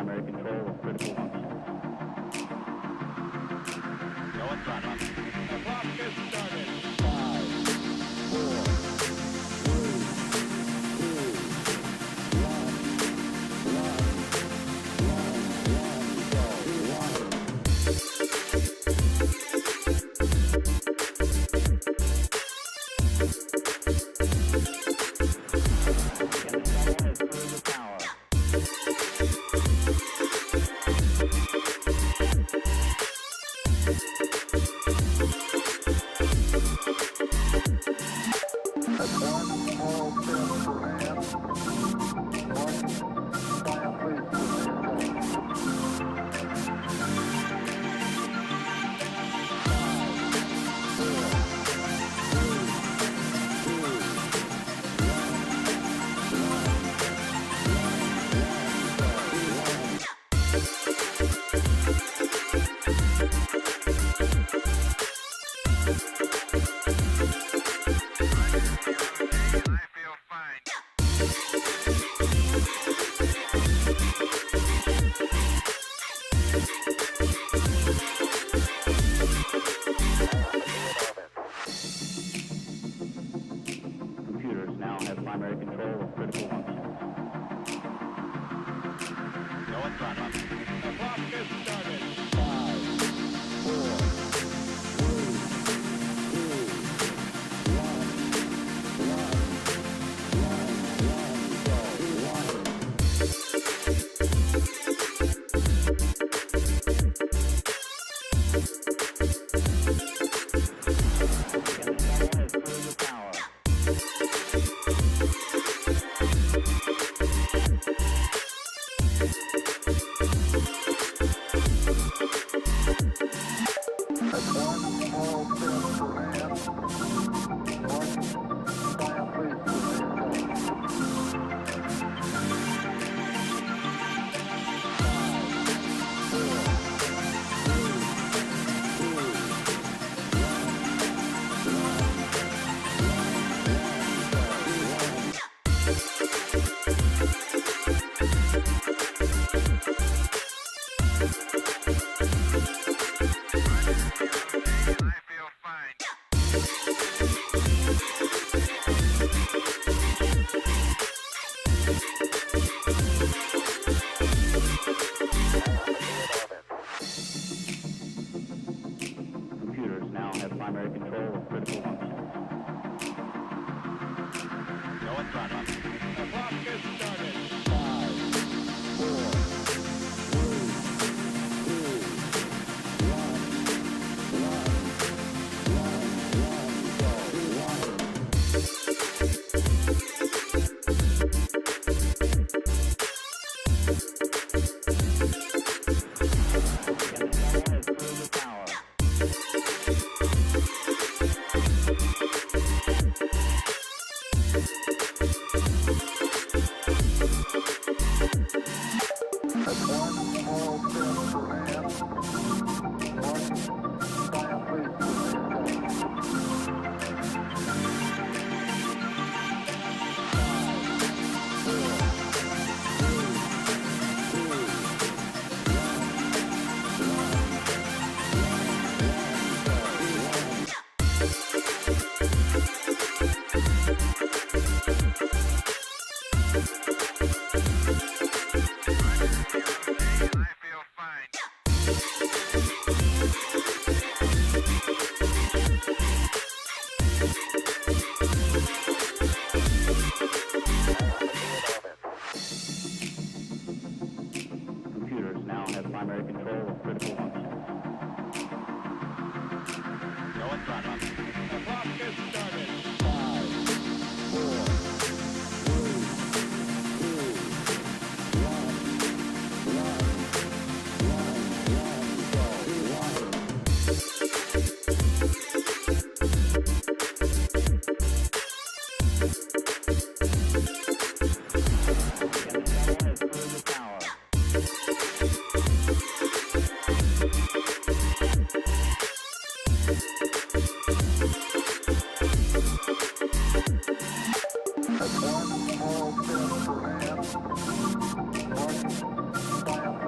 primary control of critical functions. Go on, throttle. The clock is started. 5, 4, 3, 1 small step for man, 1 giant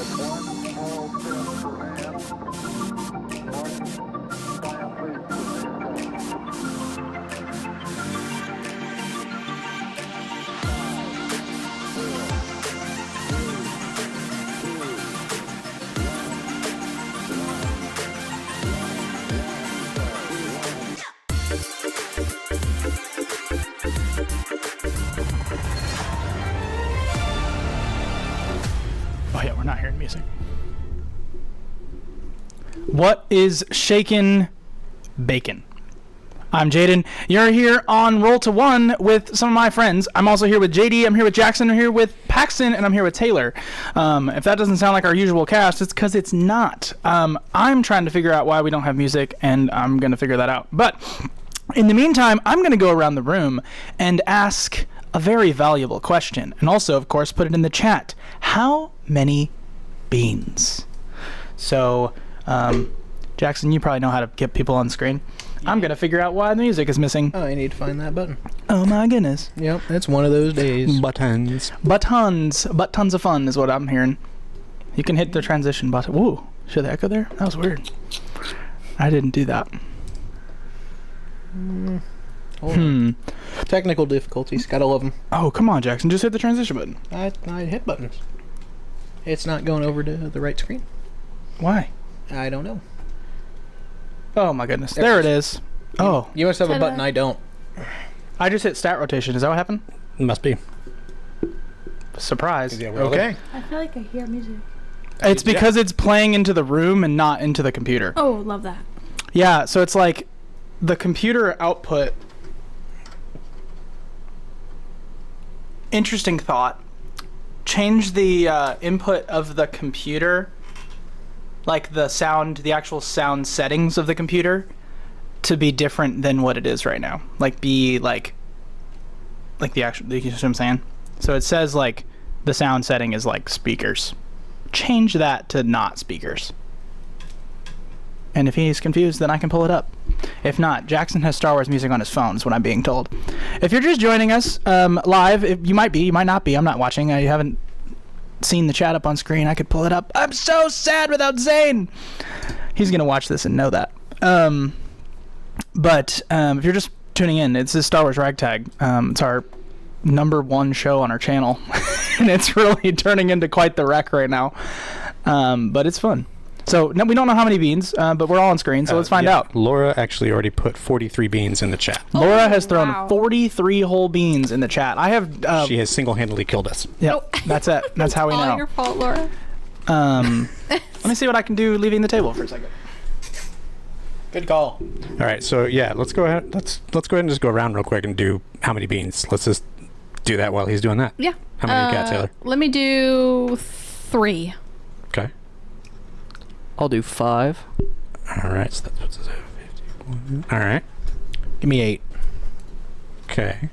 small step for man, one giant leap for mankind. Oh yeah, we're not hearing music. What is shakin' bacon? I'm Jaden. You're here on Roll to One with some of my friends. I'm also here with JD. I'm here with Jackson. I'm here with Paxton, and I'm here with Taylor. If that doesn't sound like our usual cast, it's because it's not. I'm trying to figure out why we don't have music, and I'm gonna figure that out. But in the meantime, I'm gonna go around the room and ask a very valuable question, and also, of course, put it in the chat. How many beans? So, Jackson, you probably know how to get people on screen. I'm gonna figure out why the music is missing. Oh, I need to find that button. Oh my goodness. Yep, it's one of those days. Buttons of fun is what I'm hearing. You can hit the transition button. Woo, should the echo there? That was weird. I didn't do that. Hold on. Technical difficulties, gotta love them. Oh, come on, Jackson, just hit the transition button. I hit buttons. It's not going over to the right screen. Why? I don't know. Oh my goodness, there it is. Oh, You must have a Ta-da. button I don't. I just hit stat rotation. Is that what happened? Must be. Surprise. Okay. I feel like I hear music. It's because it's playing into the room and not into the computer. Oh, love that. Yeah, so it's like the computer output. Interesting thought. Change the input of the computer, like the sound, the actual sound settings of the computer, to be different than what it is right now. Like be like the actual, you know what I'm saying? So it says like the sound setting is like speakers. Change that to not speakers. And if he's confused, then I can pull it up. If not, Jackson has Star Wars music on his phone, is what I'm being told. If you're just joining us live, you might be, you might not be. I'm not watching. I haven't seen the chat up on screen. I could pull it up. I'm so sad without Zane. He's going to watch this and know that. But if you're just tuning in, it's this Star Wars Ragtag. It's our #1 show on our channel. And it's really turning into quite the wreck right now. But it's fun. So no, we don't know how many beans, but we're all on screen, so let's find out. Laura actually already put 43 beans in the chat. Laura has thrown wow. 43 whole beans in the chat. I have. She has single-handedly killed us. Yep, that's it. That's how we All know. your fault, Laura. Let me see what I can do leaving the table for a second. Good call. All right, so yeah, let's go ahead. Let's go ahead and just go around real quick and do how many beans. Let's just do that while he's doing that. Yeah. How many you got, Taylor? Let me do 3. Okay. I'll do 5. All right, so that puts us at 51. All right. Give me 8. Okay.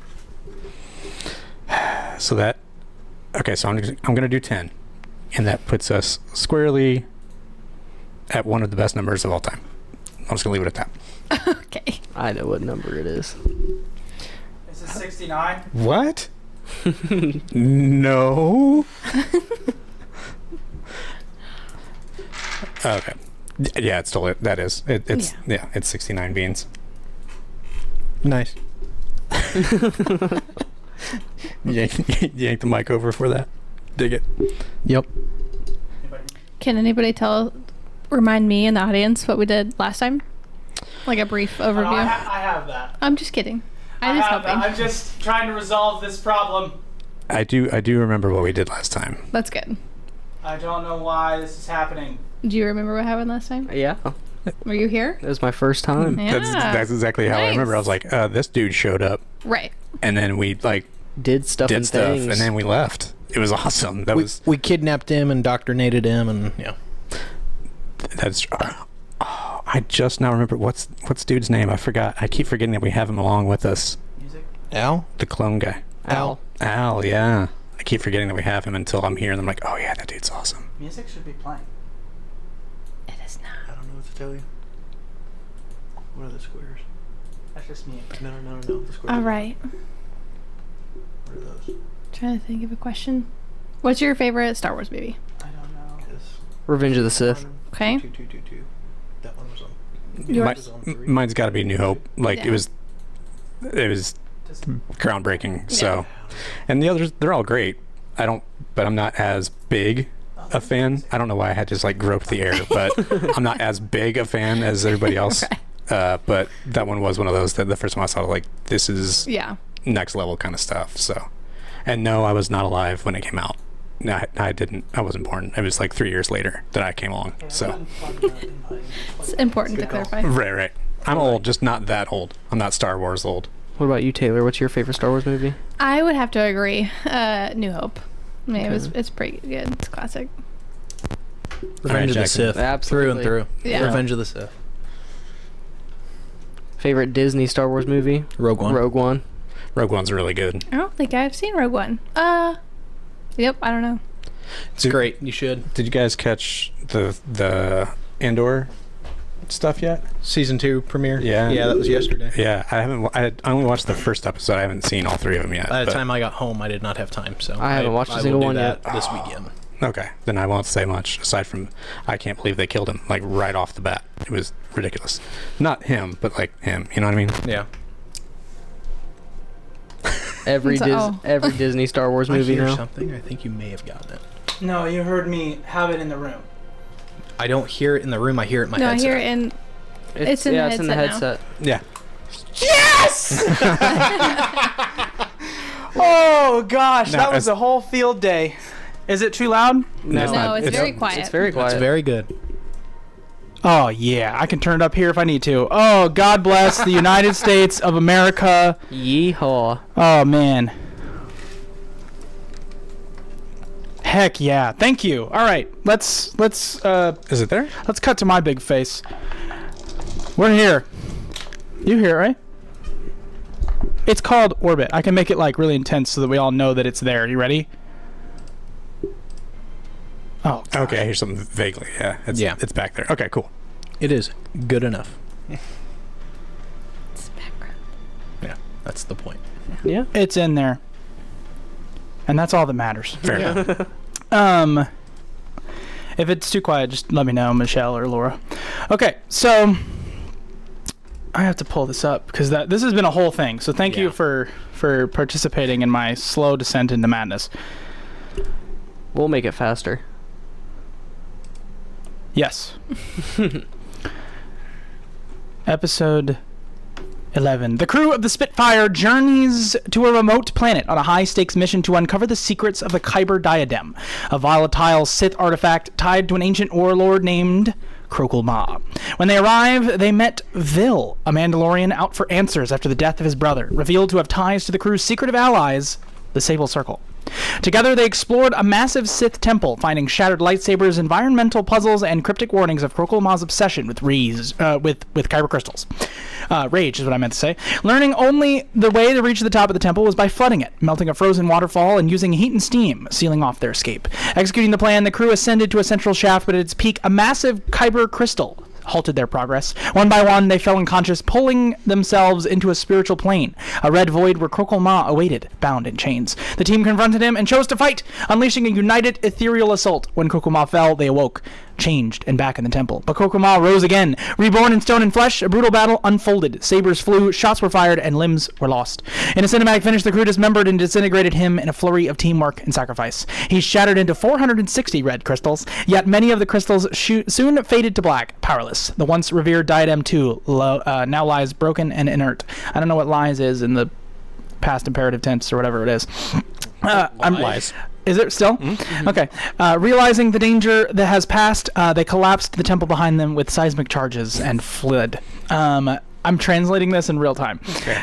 So that. Okay, so I'm gonna do 10, and that puts us squarely at one of the best numbers of all time. I'm just gonna leave it at that. Okay. I know what number it is. Is it 69? What? No. Okay. Yeah, it's totally. That is. It's yeah. It's 69 beans. Nice. Yank the mic over for that. Dig it. Yep. Can anybody remind me in the audience what we did last time? Like a brief overview. I have that. I'm just kidding. I'm just helping. I'm just trying to resolve this problem. I do remember what we did last time. That's good. I don't know why this is happening. Do you remember what happened last time? Yeah, Were you here? it was my first time. Yeah. That's exactly how I remember. I was like, this dude showed up, Right. and then we like Did stuff did and stuff, things. and then we left. It was awesome. That was We kidnapped him, indoctrinated him, and yeah. that's. Oh, I just now remember what's dude's name. I forgot. I keep forgetting that we have him along with us. Music? Al? The clone guy. Al. Al, yeah. I keep forgetting that we have him until I'm here and I'm like, oh yeah, that dude's awesome. Music should be playing. It is not. I don't know what to tell you. What are the squares? That's just me. No. The squares. All right. What are those? Trying to think of a question. What's your favorite Star Wars movie? I don't know. Because Revenge of the Sith. Okay. 2. That one was on. Yours? Mine's got to be New Hope. Like Yeah. it was groundbreaking. So, and the others, they're all great. But I'm not as big a fan. I don't know why I had to just like grope the air, but I'm not as big a fan as everybody else. But that one was one of those that the first time I saw it, like, this is Yeah. next level kind of stuff. So, and no, I was not alive when it came out. No, I wasn't born. It was like 3 years later that I came along. So, It's important to clarify. right. I'm old, just not that old. I'm not Star Wars old. What about you, Taylor? What's your favorite Star Wars movie? I would have to agree. New Hope. I mean, it's pretty good. It's classic. Revenge of the Jackson. Sith. Absolutely. Through and through. Yeah. Revenge of the Sith. Favorite Disney Star Wars movie? Rogue One. Rogue One. Rogue One's really good. I don't think I've seen Rogue One. Yep. I don't know. It's great. You should. Did you guys catch the Andor stuff yet? Season 2 premiere. Yeah. Yeah, that was yesterday. Yeah, I haven't. I only watched the first episode. I haven't seen all 3 of them yet. By the but- time I got home, I did not have time, so I haven't watched a will single do one that yet. this weekend. Okay, then I won't say much aside from I can't believe they killed him like right off the bat. It was ridiculous. Not him, but like him. You know what I mean? Yeah. Every So- every Disney Star Wars I movie hear now. something. I think you may have gotten it. No, you heard me have it in the room. I don't hear it in the room. I hear it in my No, I headset. hear it in. It's in the it's in the headset headset. Yeah. Yes! Oh gosh, No, that was it's- a whole field day. Is it too loud? No, it's very quiet. It's very quiet. It's very good. Oh yeah, I can turn it up here if I need to. Oh, God bless the United States of America. Yeehaw. Oh man. Heck yeah. Thank you. All right. Let's Is it there? let's cut to my big face. We're here. You hear it, right? It's called Orbit. I can make it like really intense so that we all know that it's there. You ready? Oh, gosh. Okay, I hear something vaguely. Yeah. It's back there. Okay, cool. It is good enough. It's background. Yeah, that's the point. Yeah. It's in there. And that's all that matters. Fair enough. If it's too quiet, just let me know, Michelle or Laura. Okay, so I have to pull this up because this has been a whole thing. So thank you Yeah. for participating in my slow descent into madness. We'll make it faster. Yes. Episode 11. The crew of the Spitfire journeys to a remote planet on a high-stakes mission to uncover the secrets of the Kyber Diadem, a volatile Sith artifact tied to an ancient warlord named Krokul Ma. When they arrive, they met Vil, a Mandalorian out for answers after the death of his brother, revealed to have ties to the crew's secretive allies, the Sable Circle. Together, they explored a massive Sith temple, finding shattered lightsabers, environmental puzzles, and cryptic warnings of Krokul Ma's obsession with kyber crystals. Rage is what I meant to say. Learning only the way to reach the top of the temple was by flooding it, melting a frozen waterfall, and using heat and steam, sealing off their escape. Executing the plan, the crew ascended to a central shaft, but at its peak, a massive kyber crystal halted their progress. One by one, they fell unconscious, pulling themselves into a spiritual plane, a red void where Krokul Ma awaited, bound in chains. The team confronted him and chose to fight, unleashing a united ethereal assault. When Krokul Ma fell, they awoke, changed, and back in the temple. But Krokul Ma rose again. Reborn in stone and flesh, a brutal battle unfolded. Sabers flew, shots were fired, and limbs were lost. In a cinematic finish, the crew dismembered and disintegrated him in a flurry of teamwork and sacrifice. He shattered into 460 red crystals, yet many of the crystals soon faded to black, powerless. The once revered Diadem 2 now lies broken and inert. I don't know what lies is in the past imperative tense or whatever it is. Lies. Is it still? Mm-hmm. Okay. Realizing the danger that has passed, they collapsed the temple behind them with seismic charges and fled. I'm translating this in real time. Okay.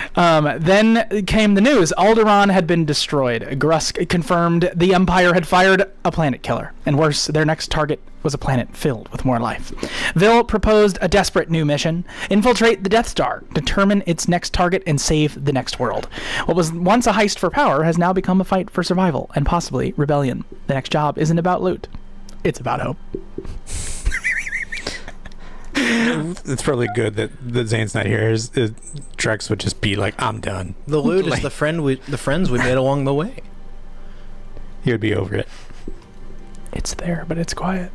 Then came the news. Alderaan had been destroyed. Grusk confirmed the Empire had fired a planet killer. And worse, their next target was a planet filled with more life. Vil proposed a desperate new mission: infiltrate the Death Star, determine its next target, and save the next world. What was once a heist for power has now become a fight for survival and possibly rebellion. The next job isn't about loot. It's about hope. It's probably good that Zane's not here. Drex would just be like, I'm done. The loot Like- is the friends we made along the way. He would be over it. It's there, but it's quiet.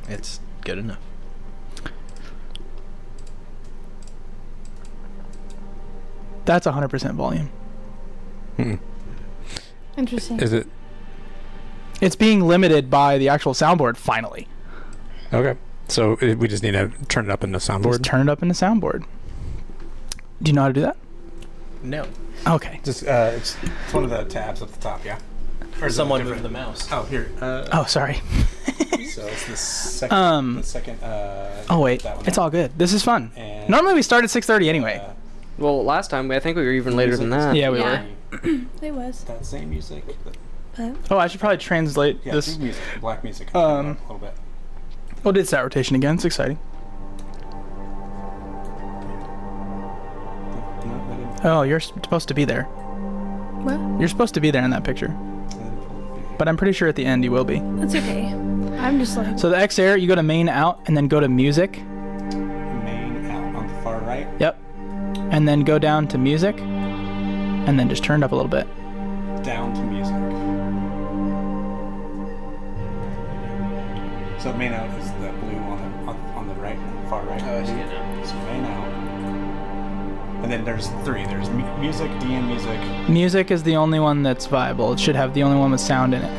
It's good enough. That's 100% volume. Interesting. Is it It's being limited by the actual soundboard, finally. okay? So we just need to turn it up in the soundboard. It's turned up in the soundboard. Do you know how to do that? No. Okay. Just it's one of the tabs at the top, yeah. Or is it Someone different? move the mouse. Oh, here. Oh, sorry. So it's the second. Oh, wait. that one It's there. all good. This is fun. And, Normally we start at 6:30 anyway. Well, last time I think we were even later than that. Yeah, we Yeah. were. It was. That same music. Oh, I should probably translate Yeah, this. music, black music. Um, a little bit. Oh, did stat rotation again. It's exciting. No, that didn't. Oh, you're supposed to be there. What? You're supposed to be there in that picture. But I'm pretty sure at the end you will be. That's okay. I'm just like. So the X air, you go to main out and then go to music. Main out on the far right. Yep. And then go down to music. And then just turn it up a little bit. Down to music. So main out is the blue on the right, far right. Oh, I see it now. So main out. And then there's three. There's music, DM music. Music is the only one that's viable. It should have the only one with sound in it.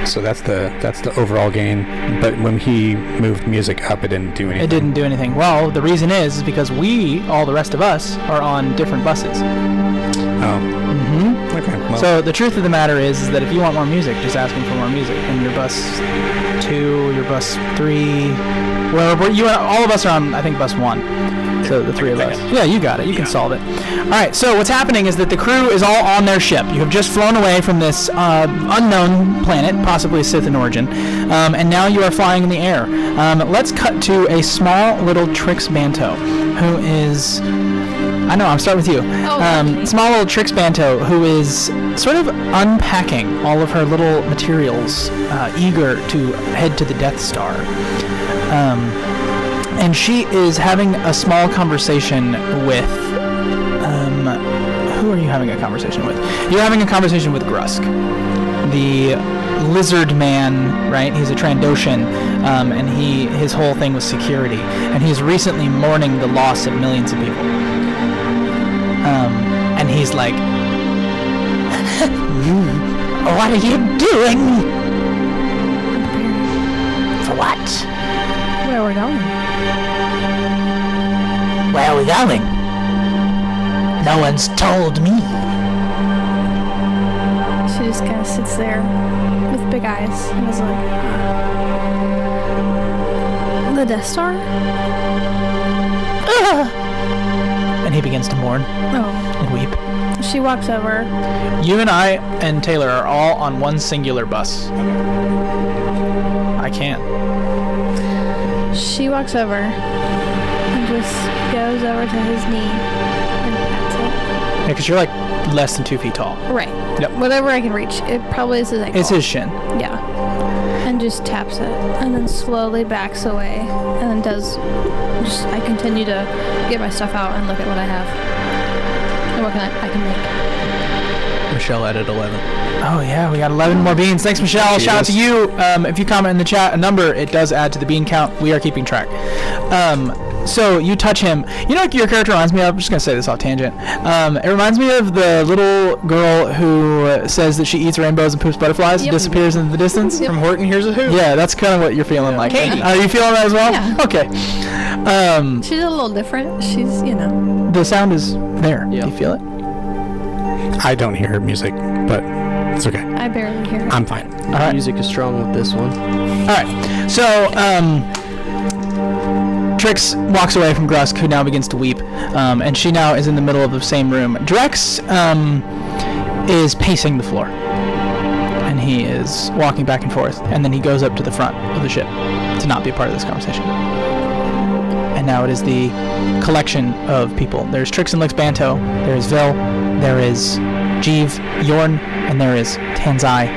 So that's the overall gain. But when he moved music up, it didn't do anything. It didn't do anything. Well, the reason is because we, all the rest of us, are on different buses. Oh. Mm-hmm. Okay. Well, So the truth of the matter is that if you want more music, just ask him for more music. And your bus 2, your bus 3, well, all of us are on, I think, bus 1. So the three of us. Yeah, you got it. You can solve it. All right. So what's happening is that the crew is all on their ship. You have just flown away from this unknown planet, possibly Sith in origin, and now you are flying in the air. Let's cut to a small little Trix Banto, who is. I know. I'm starting with you. okay. Small little Trix Banto, who is sort of unpacking all of her little materials, eager to head to the Death Star. And she is having a small conversation with. Who are you having a conversation with? You're having a conversation with Grusk, the lizard man, right? He's a Trandoshan, and his whole thing was security, and he's recently mourning the loss of millions of people. And he's like, "What are you doing? For what? Where are we going? Where are we going? No one's told me." She just kind of sits there with big eyes and is like, "The Death Star?" And he begins to mourn Oh. and weep. She walks over. You and I and Taylor are all on one singular bus. I can't. She walks over and just goes over to his knee and pats Yeah, because you're like less than 2 feet tall. it. Right. Yep. Whatever I can reach. It probably is his ankle. It's his shin. Yeah. And just taps it. And then slowly backs away. And then does. I continue to get my stuff out and look at what I have. And what I can make. Michelle added 11. Oh yeah, we got 11 more beans. Thanks, Michelle. Shout out to you. If you comment in the chat a number, it does add to the bean count. We are keeping track. So you touch him. You know what your character reminds me of? I'm just gonna say this off tangent. It reminds me of the little girl who says that she eats rainbows and poops butterflies and Yep. disappears into the distance. Yep. From Horton Hears a Who. Yeah, that's kind of what you're feeling like. Katie. Are you feeling that as well? Yeah. Okay. She's a little different. She's, The sound is there. Yeah. Do you feel it? I don't hear music, but it's okay. I barely hear it. I'm fine. All right. Music is strong with this one. All right. So, Trix walks away from Grusk, who now begins to weep, and she now is in the middle of the same room. Drex is pacing the floor, and he is walking back and forth, and then he goes up to the front of the ship to not be a part of this conversation. And now it is the collection of people. There's Trix and Lix Banto, there is Vil, there is Jeev, Yorn, and there is Tanzai.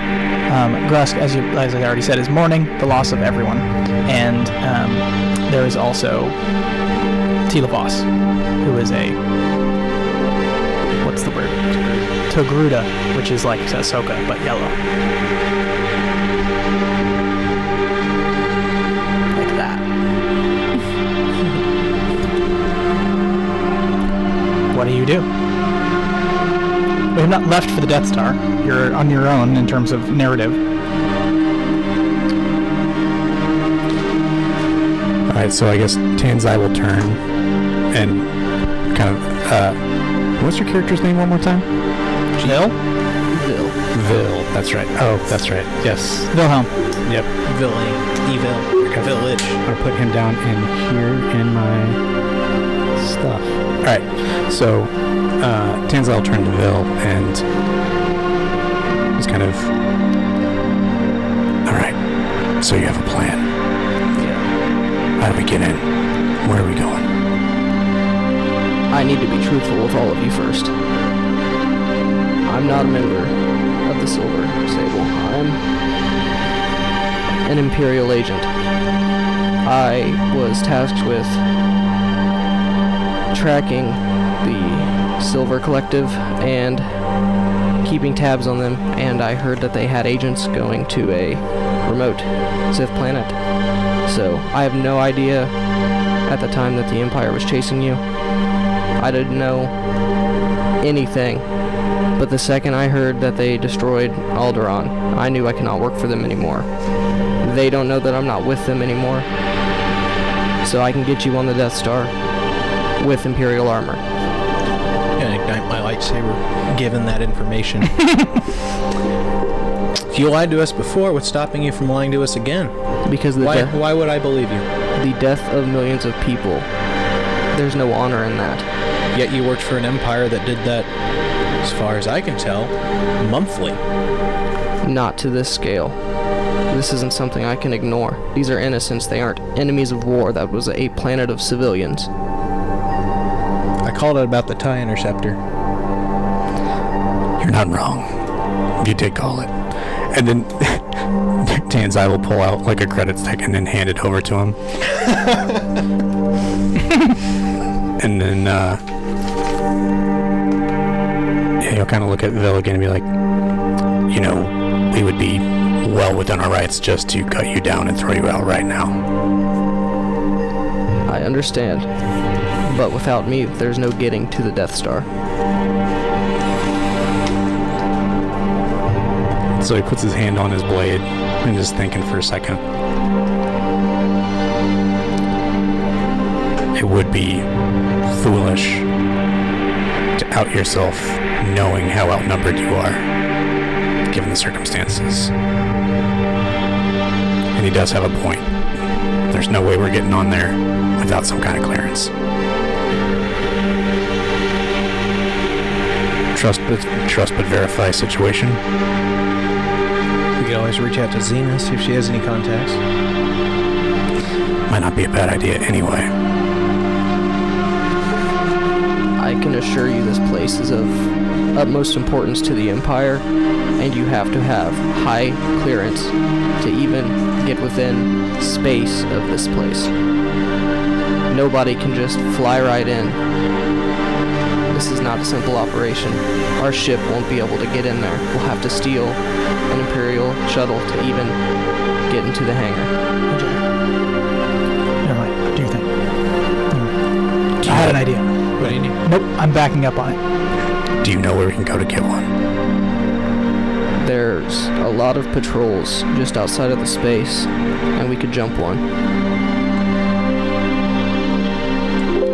Grusk, as I already said, is mourning the loss of everyone. And there is also Tila Voss, who is a... What's the word Togruta, which is like Ahsoka, but yellow. Like that. What do you do? We have not left for the Death Star. You're on your own in terms of narrative. Alright, so I guess Tanzai will turn and kind of, what's your character's name one more time? Jill? Vil, that's right. Oh, that's right. Yes. Wilhelm. Yep. Evil. Village. I'm gonna put him down in here in my stuff. Alright, so Tanzai will turn to Vil and just kind of, alright, so you have a plan. How do we get in? Where are we going? I need to be truthful with all of you first. I'm not a member of the Silver Sable. I'm an Imperial agent. I was tasked with tracking the Silver Collective and keeping tabs on them, and I heard that they had agents going to a remote Sith planet. So I have no idea at the time that the Empire was chasing you. I didn't know anything, but the second I heard that they destroyed Alderaan, I knew I could not work for them anymore. They don't know that I'm not with them anymore, so I can get you on the Death Star with Imperial armor. And ignite my lightsaber, given that information. If you lied to us before, what's stopping you from lying to us again? Because Why would I believe you? the death of millions of people, there's no honor in that. Yet you worked for an empire that did that, as far as I can tell, monthly. Not to this scale. This isn't something I can ignore. These are innocents. They aren't enemies of war. That was a planet of civilians. I called it about the TIE Interceptor. You're not wrong. You did call it. And then Tanzai will pull out like a credit stick and then hand it over to him. And then he'll kind of look at Vil again and be like, you know, we would be well within our rights just to cut you down and throw you out right now. I understand. But without me, there's no getting to the Death Star. So he puts his hand on his blade and is thinking for a second. It would be foolish to out yourself knowing how outnumbered you are, given the circumstances. And he does have a point. There's no way we're getting on there without some kind of clearance. Trust but verify situation. We could always reach out to Xena, see if she has any contacts. Might not be a bad idea anyway. I can assure you this place is of utmost importance to the Empire, and you have to have high clearance to even get within space of this place. Nobody can just fly right in. This is not a simple operation. Our ship won't be able to get in there. We'll have to steal an Imperial shuttle to even get into the hangar. Never mind. Do your thing. I had an idea. What do you need? Nope, I'm backing up on it. Do you know where we can go to get one? There's a lot of patrols just outside of the space, and we could jump one.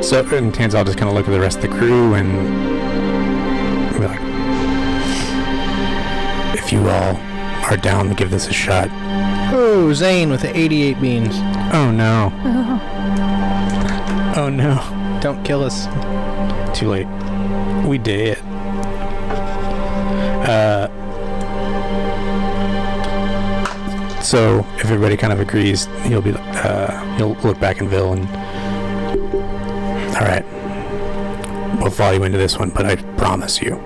So, and Tanzai just kind of look at the rest of the crew and be like, if you all are down to give this a shot. Oh, Zane with the 88 beans. Oh no. Oh no. Don't kill us. Too late. We did. So if everybody kind of agrees, he'll look back in Vil and, all right, we'll follow you into this one, but I promise you,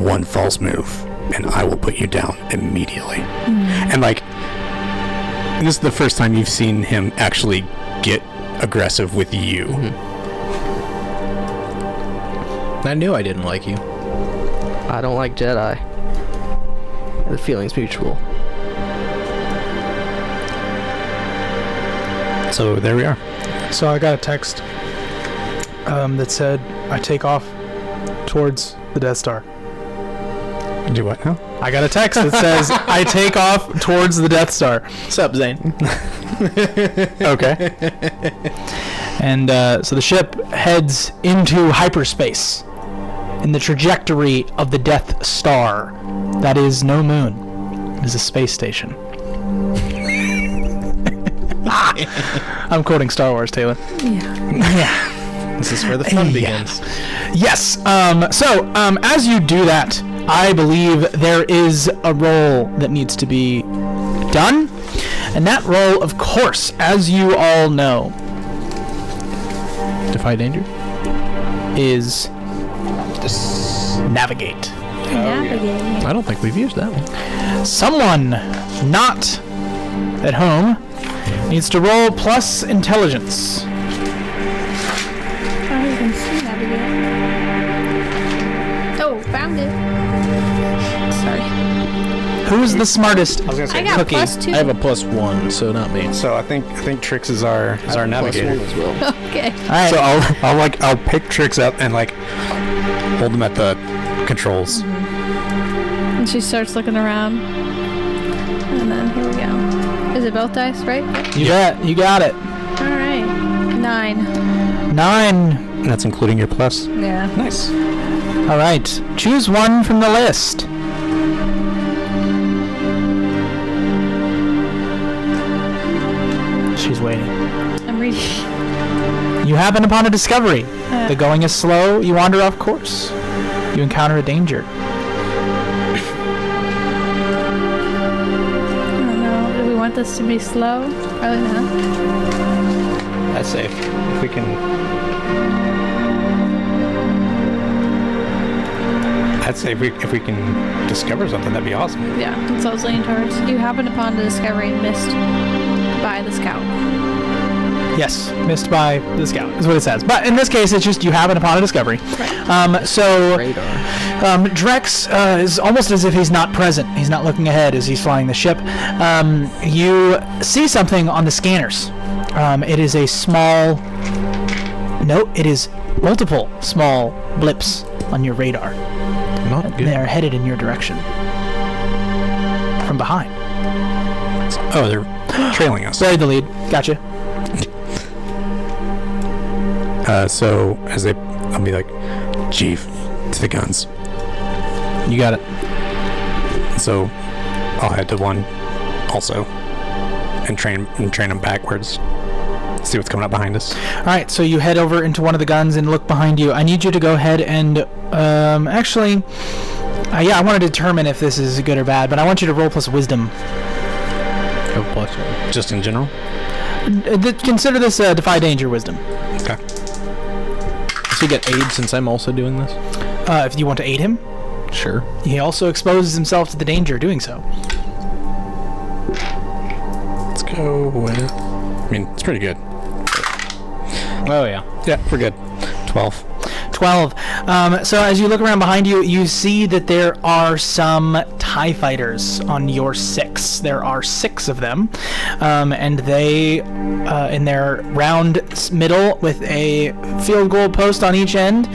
one false move and I will put you down immediately. And like, this is the first time you've seen him actually get aggressive with you. I knew I didn't like you. I don't like Jedi. The feeling's mutual. So there we are. So I got a text that said I take off towards the Death Star. Do what now? I got a text that says I take off towards the Death Star. What's up, Zane? Okay. And so the ship heads into hyperspace in the trajectory of the Death Star. That is no moon. It is a space station. I'm quoting Star Wars, Taylor. Yeah. This is where the fun begins. Yes. So as you do that, I believe there is a roll that needs to be done. And that roll, of course, as you all know, Defy danger? is navigate. Navigating. I don't think we've used that one. Someone not at home needs to roll plus intelligence. Oh, you can see navigate. Oh, found it. Sorry. Who's the smartest? I was gonna say I got Cookie. +2. I have a +1, so not me. So I think Trix is our navigator. +1 as well. Okay. All right. So I'll pick Trix up and like hold him at the controls. And she starts looking around. And then here we go. Is it both dice, right? You got it. All right. 9. 9. And that's including your plus. Yeah. Nice. All right. Choose one from the list. She's waiting. I'm reading. You happen upon a discovery. The going is slow. You wander off course. You encounter a danger. I don't know. Do we want this to be slow? Probably not. That's safe. If we can. I'd say if we can discover something, that'd be awesome. Yeah, that's what I was leaning towards. You happen upon the discovery missed by the scout. Yes, missed by the scout is what it says. But in this case, it's just you happen upon a discovery. Right. So Radar. Drex is almost as if he's not present. He's not looking ahead as he's flying the ship. You see something on the scanners. It is a small... No, it is multiple small blips on your radar. Not good. They're headed in your direction. From behind. Oh, they're trailing us. Buried the lead. Gotcha. So I'll be like, Chief, to the guns. You got it. So I'll head to one also and train them backwards. See what's coming up behind us. All right, so you head over into one of the guns and look behind you. I need you to go ahead and actually, I want to determine if this is good or bad, but I want you to roll plus wisdom. Oh, +1. Just in general. Consider this defy danger wisdom. Okay. Does he get aid since I'm also doing this? If you want to aid him, Sure. he also exposes himself to the danger doing so. Let's go with. I mean, it's pretty good. Oh, yeah. Yeah, we're good. 12. 12. So as you look around behind you, you see that there are some TIE fighters on your 6. There are 6 of them, and they, in their round middle with a field goal post on each end.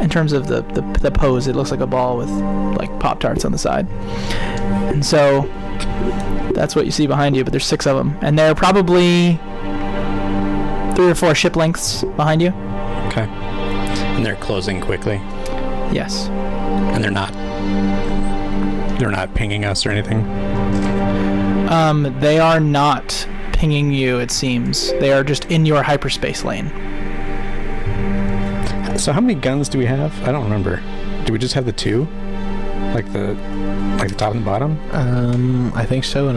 In terms of the pose, it looks like a ball with like Pop-Tarts on the side. And so that's what you see behind you, but there's 6 of them, and they're probably 3 or 4 ship lengths behind you. Okay. And they're closing quickly. Yes. And they're not pinging us or anything. They are not pinging you, it seems. They are just in your hyperspace lane. So how many guns do we have? I don't remember. Do we just have the 2? Like the top and the bottom? I think so,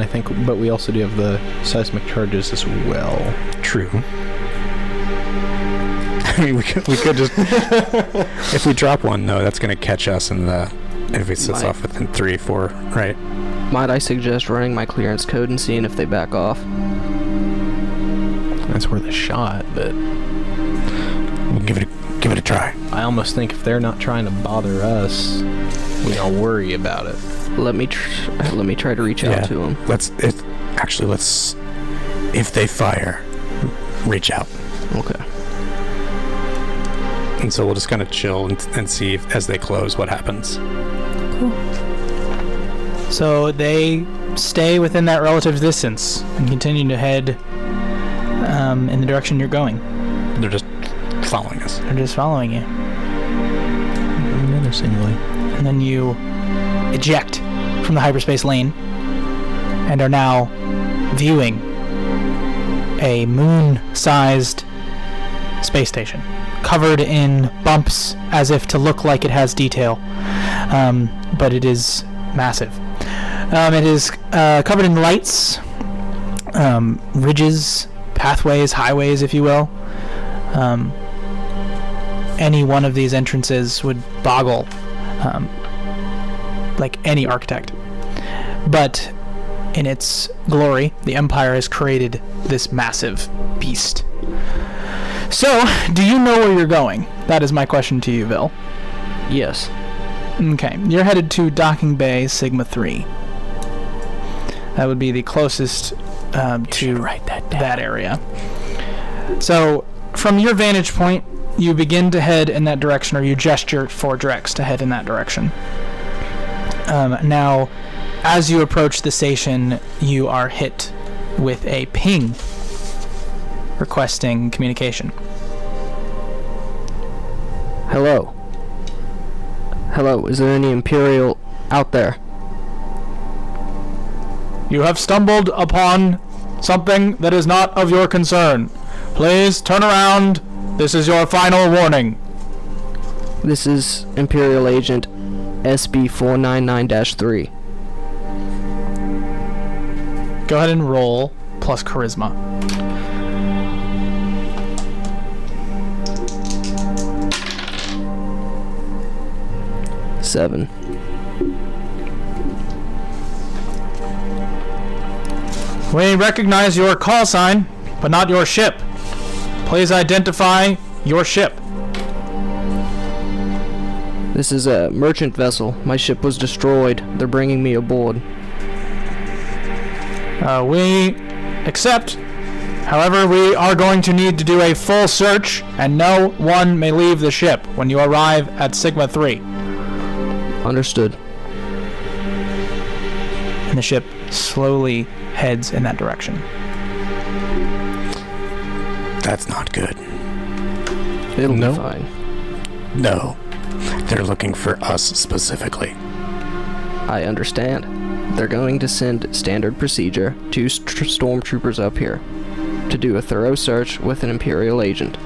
but we also do have the seismic charges as well. True. I mean, we could just... If we drop one, though, that's going to catch us if it sits off within 3, 4, right? Might I suggest running my clearance code and seeing if they back off? That's worth a shot, but We'll give it a try. I almost think if they're not trying to bother us, we don't worry about it. Let me try to reach out to them. Let's. If they fire, reach out. Okay. And so we'll just kind of chill and see if, as they close, what happens. Cool. So they stay within that relative distance and continue to head in the direction you're going. They're just following us. They're just following you. Menacingly. And then you eject from the hyperspace lane and are now viewing a moon-sized space station covered in bumps as if to look like it has detail, but it is massive. It is covered in lights, ridges, pathways, highways, if you will. Any one of these entrances would boggle like any architect. But in its glory, the Empire has created this massive beast. So, do you know where you're going? That is my question to you, Vil. Yes. Okay, you're headed to Docking Bay Sigma 3. That would be the closest to write that that area. So, from your vantage point, you begin to head in that direction, or you gesture for Drex to head in that direction. Now, as you approach the station, you are hit with a ping requesting communication. Hello. Hello, is there any Imperial out there? You have stumbled upon something that is not of your concern. Please turn around. This is your final warning. This is Imperial Agent SB499-3. Go ahead and roll plus charisma. Seven. We recognize your call sign, but not your ship. Please identify your ship. This is a merchant vessel. My ship was destroyed. They're bringing me aboard. We accept. However, we are going to need to do a full search, and no one may leave the ship when you arrive at Sigma 3. Understood. And the ship slowly heads in that direction. That's not good. It'll No. be fine. No. They're looking for us specifically. I understand. They're going to send standard procedure 2 stormtroopers up here to do a thorough search with an Imperial agent.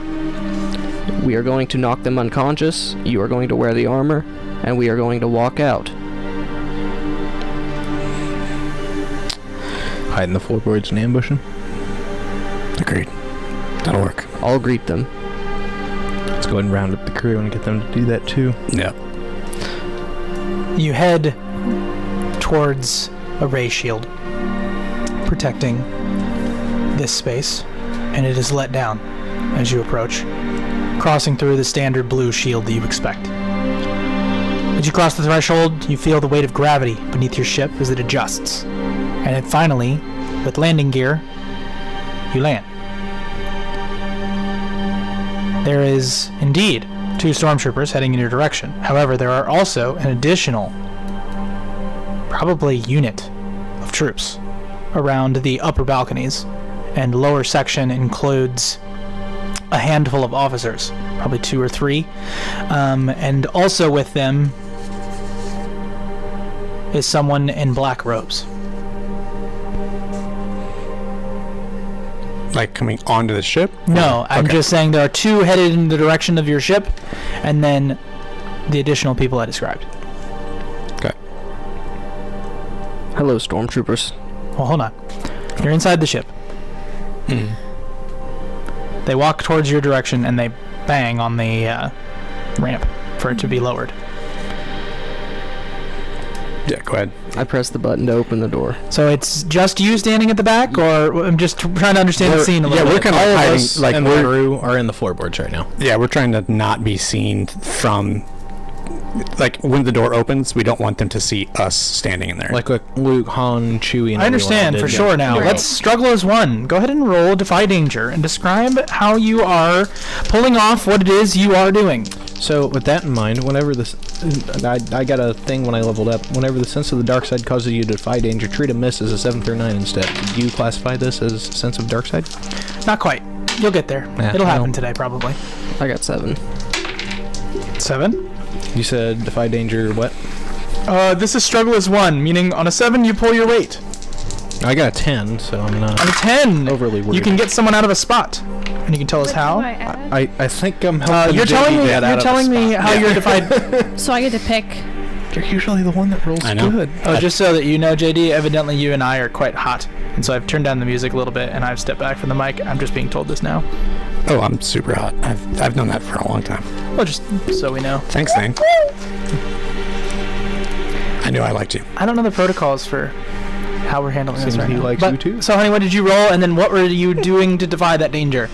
We are going to knock them unconscious, you are going to wear the armor, and we are going to walk out. Hide in the floorboards and ambush them. Agreed. That'll work. I'll greet them. Let's go ahead and round up the crew and get them to do that too. Yeah. You head towards a ray shield protecting this space, and it is let down as you approach, crossing through the standard blue shield that you expect. As you cross the threshold, you feel the weight of gravity beneath your ship as it adjusts, and then finally, with landing gear, you land. There is indeed 2 stormtroopers heading in your direction. However, there are also an additional, probably unit of troops around the upper balconies, and lower section includes a handful of officers, probably 2 or 3, and also with them is someone in black robes. Like coming onto the ship? No, I'm Okay. just saying there are 2 headed in the direction of your ship, and then the additional people I described. Okay. Hello, stormtroopers. Well, hold on. You're inside the ship. Mm. They walk towards your direction, and they bang on the ramp for it to be lowered. Yeah, go ahead. I press the button to open the door. So it's just you standing at the back, or I'm just trying to understand the scene a little Yeah, we're bit. kind of All of hiding. us Like and the we're crew are in the floorboards right now. yeah, we're trying to not be seen from. Like when the door opens, we don't want them to see us standing in there. Like Luke, Han, Chewie, and I understand everyone for did. sure now. Right. Let's struggle as one. Go ahead and roll Defy Danger and describe how you are pulling off what it is you are doing. So with that in mind, whenever this, I got a thing when I leveled up. Whenever the sense of the dark side causes you to defy danger, treat a miss as a 7th or 9 instead. Do you classify this as sense of dark side? Not quite. You'll get there. Yeah, It'll happen well. today, probably. I got 7. 7? You said defy danger. What? This is struggle as one, meaning on a 7 you pull your weight. I got a 10, so I'm not On a 10, overly worried. you can get someone out of a spot. And you can tell us What do how. I add? I think I'm helping. You're telling me. get out You're of the telling me spot. how you're defied. So I get to pick. You're usually the one that rolls I know. good. Oh, just so that you know, JD, evidently you and I are quite hot, and so I've turned down the music a little bit, and I've stepped back from the mic. I'm just being told this now. oh, I'm super hot. I've known that for a long time. Well, just so we know. Thanks, Thane. I knew I liked you. I don't know the protocols for how we're handling this Seems right he now. likes But- you too. So, honey, what did you roll, and then what were you doing to defy that danger?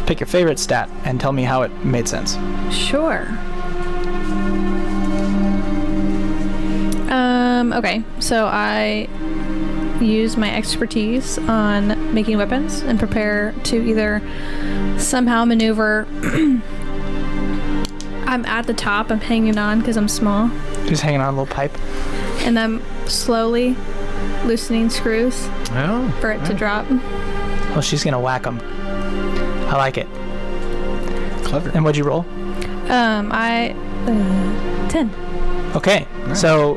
Pick your favorite stat and tell me how it made sense. Sure. Okay, so I use my expertise on making weapons and prepare to either somehow maneuver. I'm at the top, I'm hanging on because I'm small, Just hanging on a little pipe. and I'm slowly loosening screws Oh, for it to drop. Well, she's gonna whack them. I like it. clever. And what'd you roll? 10. Okay, so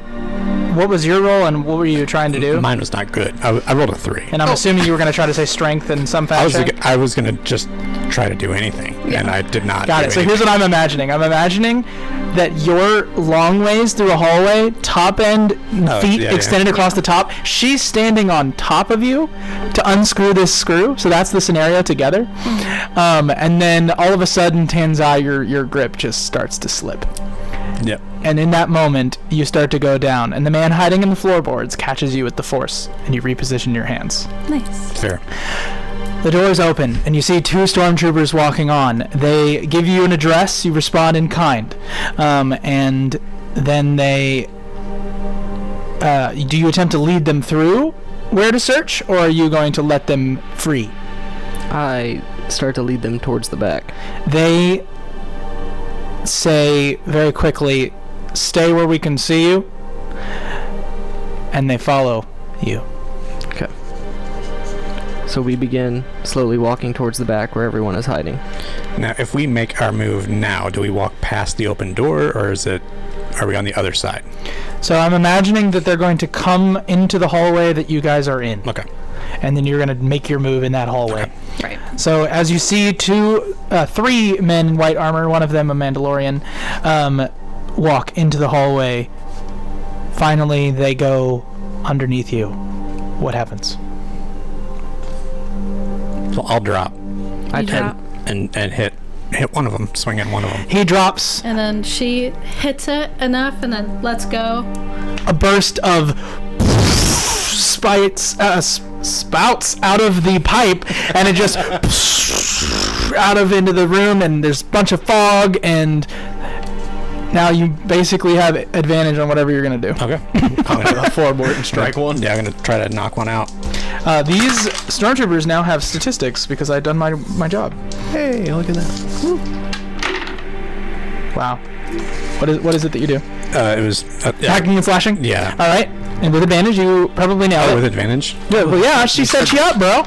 what was your roll, and what were you trying to do? Mine was not good. I rolled a 3. And I'm assuming you were going to try to say strength in some I fashion. was gonna just try to do anything, and I did not. Got do it. So anything. here's what I'm imagining. I'm imagining that you're long ways through a hallway, top end, feet yeah, extended across the top. She's standing on top of you to unscrew this screw. So that's the scenario together. And then all of a sudden, Tanzai, your grip just starts to slip. Yep. And in that moment, you start to go down, and the man hiding in the floorboards catches you with the force, and you reposition your hands. Nice. Fair. The doors open, and you see 2 stormtroopers walking on. They give you an address. You respond in kind, and then they. Do you attempt to lead them through where to search, or are you going to let them free? I start to lead them towards the back. They say very quickly, "Stay where we can see you," and they follow you. Okay. So we begin slowly walking towards the back where everyone is hiding. Now, if we make our move now, do we walk past the open door, or are we on the other side? So I'm imagining that they're going to come into the hallway that you guys are in, Okay. and then you're going to make your move in that hallway. Right. So as you see 3 men in white armor, one of them a Mandalorian, walk into the hallway. Finally, they go underneath you. What happens? So I'll drop I You drop. and hit one of them, swing at one of them. He drops. And then she hits it enough and then lets go. A burst of spouts out of the pipe, and it just out of into the room, and there's a bunch of fog, and now you basically have advantage on whatever you're gonna do. Okay. I'm gonna Floorboard and strike one. Yeah, I'm gonna try to knock one out. These stormtroopers now have statistics because I've done my job. Hey, look at that. Wow. What is it that you do? It was Hacking and slashing? Yeah. All right. And with advantage, you probably nailed Oh, it. with advantage. Yeah, well, yeah, she set you up, bro.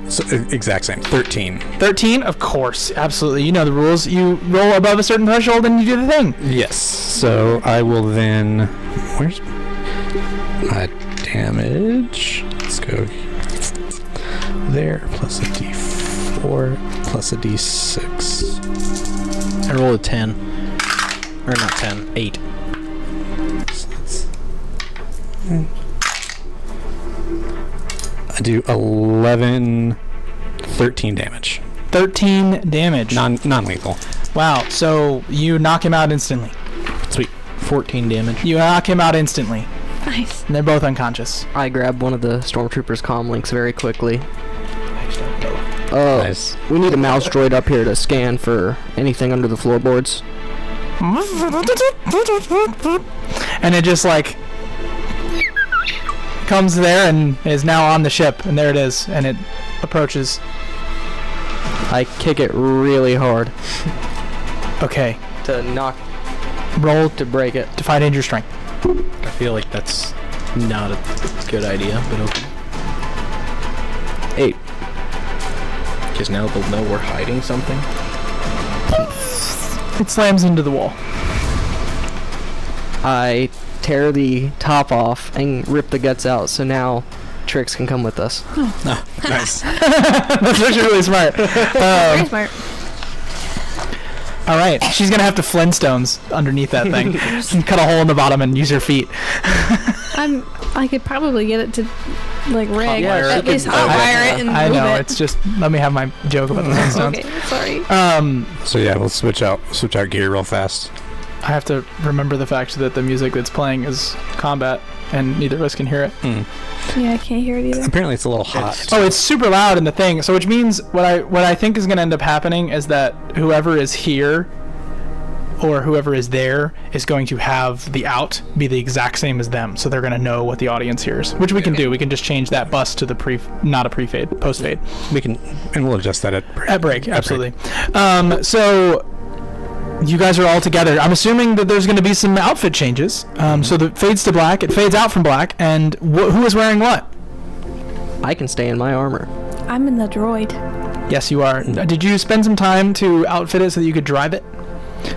So, exact same. 13. 13? Of course. Absolutely. You know the rules. You roll above a certain threshold and you do the thing. Yes. So I will then. Where's my damage? Let's go there. Plus a d4 plus a d6. I rolled a 10. Or not 10, 8. I do 11, 13 damage. 13 damage. Non-lethal. Wow. So you knock him out instantly. Sweet. 14 damage. You knock him out instantly, Nice. and they're both unconscious. I grab one of the stormtroopers' comm links very quickly. Nice. We need a mouse droid up here to scan for anything under the floorboards. And it just like comes there and is now on the ship, and there it is, and it approaches. I kick it really hard Okay, to knock, roll to break it. Defy danger strength. I feel like that's not a good idea, but okay. 8. Because now they'll know we're hiding something. It slams into the wall. I tear the top off and rip the guts out, so now Trix can come with us. Nice. That's actually really smart. Very smart. All right, she's gonna have to Flintstones underneath that thing, and cut a hole in the bottom and use her feet. I could probably get it to like rig. Yeah, At least I'll wire it and I move know. it. It's just let me have my joke about the Flintstones. Okay, sorry. So yeah, we'll switch out gear real fast. I have to remember the fact that the music that's playing is combat, and neither of us can hear it. Yeah, I can't hear it either. Apparently it's a little hot. Oh, it's super loud in the thing. So which means what I think is going to end up happening is that whoever is here or whoever is there is going to have the out be the exact same as them. So they're going to know what the audience hears, which we can do. We can just change that bus to the not a pre-fade, post-fade. We can, and we'll adjust that at break. At break, absolutely. So you guys are all together. I'm assuming that there's going to be some outfit changes. So it fades to black. It fades out from black. And who is wearing what? I can stay in my armor. I'm in the droid. Yes, you are. Did you spend some time to outfit it so that you could drive it?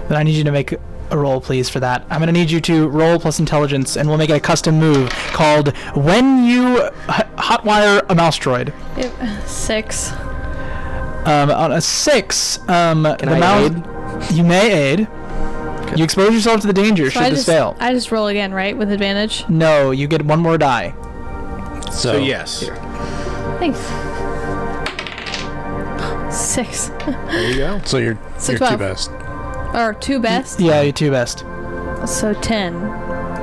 Then I need you to make a roll, please, for that. I'm going to need you to roll plus intelligence, and we'll make a custom move called When You Hotwire a Mouse Droid. 6. On a 6, Can the I mouse... aid? You may aid. Okay. You expose yourself to the danger So should this fail. I just roll again, right? With advantage? No, you get one more die. So yes. Thanks. 6. There you go. So you're So two 12. best. Or 2 best? Yeah, you two best. So 10.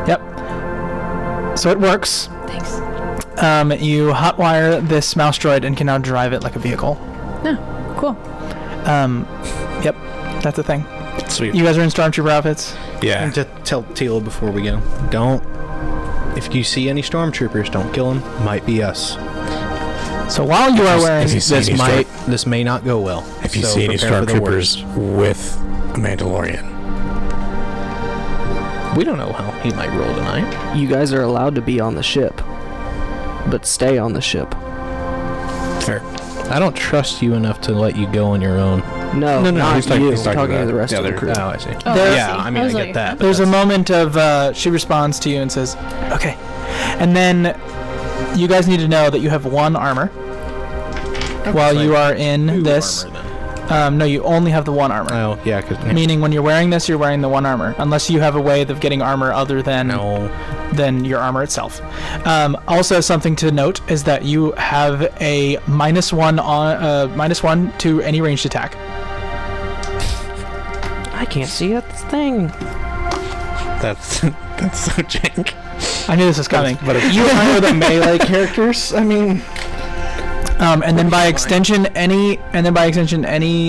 Yep. So it works. Thanks. You hotwire this mouse droid and can now drive it like a vehicle. Oh, cool. Yep, that's a thing. Sweet. You guys are in Stormtrooper outfits? Yeah. And to tell Teal before we go, if you see any stormtroopers, don't kill them. Might be us. So while you are wearing... if you see any This may not go well. If you so see any prepare for the stormtroopers worst. with a Mandalorian. We don't know how he might roll tonight. You guys are allowed to be on the ship, but stay on the ship. Fair. I don't trust you enough to let you go on your own. No, No, not he's talking- you. he's talking talking to about the rest the of the other- crew. Oh, I see. Oh, There- I mean, I was get like- that. but There's a that's- moment of... she responds to you and says, okay. And then you guys need to know that you have 1 armor while you are in Two this... armor, then. No, you only have the 1 armor. Oh, yeah, because... Meaning when you're wearing this, you're wearing the 1 armor. Unless you have a way of getting armor other than than your armor itself. Also, something to note is that you have a -1 to any ranged attack. I can't see a thing. That's so jank. I knew this was coming. But if You Are the melee characters? I mean... and then by extension, any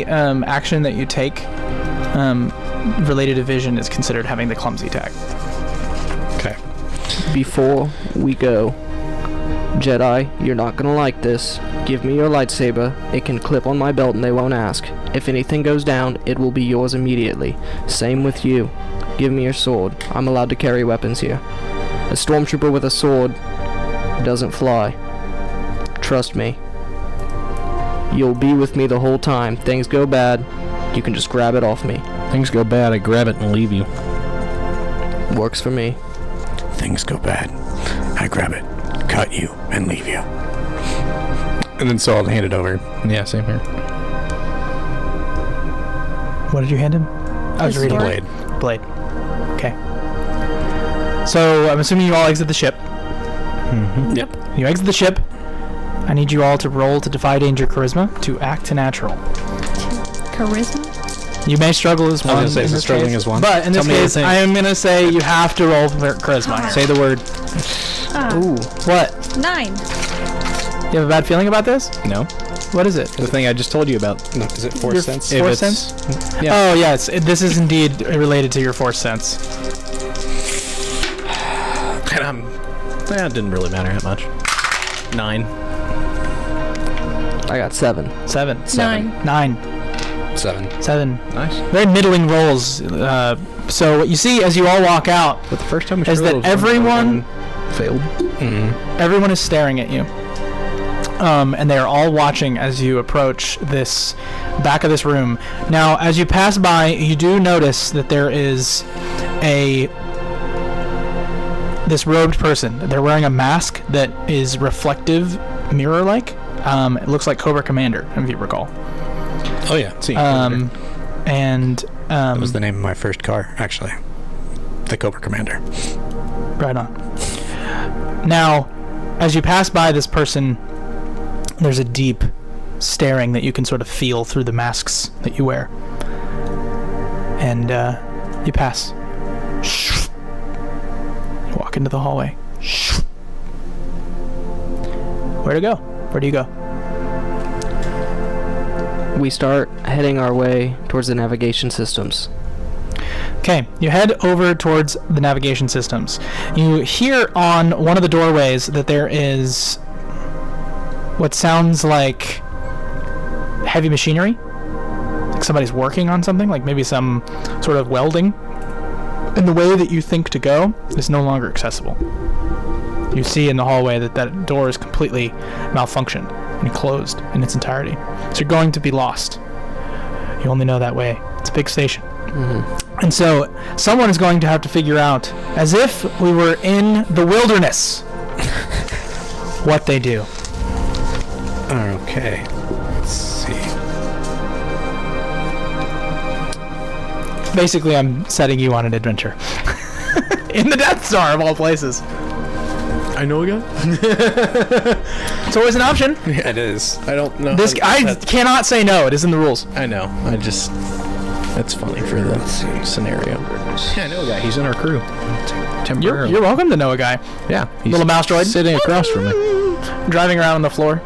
action that you take related to vision is considered having the clumsy tag. Okay. Before we go, Jedi, you're not gonna like this. Give me your lightsaber. It can clip on my belt and they won't ask. If anything goes down, it will be yours immediately. Same with you. Give me your sword. I'm allowed to carry weapons here. A stormtrooper with a sword doesn't fly. Trust me. You'll be with me the whole time. Things go bad, you can just grab it off me. Things go bad, I grab it and leave you. Works for me. Things go bad. I grab it, cut you, and leave you. And then so I'll hand it over. Yeah, same here. What did you hand him? I was His reading. sword. Blade. Okay. So I'm assuming you all exit the ship. Yep. You exit the ship. I need you all to roll to defy danger charisma to act to natural. Charisma? You may struggle as I was one. gonna say, in so this struggling case. as one? But in Tell this me the case, thing. I am gonna say you have to roll for charisma. Say the word. Ooh. What? 9. You have a bad feeling about this? No. What is it? The thing I just told you about. No, is it Your force sense? If Force it's- sense? Yeah. Oh yes, this is indeed related to your force sense. And that didn't really matter that much. 9. I got 7. 7. 9. 9. 7. 7. Nice. Very middling rolls. So what you see as you all walk out, But the first time Is that everyone- failed. everyone is staring at you. And they are all watching as you approach this back of this room. Now, as you pass by, you do notice that there is this robed person. They're wearing a mask that is reflective, mirror-like. It looks like Cobra Commander, if you recall. Oh yeah. See. And That was the name of my first car, actually. The Cobra Commander. right on. Now, as you pass by this person, there's a deep staring that you can sort of feel through the masks that you wear. And you pass. You walk into the hallway. Where to go? Where do you go? We start heading our way towards the navigation systems. Okay, you head over towards the navigation systems. You hear on one of the doorways that there is what sounds like heavy machinery. Like somebody's working on something, like maybe some sort of welding. And the way that you think to go is no longer accessible. You see in the hallway that that door is completely malfunctioned and closed in its entirety. So you're going to be lost. You only know that way. It's a big station. And so someone is going to have to figure out, as if we were in the wilderness, what they do. Okay. Let's see. Basically, I'm setting you on an adventure. In the Death Star, of all places. I know a guy. It's always an option. Yeah, it is. I don't know. I cannot say no. It is in the rules. I know. That's funny for the scenario. Yeah, I know a guy. He's in our crew. Temporarily. You're welcome to know a guy. Yeah. He's Little mouse droid. sitting across from me. Driving around on the floor.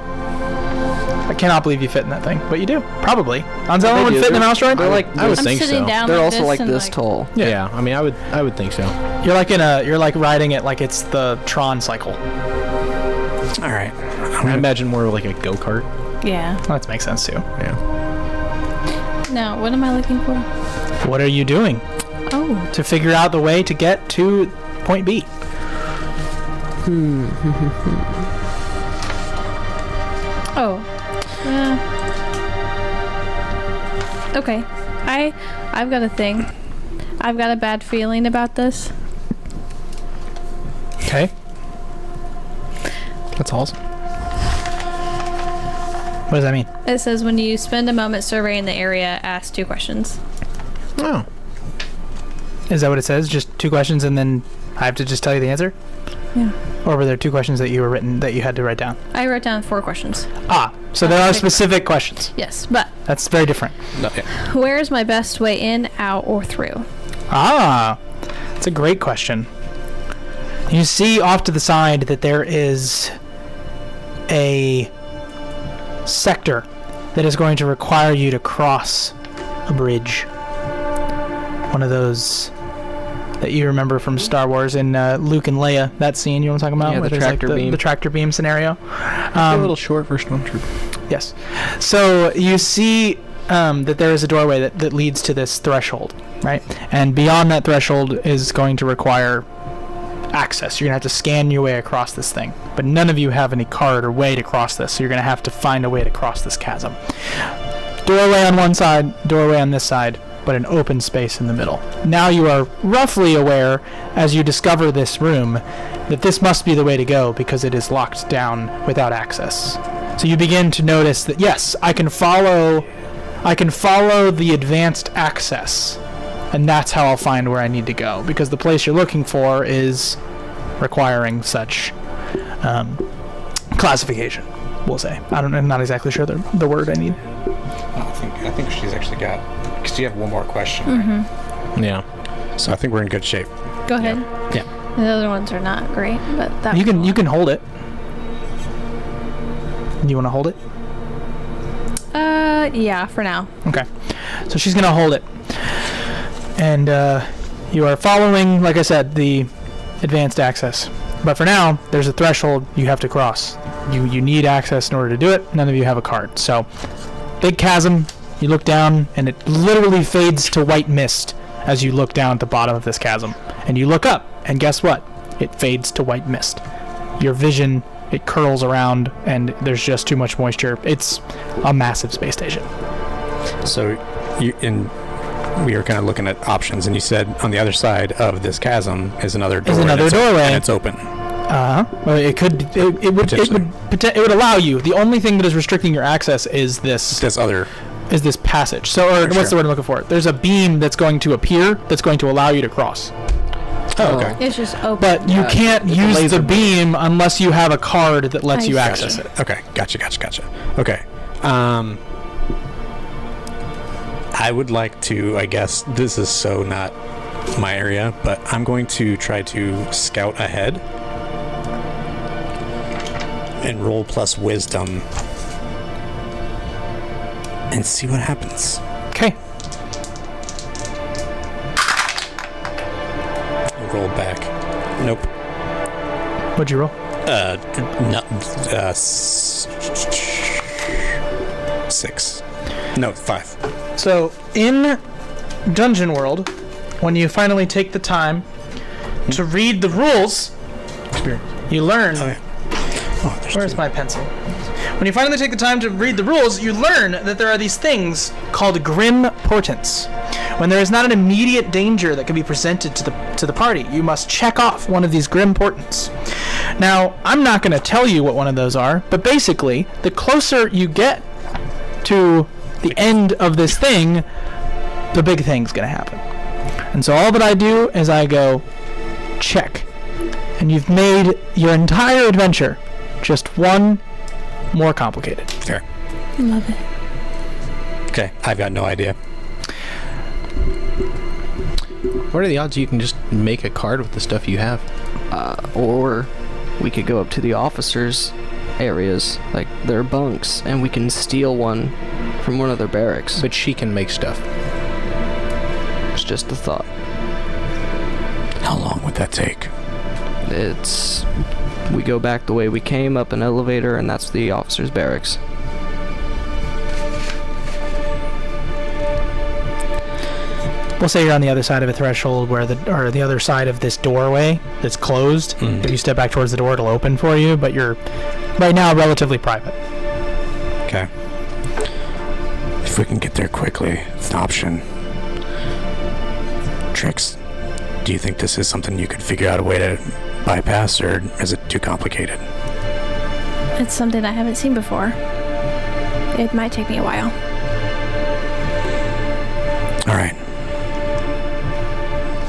I cannot believe you fit in that thing, but you do. Probably. Anselmo They would do. fit in a mouse droid? They're like I would I'm think sitting so. down they're like also this like and this tall. Yeah. I mean, I would think so. You're like riding it like it's the Tron cycle. All right. I imagine more like a go-kart. Yeah. Well, that makes sense too. Yeah. Now, what am I looking for? What are you doing Oh. to figure out the way to get to point B? Oh. Okay. I've got a thing. I've got a bad feeling about this. Okay. That's awesome. What does that mean? It says when you spend a moment surveying the area, ask 2 questions. Oh. Is that what it says? Just 2 questions and then I have to just tell you the answer? Yeah. Or were there 2 questions that you had to write down? I wrote down 4 questions. So there are specific questions. Yes, but That's very different. No, yeah. where is my best way in, out, or through? That's a great question. You see off to the side that there is a sector that is going to require you to cross a bridge. One of those that you remember from Star Wars in Luke and Leia, that scene you know what I'm talking about? Yeah, Where the there's, tractor beam. The tractor beam scenario. A little short for Stormtrooper. Yes. So you see that there is a doorway that leads to this threshold, right? And beyond that threshold is going to require access. You're going to have to scan your way across this thing. But none of you have any card or way to cross this, so you're going to have to find a way to cross this chasm. Doorway on one side, doorway on this side, but an open space in the middle. Now you are roughly aware, as you discover this room, that this must be the way to go because it is locked down without access. So you begin to notice that, yes, I can follow the advanced access, and that's how I'll find where I need to go, because the place you're looking for is requiring such classification, we'll say. I'm not exactly sure the word I need. I think she's actually got. because you have one more question. Right? Yeah. So I think we're in good shape. Go ahead. Yeah. The other ones are not great, but that You can hold it. You want to hold it? Yeah, for now. Okay. So she's gonna hold it, and you are following, like I said, the advanced access. But for now, there's a threshold you have to cross. You need access in order to do it. None of you have a card. So, big chasm. You look down, and it literally fades to white mist as you look down at the bottom of this chasm. And you look up, and guess what? It fades to white mist. Your vision, it curls around, and there's just too much moisture. It's a massive space station. So we were kind of looking at options, and you said on the other side of this chasm is another doorway. And it's open. Well, it would allow you. The only thing that is restricting your access is this passage. So, what's the word I'm looking for? There's a beam that's going to appear that's going to allow you to cross. Oh, okay. It's just open. But you can't use the beam unless you have a card that lets you access it. Okay, gotcha. Okay. I would like to, I guess, this is so not my area, but I'm going to try to scout ahead and roll plus wisdom and see what happens. Okay. Roll back. Nope. What'd you roll? Six. No, 5. So, in Dungeon World, when you finally take the time to read the rules, you learn... Oh, yeah. Where's my pencil? When you finally take the time to read the rules, you learn that there are these things called grim portents. When there is not an immediate danger that can be presented to the party, you must check off one of these grim portents. Now, I'm not going to tell you what one of those are, but basically, the closer you get to the end of this thing, the big thing's going to happen. And so all that I do is I go, check. And you've made your entire adventure just one more complicated. Fair. Love it. Okay, I've got no idea. What are the odds you can just make a card with the stuff you have? Or we could go up to the officers' areas, like their bunks, and we can steal one from one of their barracks. But she can make stuff. It's just a thought. How long would that take? We go back the way we came, up an elevator, and that's the officers' barracks. We'll say you're on the other side of a threshold or the other side of this doorway that's closed. If you step back towards the door, it'll open for you, but you're right now relatively private. Okay. If we can get there quickly, it's an option. Trix, do you think this is something you could figure out a way to bypass, or is it too complicated? It's something I haven't seen before. It might take me a while. All right.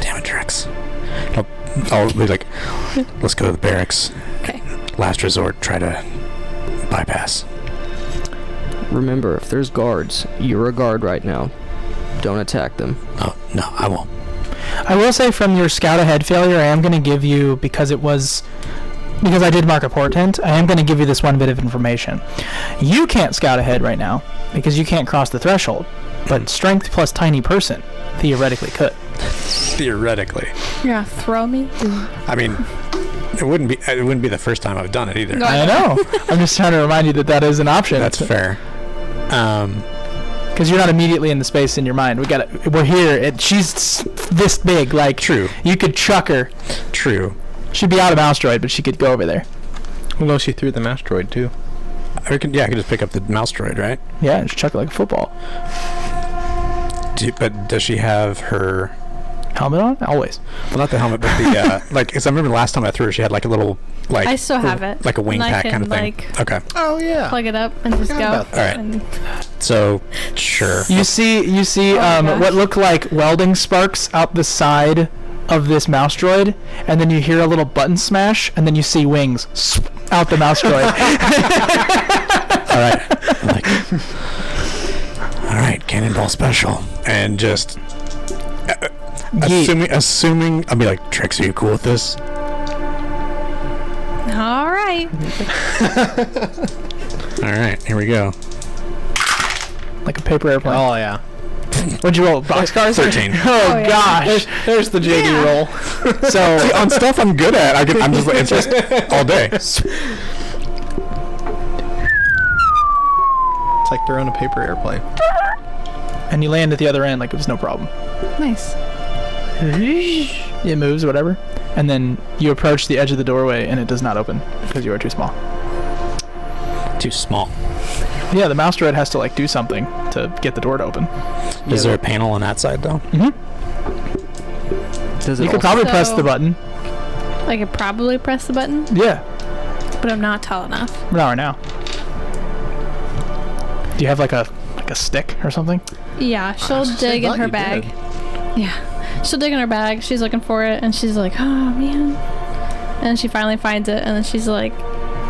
Damn it, Trix. I'll be like, let's go to the barracks. Okay. Last resort, try to bypass. Remember, if there's guards, you're a guard right now. Don't attack them. Oh, no, I won't. I will say from your scout ahead failure, I am going to give you, because I did mark a portent, I am going to give you this one bit of information. You can't scout ahead right now because you can't cross the threshold, but strength plus tiny person theoretically could. Theoretically. You're gonna throw me? I mean, it wouldn't be the first time I've done it either. No, I know. I'm just trying to remind you that is an option. That's fair. Because you're not immediately in the space in your mind. We're here. She's this big. Like, true. You could chuck her. True. She'd be out of mouse droid, but she could go over there. Well, no, she threw the mouse droid too. I could just pick up the mouse droid, right? Yeah, just chuck it like a football. But does she have her helmet on? Always. Well, not the helmet, but the because I remember the last time I threw her, she had like a little I still have it. like a wing And pack kind of thing. Like, Okay. Oh yeah. plug it up and just go. about that. And So sure. You see gosh. what look like welding sparks out the side of this mouse droid, and then you hear a little button smash, and then you see wings out the mouse droid. All right. I'm like, All right, cannonball special, and just assuming I'll be like, Trix, are you cool with this? All right. All right, here we go. Like a paper airplane. Oh yeah. What'd you roll? Boxcars? 13. Oh, yeah. gosh. There's the JD roll. So See, on stuff I'm good at, I'm just it's just all day. It's like throwing a paper airplane. and you land at the other end like it was no problem. Nice. It moves, whatever. And then you approach the edge of the doorway and it does not open because you are too small. Too small. Yeah, the mouse droid has to like do something to get the door to open. Is there a panel on that side though? Does it You could also- probably press the button. I could probably press the button, Yeah, but I'm not tall enough. not right now. Do you have like a stick or something? Yeah, she'll dig in thought her you bag. did. Yeah, she'll dig in her bag. She's looking for it, and she's like, "Oh man!" And she finally finds it, and then she's like,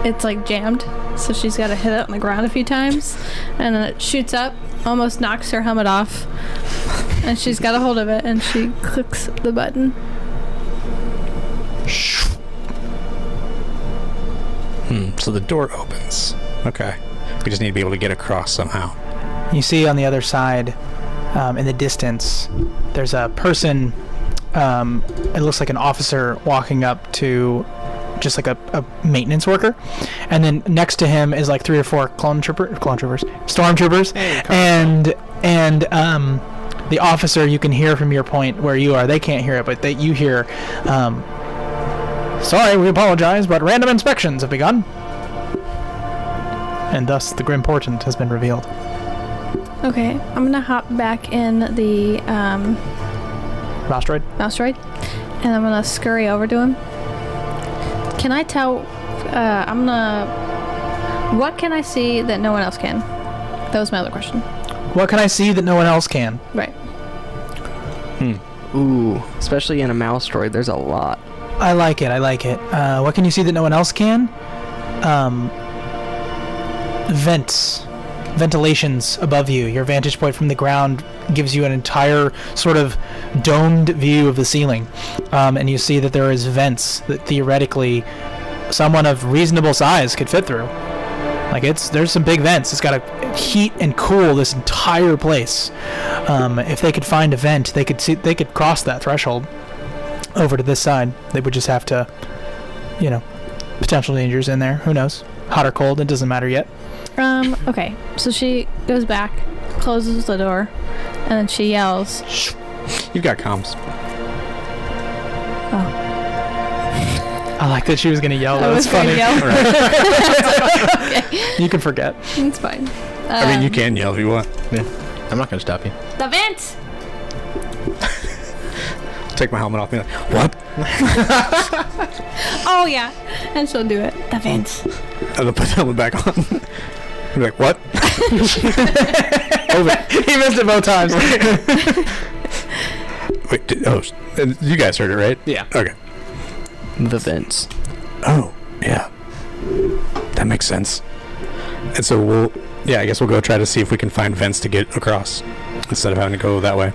"It's like jammed." So she's got to hit it on the ground a few times, and then it shoots up, almost knocks her helmet off, and she's got a hold of it, and she clicks the button. So the door opens. Okay. We just need to be able to get across somehow. You see on the other side, in the distance, there's a person. It looks like an officer walking up to just like a maintenance worker, and then next to him is like 3 or 4 stormtroopers, and the officer, you can hear from your point where you are. They can't hear it, but you hear. Sorry, we apologize, but random inspections have begun. And thus, the Grim Portent has been revealed. Okay, I'm gonna hop back in the Mouse droid? mouse droid, and I'm gonna scurry over to him. Can I tell? What can I see that no one else can? That was my other question. What can I see that no one else can? Right. Ooh, especially in a mouse droid, there's a lot. I like it. What can you see that no one else can? Ventilations above you. Your vantage point from the ground gives you an entire sort of domed view of the ceiling. And you see that there is vents that theoretically someone of reasonable size could fit through. Like there's some big vents. It's got to heat and cool this entire place. If they could find a vent, they could cross that threshold over to this side. They would just have to, potential dangers in there. Who knows? Hot or cold, it doesn't matter yet. Okay, so she goes back, closes the door, and then she yells. You've got comms. Oh. I like that she was gonna yell. I That's was gonna funny. yell. Okay, You can forget. it's fine. I mean, you can yell if you want. Yeah, I'm not gonna stop you. The vent! Take my helmet off and be like, what? Oh, yeah. And she'll do it. The vent. And then put the helmet back on. Be like, what? He missed it both times. Wait, you guys heard it, right? Yeah. Okay. The vents. Oh, yeah. That makes sense. And so I guess we'll go try to see if we can find vents to get across instead of having to go that way.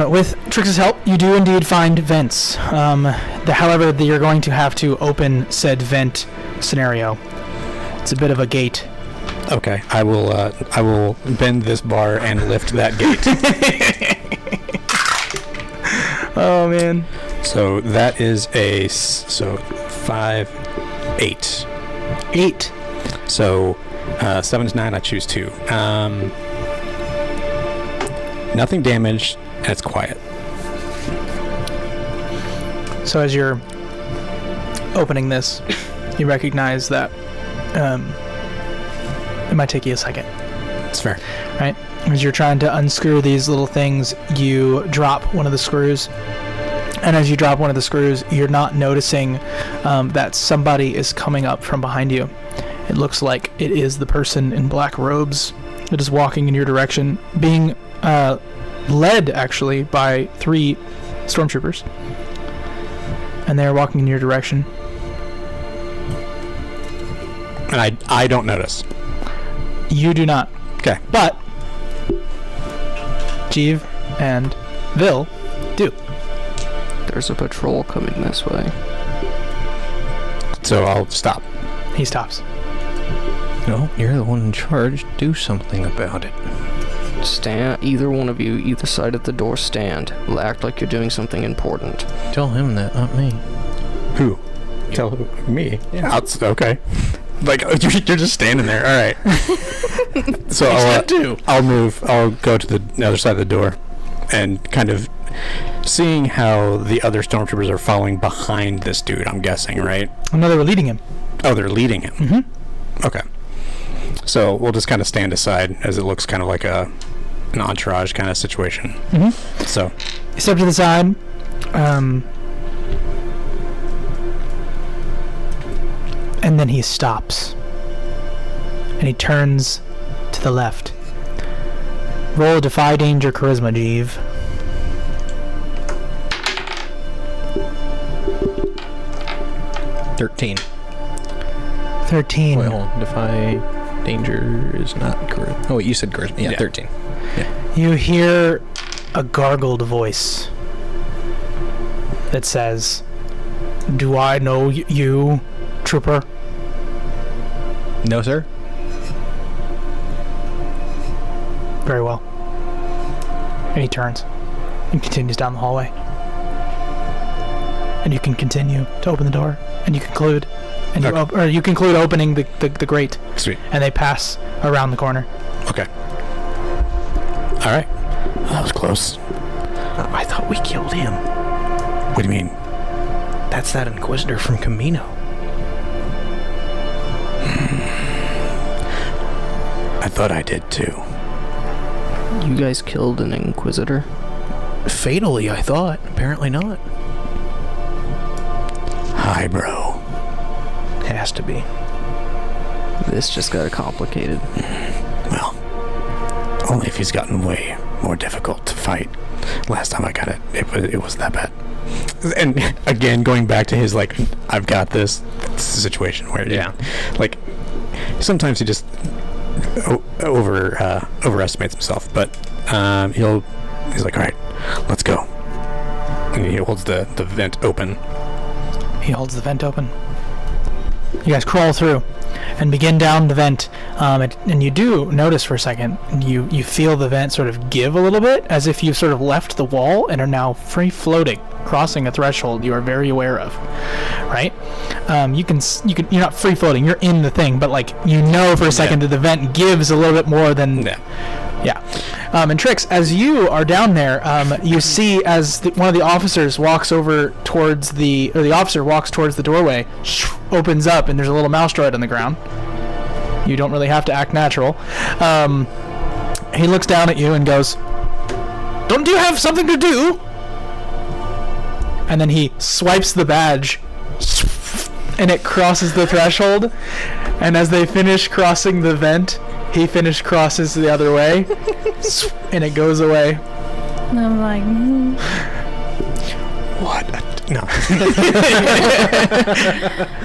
With Trix's help, you do indeed find vents. However, you're going to have to open said vent scenario. It's a bit of a gate. Okay, I will bend this bar and lift that gate. Oh man. So that is 5, 8. 8. So 7 to 9, I choose 2. Nothing damaged, and it's quiet. So as you're opening this, you recognize that it might take you a second. It's fair. Right? As you're trying to unscrew these little things, you drop one of the screws. And as you drop one of the screws, you're not noticing that somebody is coming up from behind you. It looks like it is the person in black robes that is walking in your direction, being led, actually, by 3 stormtroopers. And they're walking in your direction. And I don't notice. You do not. Okay. But Jeeve and Vil do. There's a patrol coming this way. So I'll stop. He stops. No, you're the one in charge. Do something about it. Stand, either one of you, either side of the door, stand. Act like you're doing something important. Tell him that, not me. Who? Tell me. Yeah. Okay. Like you're just standing there. All right. So I'll move. I'll go to the other side of the door, and kind of seeing how the other stormtroopers are following behind this dude. I'm guessing, right? No, they were leading him. Oh, they're leading him. Mm-hmm. Okay. So we'll just kind of stand aside as it looks kind of like an entourage kind of situation. Mm-hmm. So you step to the side. And then he stops. And he turns to the left. Roll a Defy Danger Charisma, Jeeve. $13. 13. Wait, hold on. Defy Danger is not charisma. Oh, wait, you said charisma. Yeah, 13. Yeah. You hear a gargled voice that says, "Do I know you, trooper?" No, sir. Very well. And he turns and continues down the hallway. And you can continue to open the door, and you conclude, and you conclude opening the grate. Sweet. And they pass around the corner. Okay. All right. That was close. I thought we killed him. What do you mean? That's that Inquisitor from Camino. I thought I did too. You guys killed an Inquisitor? Fatally, I thought. Apparently not. Hi, bro. Has to be. This just got complicated. Well, only if he's gotten way more difficult to fight. Last time I got it, it was that bad. And again, going back to his like, I've got this situation where like sometimes he just overestimates himself. But he's like, all right, let's go. And he holds the vent open. He holds the vent open. You guys crawl through and begin down the vent, and you do notice for a second, you feel the vent sort of give a little bit, as if you've sort of left the wall and are now free floating, crossing a threshold you are very aware of, right? You're not free floating, you're in the thing, but like you know for a second that the vent gives a little bit more than and Trix, as you are down there, you see as one of the officers walks over towards the officer walks towards the doorway, opens up, and there's a little mouse droid on the ground. You don't really have to act natural. He looks down at you and goes, "Don't you have something to do?" And then he swipes the badge, and it crosses the threshold. And as they finish crossing the vent, he crosses the other way, and it goes away. And I'm like, What? No.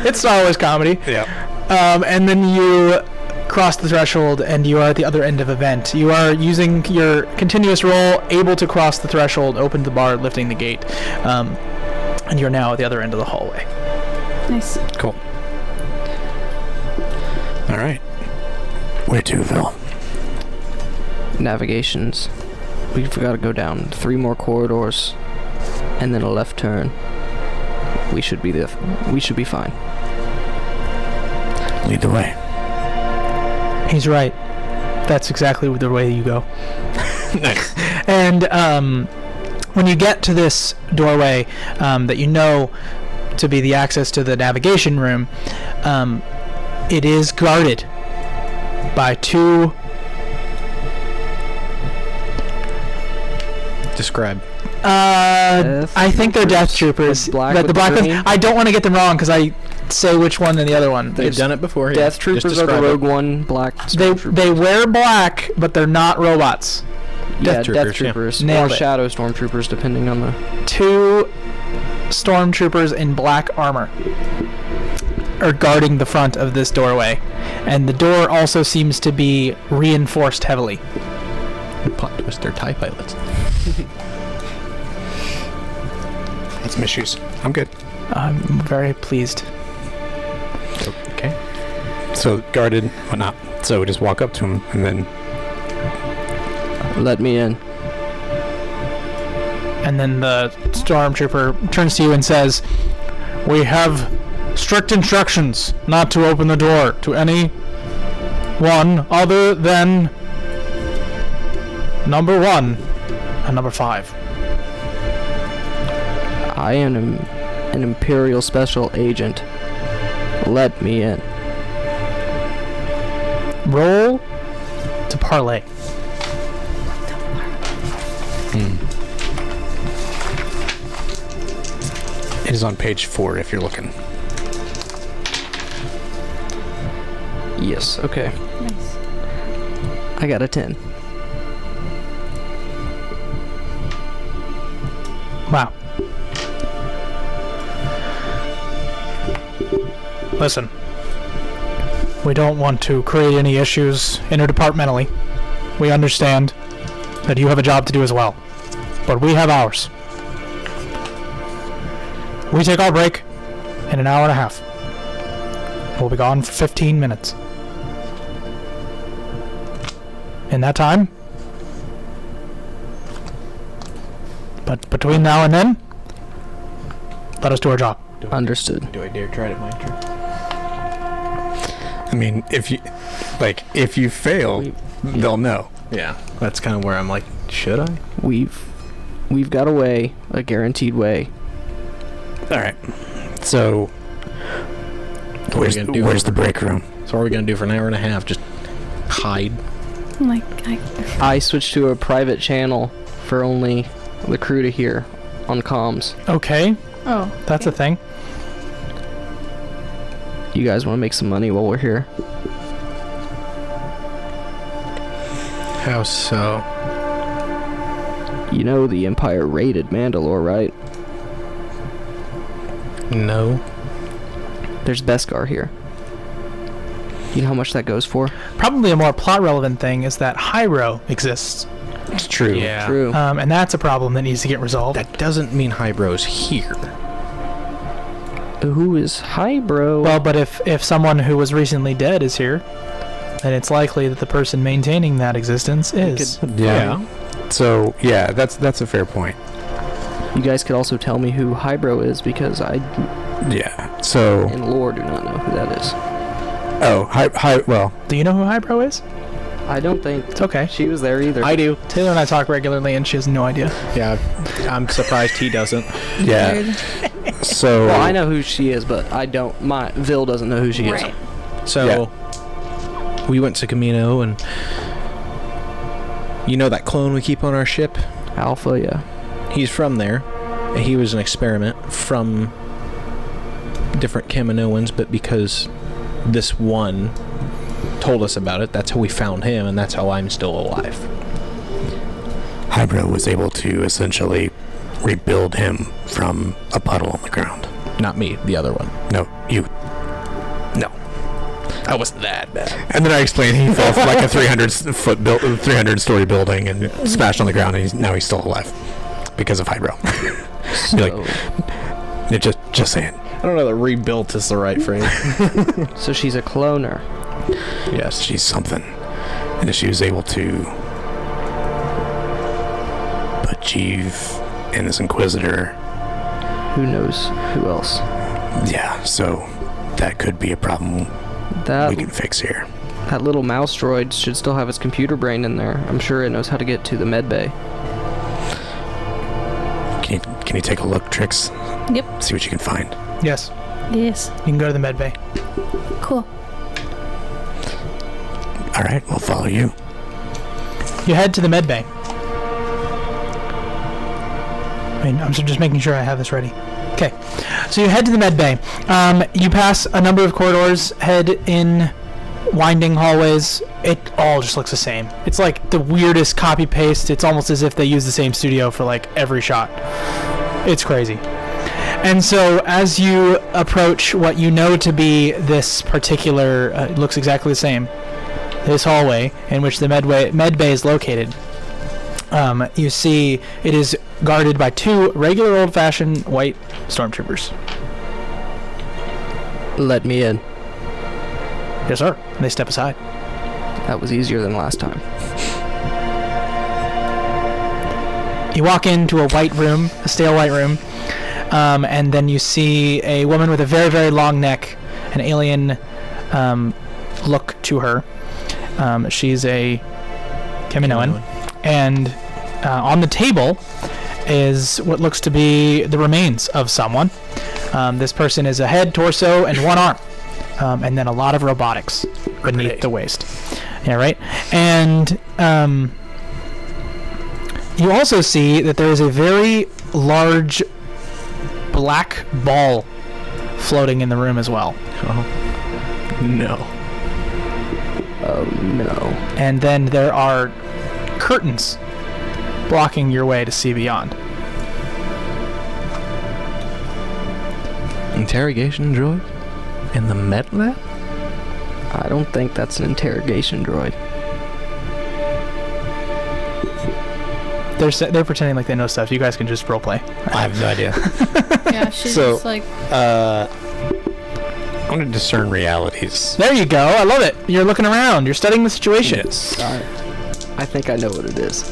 It's Star Wars comedy. Yeah. And then you cross the threshold, and you are at the other end of a vent. You are using your continuous roll, able to cross the threshold, open the bar, lifting the gate, and you're now at the other end of the hallway. nice. Cool. All right. Where to, Vil? Navigations. We've got to go down 3 more corridors, and then a left turn. We should be fine. Lead the way. He's right. That's exactly the way you go. Nice. And when you get to this doorway that you know to be the access to the navigation room, it is guarded by 2... Describe. I think they're Death Troopers. The black But with the black the ones, green? I don't want to get them wrong because I say which one than the other one. They've done it before. Yeah. Death Troopers Just are the describe Rogue it. One black They stormtroopers. wear black, but they're not robots. Yeah, Death Death Troopers, yeah. Troopers. Nailed Or it. Shadow Stormtroopers, depending on the... 2 stormtroopers in black armor are guarding the front of this doorway, and the door also seems to be reinforced heavily. Plot twist, they're TIE pilots. Had some issues. I'm good. I'm very pleased. Okay. So guarded, whatnot. So we just walk up to him and then Let me in. And then the stormtrooper turns to you and says, "We have strict instructions not to open the door to any one other than number 1 and number 5. I am an Imperial Special Agent. Let me in. Roll to parlay. it is on page 4 if you're looking. Yes, okay. Nice. I got a 10. Wow. Listen, we don't want to create any issues interdepartmentally. We understand that you have a job to do as well, but we have ours. We take our break in an hour and a half. We'll be gone for 15 minutes. In that time, but between now and then, let us do our job. Understood. Do I dare try to mind trick? I mean, if you fail, they'll know. Yeah, that's kind of where I'm like, should I? We've got a way, a guaranteed way. All right. So where's the break room? So what are we gonna do for an hour and a half? Just hide? Like, I switched to a private channel for only the crew to hear on comms. Okay, oh. that's a thing. You guys want to make some money while we're here? How so? You know the Empire raided Mandalore, right? No. There's Beskar here. You know how much that goes for? Probably a more plot relevant thing is that Hyro exists, It's true. Yeah. True. and that's a problem that needs to get resolved. That doesn't mean Hybro's here. Who is Hybro? Well, but if someone who was recently dead is here, then it's likely that the person maintaining that existence is. Yeah. So yeah, that's a fair point. You guys could also tell me who Hybro is, because I Yeah. So and lore do not know who that is. well, Do you know who Hybro is? I don't think It's okay. she was there either. I do. Taylor and I talk regularly, and she has no idea. Yeah, I'm surprised he doesn't. yeah. So Well, I know who she is, but I don't. Vil doesn't know who she is. Right. So we went to Camino, and you know that clone we keep on our ship? Alpha, yeah. He's from there. He was an experiment from different Kaminoans, but because this one told us about it, that's how we found him, and that's how I'm still alive. Hybro was able to essentially rebuild him from a puddle on the ground. Not me, the other one. No, you. No. I wasn't that bad. And then I explained he fell from like a 300-story building and smashed on the ground, and now he's still alive because of Hybro. So, You're just saying. I don't know that rebuilt is the right phrase. so she's a cloner. Yes. She's something, and if she was able to put Jeeve and this Inquisitor, Who knows who else? yeah, so that could be a problem we That can fix here. that little mouse droid should still have its computer brain in there. I'm sure it knows how to get to the med bay. Can you take a look, Trix? Yep. See what you can find. Yes, Yes. you can go to the med bay. Cool. All right, we'll follow you. You head to the med bay. I mean, I'm just making sure I have this ready. Okay, so you head to the med bay. You pass a number of corridors, head in winding hallways. It all just looks the same. It's like the weirdest copy paste. It's almost as if they use the same studio for like every shot. It's crazy. And so as you approach what you know to be this particular, it looks exactly the same, this hallway in which the med bay is located, You see it is guarded by 2 regular old-fashioned white stormtroopers. Let me in. Yes, sir. And they step aside. That was easier than last time. You walk into a white room, a stale white room, and then you see a woman with a very, very long neck, an alien look to her. She's a Kaminoan. And on the table is what looks to be the remains of someone. This person is a head, torso, and 1 arm. And then a lot of robotics beneath the waist. Yeah, right? And you also see that there is a very large black ball floating in the room as well. Oh. No. Oh, no. And then there are curtains blocking your way to see beyond. Interrogation droid? In the med lab? I don't think that's an interrogation droid. They're pretending like they know stuff. You guys can just roleplay. I have no idea. Yeah, she's So- just like, I want to discern realities. There you go. I love it. You're looking around. You're studying the situation. Yes. I think I know what it is.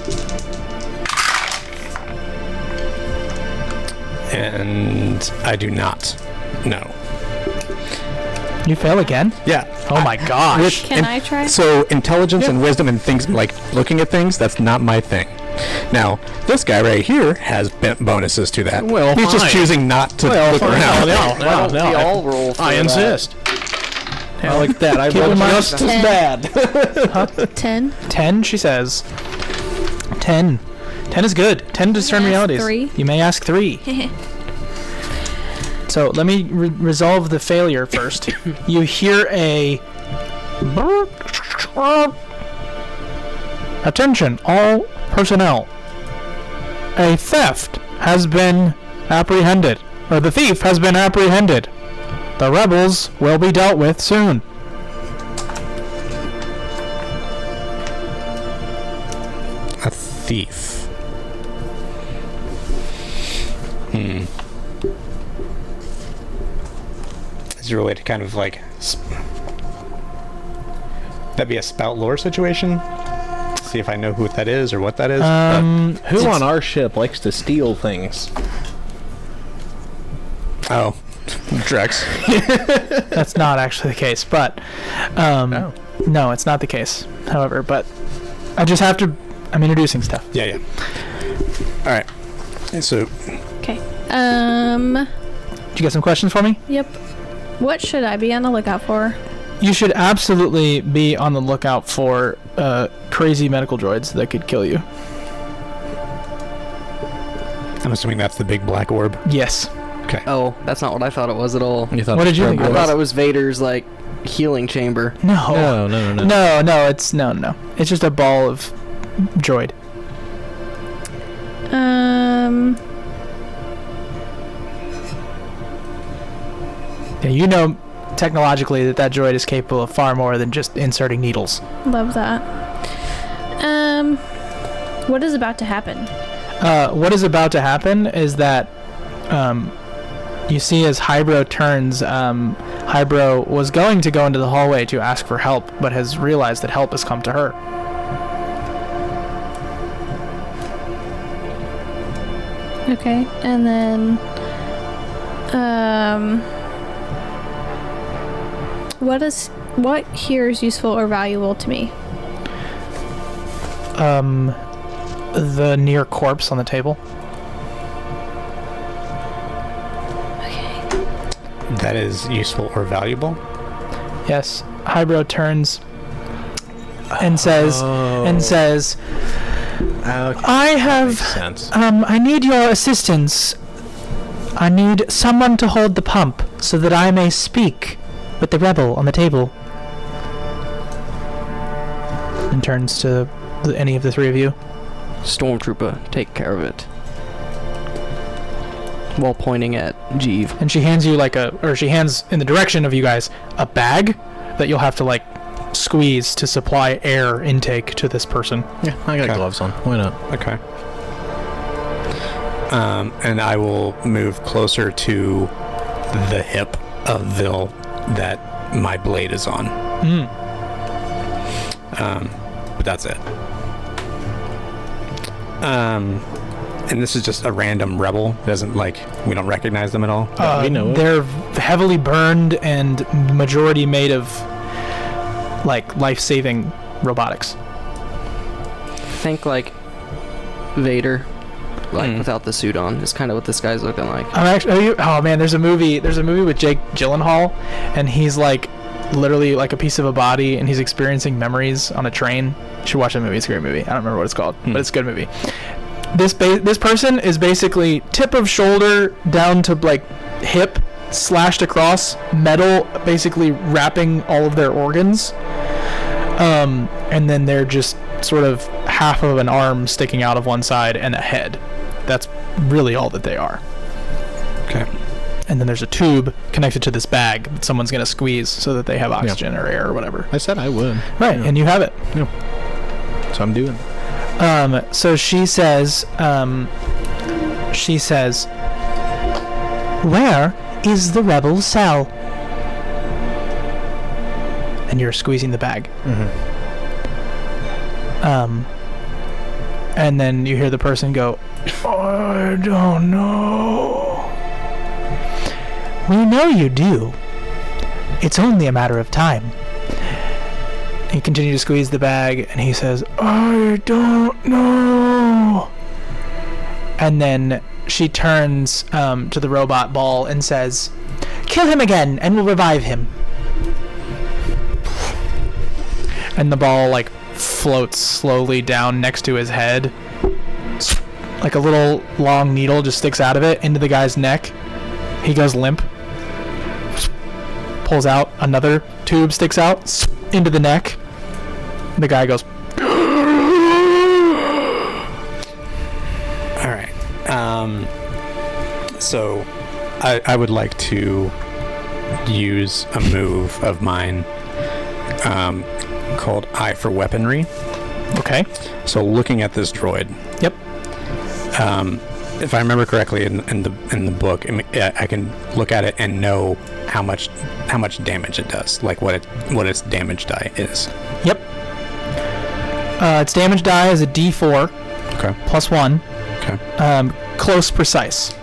And I do not know. You fail again? Yeah. Oh my gosh. can I try? So intelligence and wisdom and things like looking at things, that's not my thing. Now, this guy right here has bonuses to that. Well, he's just fine. choosing not to Well, look fine. around. No, Why don't we all roll for I that? insist. I like that. I Keep rolled in mind- just as 10. bad. 10. 10, she says. 10. 10 is good. 10 discern ask realities. 3? You may ask 3. So let me resolve the failure first. You hear a... Attention, all personnel. A theft has been apprehended. Or the thief has been apprehended. The rebels will be dealt with soon. A thief. Is there a way to kind of like... That'd be a spout lore situation? See if I know who that is or what that is. Who on our ship likes to steal things? Oh. Drex. That's not actually the case, but no, it's not the case. However, but I just have to. I'm introducing stuff. Yeah. All right. So, Okay. Did you get some questions for me? Yep. What should I be on the lookout for? You should absolutely be on the lookout for crazy medical droids that could kill you. I'm assuming that's the big black orb. Yes. Okay. Oh, that's not what I thought it was at all. You thought What did you think I it was? thought it was Vader's, like, healing chamber. No. No. No. It's no. It's just a ball of droid. Yeah, you know technologically that droid is capable of far more than just inserting needles. Love that. What is about to happen? What is about to happen is that you see as Hybro turns, Hybro was going to go into the hallway to ask for help, but has realized that help has come to her. Okay, and then, what here is useful or valuable to me? The near corpse on the table. Okay. That is useful or valuable. Yes, Hybro turns and says, I have, Makes sense. I need your assistance. I need someone to hold the pump so that I may speak with the rebel on the table. And turns to any of the 3 of you. Stormtrooper, take care of it. While pointing at Jeeve. And she hands you she hands in the direction of you guys a bag that you'll have to squeeze to supply air intake to this person. Yeah, I got Okay. gloves on. Why not? Okay. And I will move closer to the hip of Vil that my blade is on. But that's it. And this is just a random rebel. Doesn't we don't recognize them at all. we know it. They're heavily burned and majority made of life-saving robotics. Think like Vader, without the suit on. Is kind of what this guy's looking like. I'm actually. Oh man, there's a movie with Jake Gyllenhaal, and he's literally a piece of a body, and he's experiencing memories on a train. You should watch that movie. It's a great movie. I don't remember what it's called, but it's a good movie. This person is basically tip of shoulder down to hip, slashed across, metal basically wrapping all of their organs, and then they're just sort of half of an arm sticking out of one side and a head. That's really all that they are. Okay. And then there's a tube connected to this bag that someone's going to squeeze so that they have oxygen or air or whatever. I said I would. Right, Yeah. and you have it. So I'm doing. So she says, where is the rebel cell? And you're squeezing the bag. And then you hear the person go, I don't know. We know you do. It's only a matter of time. You continue to squeeze the bag, and he says, I don't know. And then she turns to the robot ball and says, kill him again, and we'll revive him. And the ball, floats slowly down next to his head. A little long needle just sticks out of it into the guy's neck. He goes limp. Pulls out, another tube sticks out into the neck. The guy goes. All right. So I would like to use a move of mine called Eye for Weaponry. Okay. So looking at this droid. Yep. If I remember correctly in the book, I can look at it and know how much damage it does, what its damage die is. Yep. Its damage die is a D4. Okay. +1. Okay. Close precise.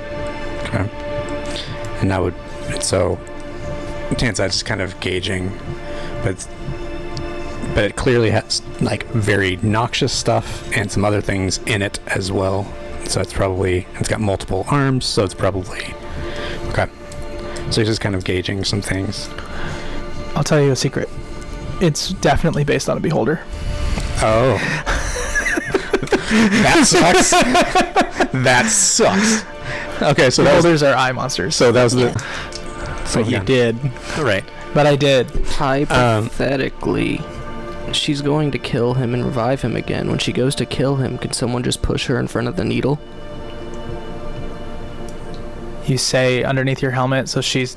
Okay. And that would Tanside's just kind of gauging, but it clearly has very noxious stuff and some other things in it as well. So it's got multiple arms, so it's probably okay. So he's just kind of gauging some things. I'll tell you a secret. It's definitely based on a beholder. Oh. That sucks. That sucks. Okay, so Beholders are eye monsters. so that was the So you did. right. But I did. Hypothetically, she's going to kill him and revive him again. When she goes to kill him, can someone just push her in front of the needle? You say underneath your helmet, so she's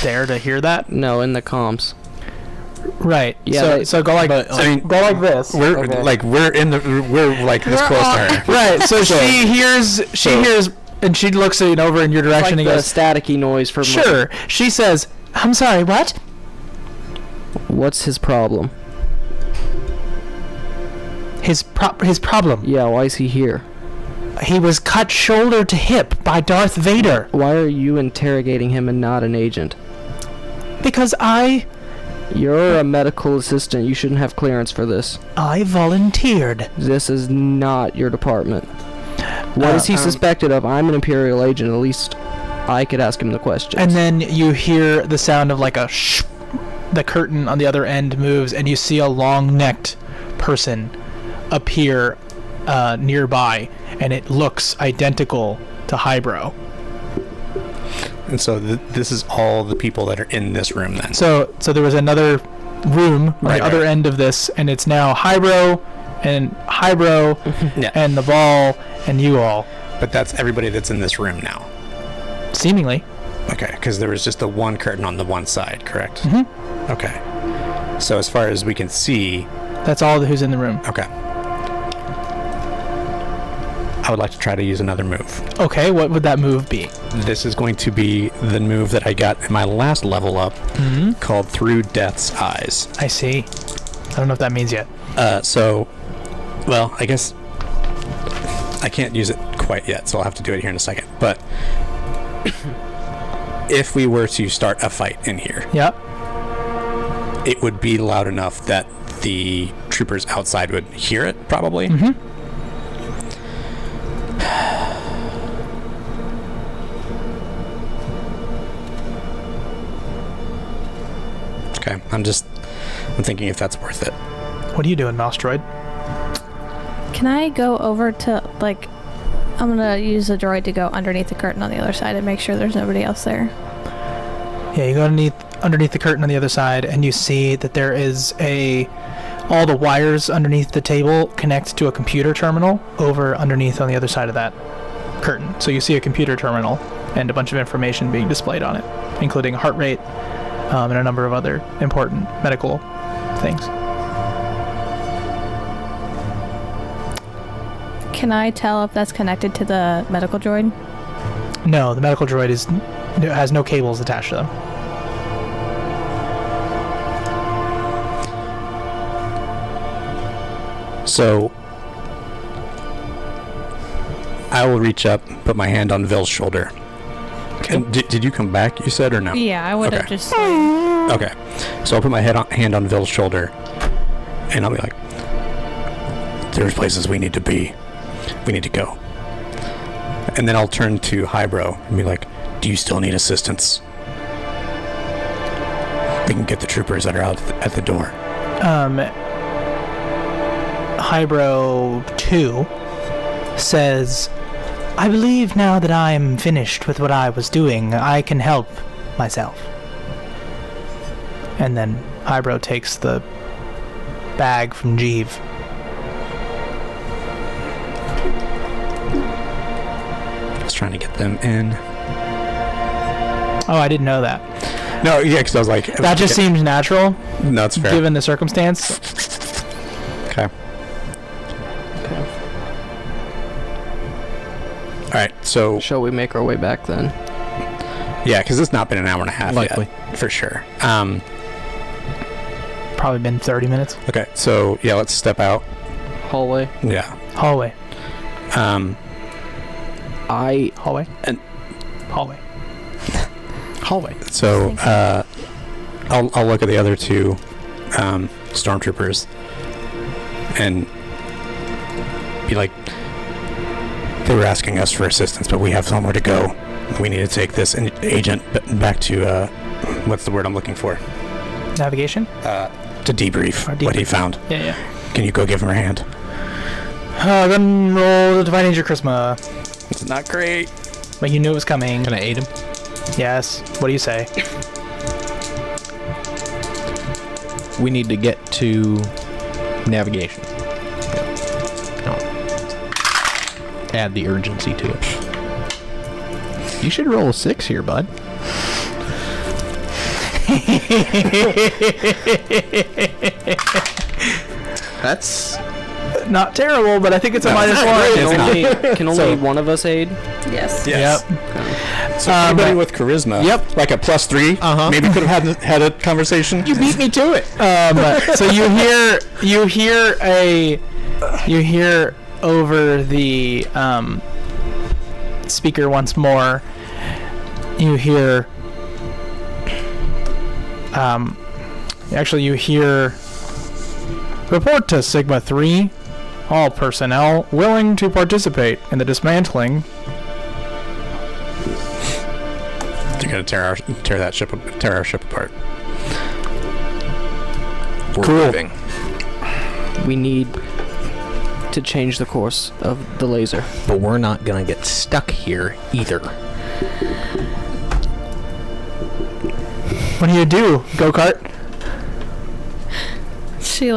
there to hear that. No, in the comms. Right. Yeah, So go like. I mean, go like this. we're Okay. we're this close to her. Right. So she hears. And she looks over in your direction Like and the goes, staticky noise from. sure. She says, I'm sorry, what? What's his problem? His problem. Yeah, why is he here? He was cut shoulder to hip by Darth Vader. Why are you interrogating him and not an agent? Because You're a medical assistant. You shouldn't have clearance for this. I volunteered. This is not your department. What is he suspected of? I'm an Imperial agent. At least I could ask him the questions. And then you hear the sound of a shh. The curtain on the other end moves, and you see a long-necked person appear nearby, and it looks identical to Highbrow. And so this is all the people that are in this room then. So there was another room on Right, the other right. end of this, and it's now Highbrow and Yeah. and the ball and you all, But that's everybody that's in this room now. seemingly. Okay, because there was just the one curtain on the one side, correct? Mhm. Okay. So as far as we can see, That's all who's in the room. okay. I would like to try to use another move. Okay, what would that move be? This is going to be the move that I got in my last level up, called Through Death's Eyes. I see. I don't know what that means yet. Well, I guess I can't use it quite yet, so I'll have to do it here in a second. But if we were to start a fight in here, Yep. it would be loud enough that the troopers outside would hear it, probably. Okay, I'm thinking if that's worth it. What are you doing, Mouse Droid? Can I go over to, like, I'm gonna use the droid to go underneath the curtain on the other side and make sure there's nobody else there. Yeah, you go underneath the curtain on the other side, and you see that there is all the wires underneath the table connect to a computer terminal over underneath on the other side of that curtain. So you see a computer terminal and a bunch of information being displayed on it, including heart rate and a number of other important medical things. Can I tell if that's connected to the medical droid? No, the medical droid has no cables attached to them. So I will reach up, put my hand on Ville's shoulder. And did you come back, you said, or no? Yeah, I would have Okay. just. Okay. So I'll put my hand on Ville's shoulder, and I'll be like, there's places we need to be. We need to go. And then I'll turn to Highbrow and be like, do you still need assistance? We can get the troopers that are out at the door. Highbrow 2 says, I believe now that I am finished with what I was doing, I can help myself. And then Highbrow takes the bag from Jeeve. I was trying to get them in. Oh, I didn't know that. No, yeah, because I was like... That just seems natural, No, it's fair. given the circumstance. Okay. All right, so... Shall we make our way back then? Yeah, because it's not been an hour and a half Likely. yet, for sure. Probably been 30 minutes. Okay, so, yeah, let's step out. Hallway. Yeah. Hallway. Hallway. And Hallway. Hallway. so I'll look at the other two stormtroopers and be like, they were asking us for assistance, but we have somewhere to go. We need to take this agent back to what's the word I'm looking for? Navigation? To debrief what he found. Yeah. Can you go give him a hand? Then roll the Divine Age of Charisma. It's not great. But you knew it was coming. Can I aid him? Yes. What do you say? We need to get to navigation. Add the urgency to it. You should roll a 6 here, bud. That's Not terrible, but I think it's a minus one. Can only one of us aid? Yes. Yes. Yep. So anybody with charisma, Yep. like a +3, maybe could have had a conversation. You beat me to it. So you hear over the speaker once more. You hear. You hear. Report to Sigma 3. All personnel willing to participate in the dismantling. They're gonna tear our ship apart. we're moving. We need to change the course of the laser. But we're not gonna get stuck here either. What do you do, go-kart? She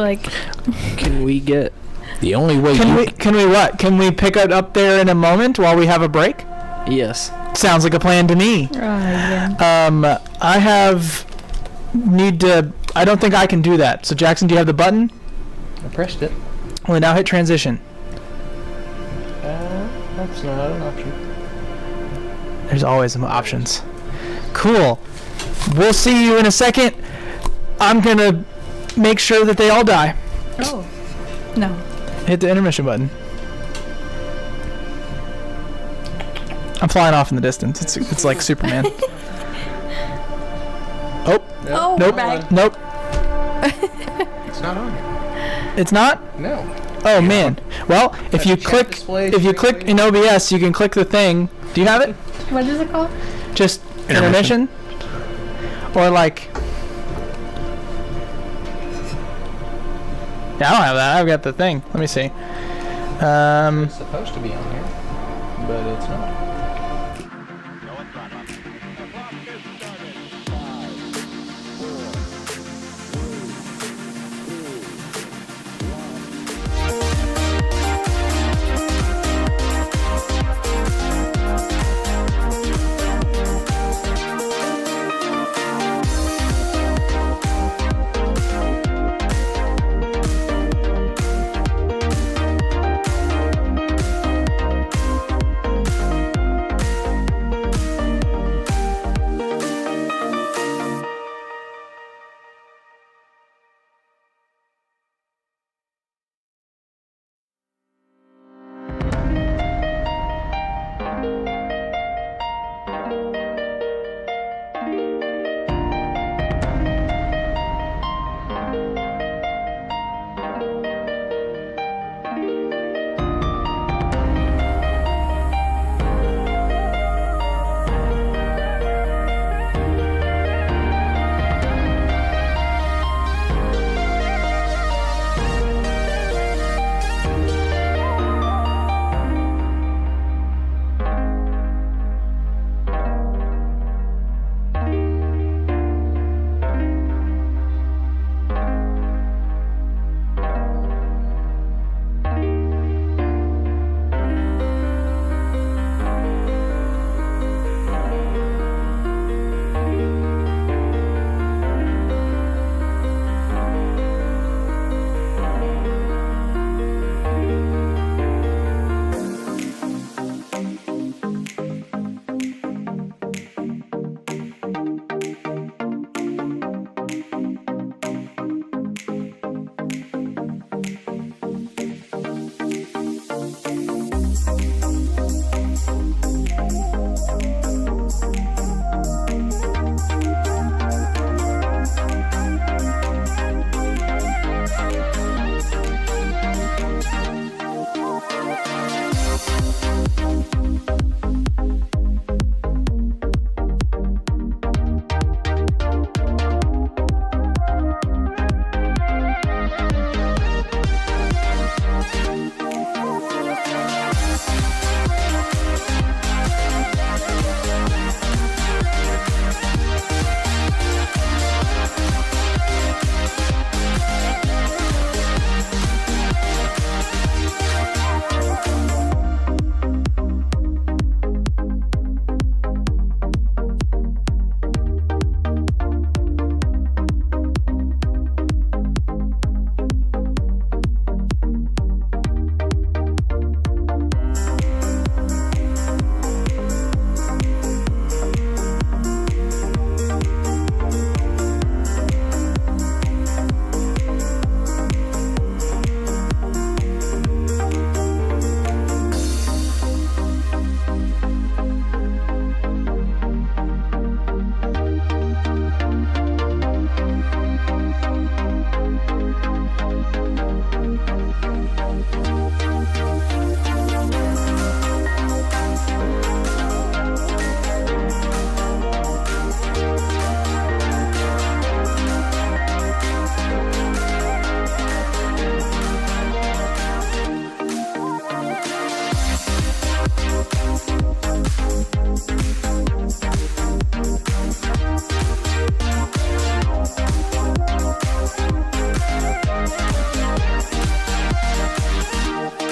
Can we get... The only way Can we what? Can we pick it up there in a moment while we have a break? Yes. Sounds like a plan to me. yeah. I need to I don't think I can do that. So Jackson, do you have the button? I pressed it. Well, now hit transition. That's not an option. There's always some options. Cool. We'll see you in a second. I'm gonna make sure that they all die. Oh. No. Hit the intermission button. I'm flying off in the distance. It's like Superman. Oh. Oh, Nope. we're back. Nope. It's not on here. It's not? No. Oh man. Well, if you chat click display click in OBS, you can click the thing. Do you have it? What is it called? Just intermission? Or like Yeah, I don't have that. I've got the thing. Let me see. It's supposed to be on here, but it's not. No drama. The clock is started. 5,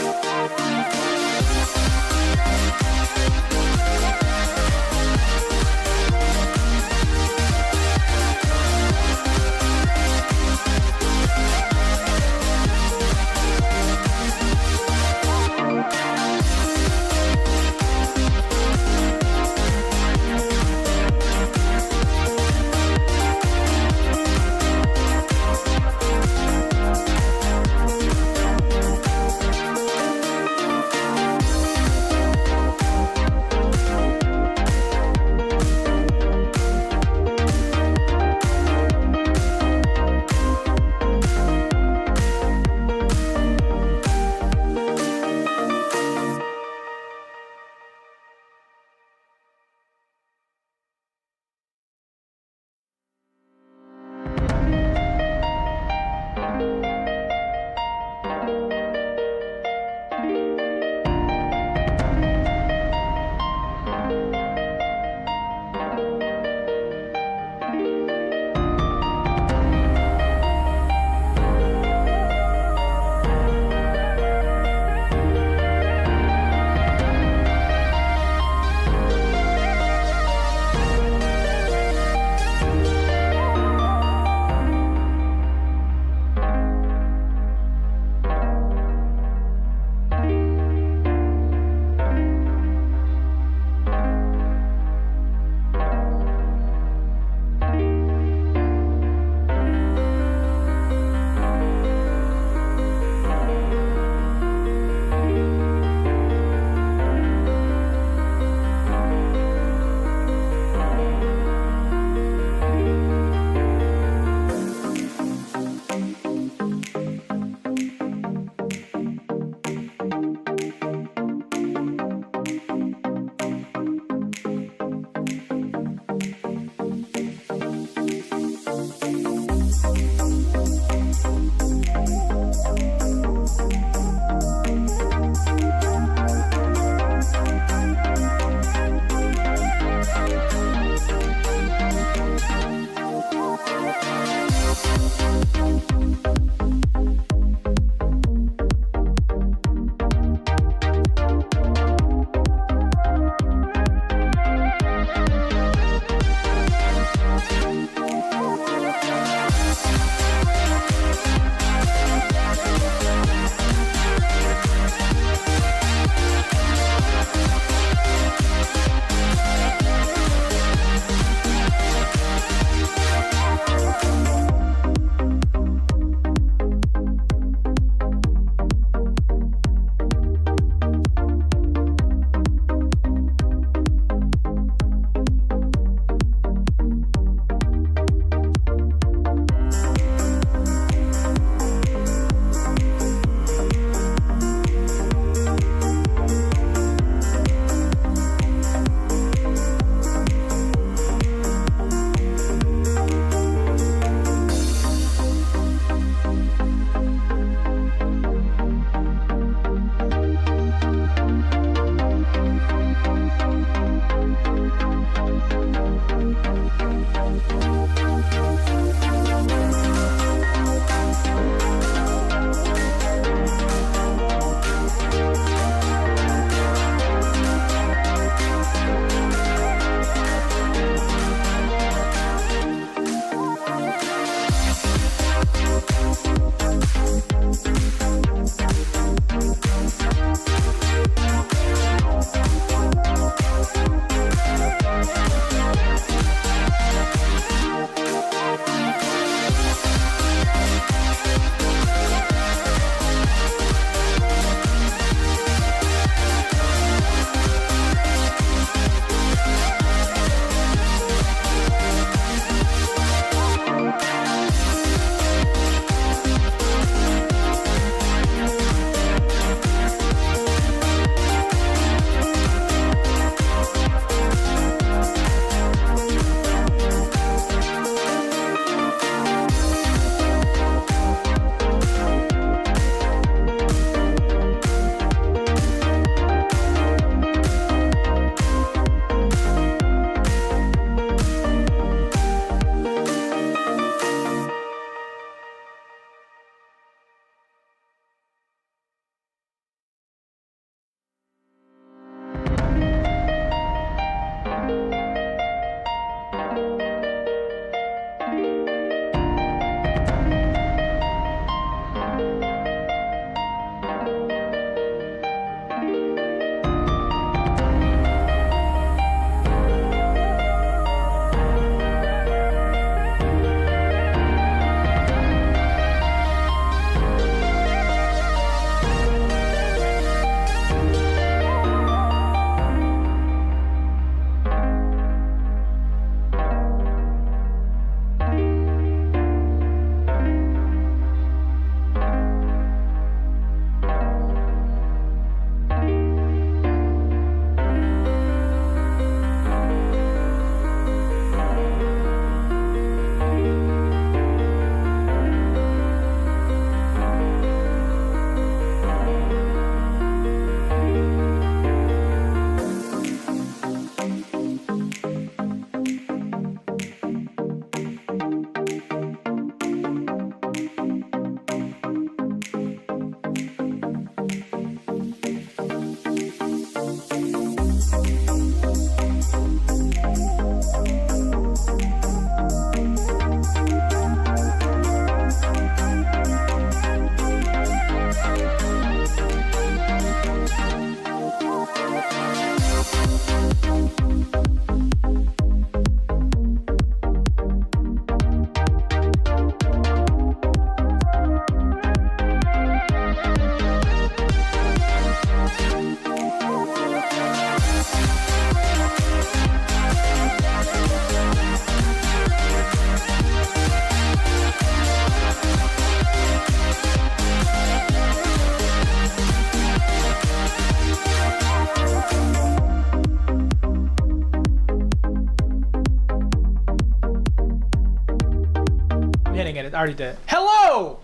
hitting it. It already did. Hello!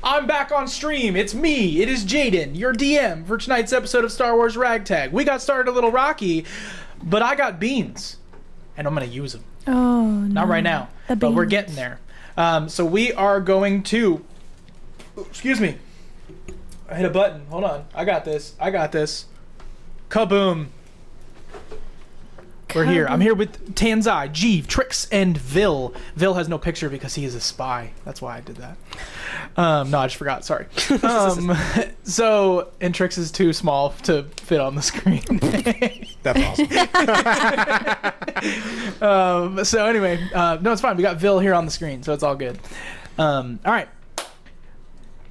I'm back on stream. It's me. It is Jaden, your DM for tonight's episode of Star Wars Ragtag. We got started a little rocky, but I got beans, and I'm going to use them. Oh, no. Not right now, but we're getting there. So we are going to... Excuse me. I hit a button. Hold on. I got this. Kaboom. We're here. I'm here with Tanzai, Jeeve, Trix, and Vil. Vil has no picture because he is a spy. That's why I did that. No, I just forgot. Sorry. And Trix is too small to fit on the screen. That's awesome. So anyway, no, it's fine. We got Vil here on the screen, so it's all good. All right.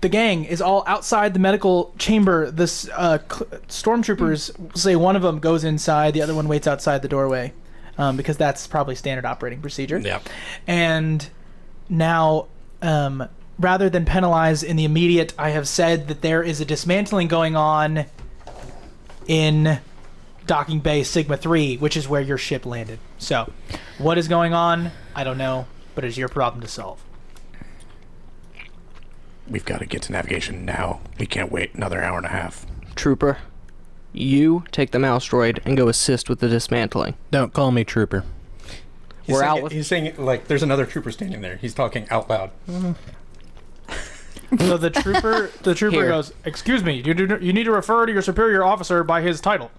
The gang is all outside the medical chamber. This stormtroopers say one of them goes inside, the other one waits outside the doorway, because that's probably standard operating procedure. Yeah. And now, rather than penalize in the immediate, I have said that there is a dismantling going on in Docking Bay Sigma 3, which is where your ship landed. So, what is going on? I don't know, but it's your problem to solve. We've got to get to navigation now. We can't wait another hour and a half. Trooper, you take the mouse droid and go assist with the dismantling. Don't call me trooper. We're out with... He's saying it like there's another trooper standing there. He's talking out loud. So the trooper Here. goes, "Excuse me, you need to refer to your superior officer by his title."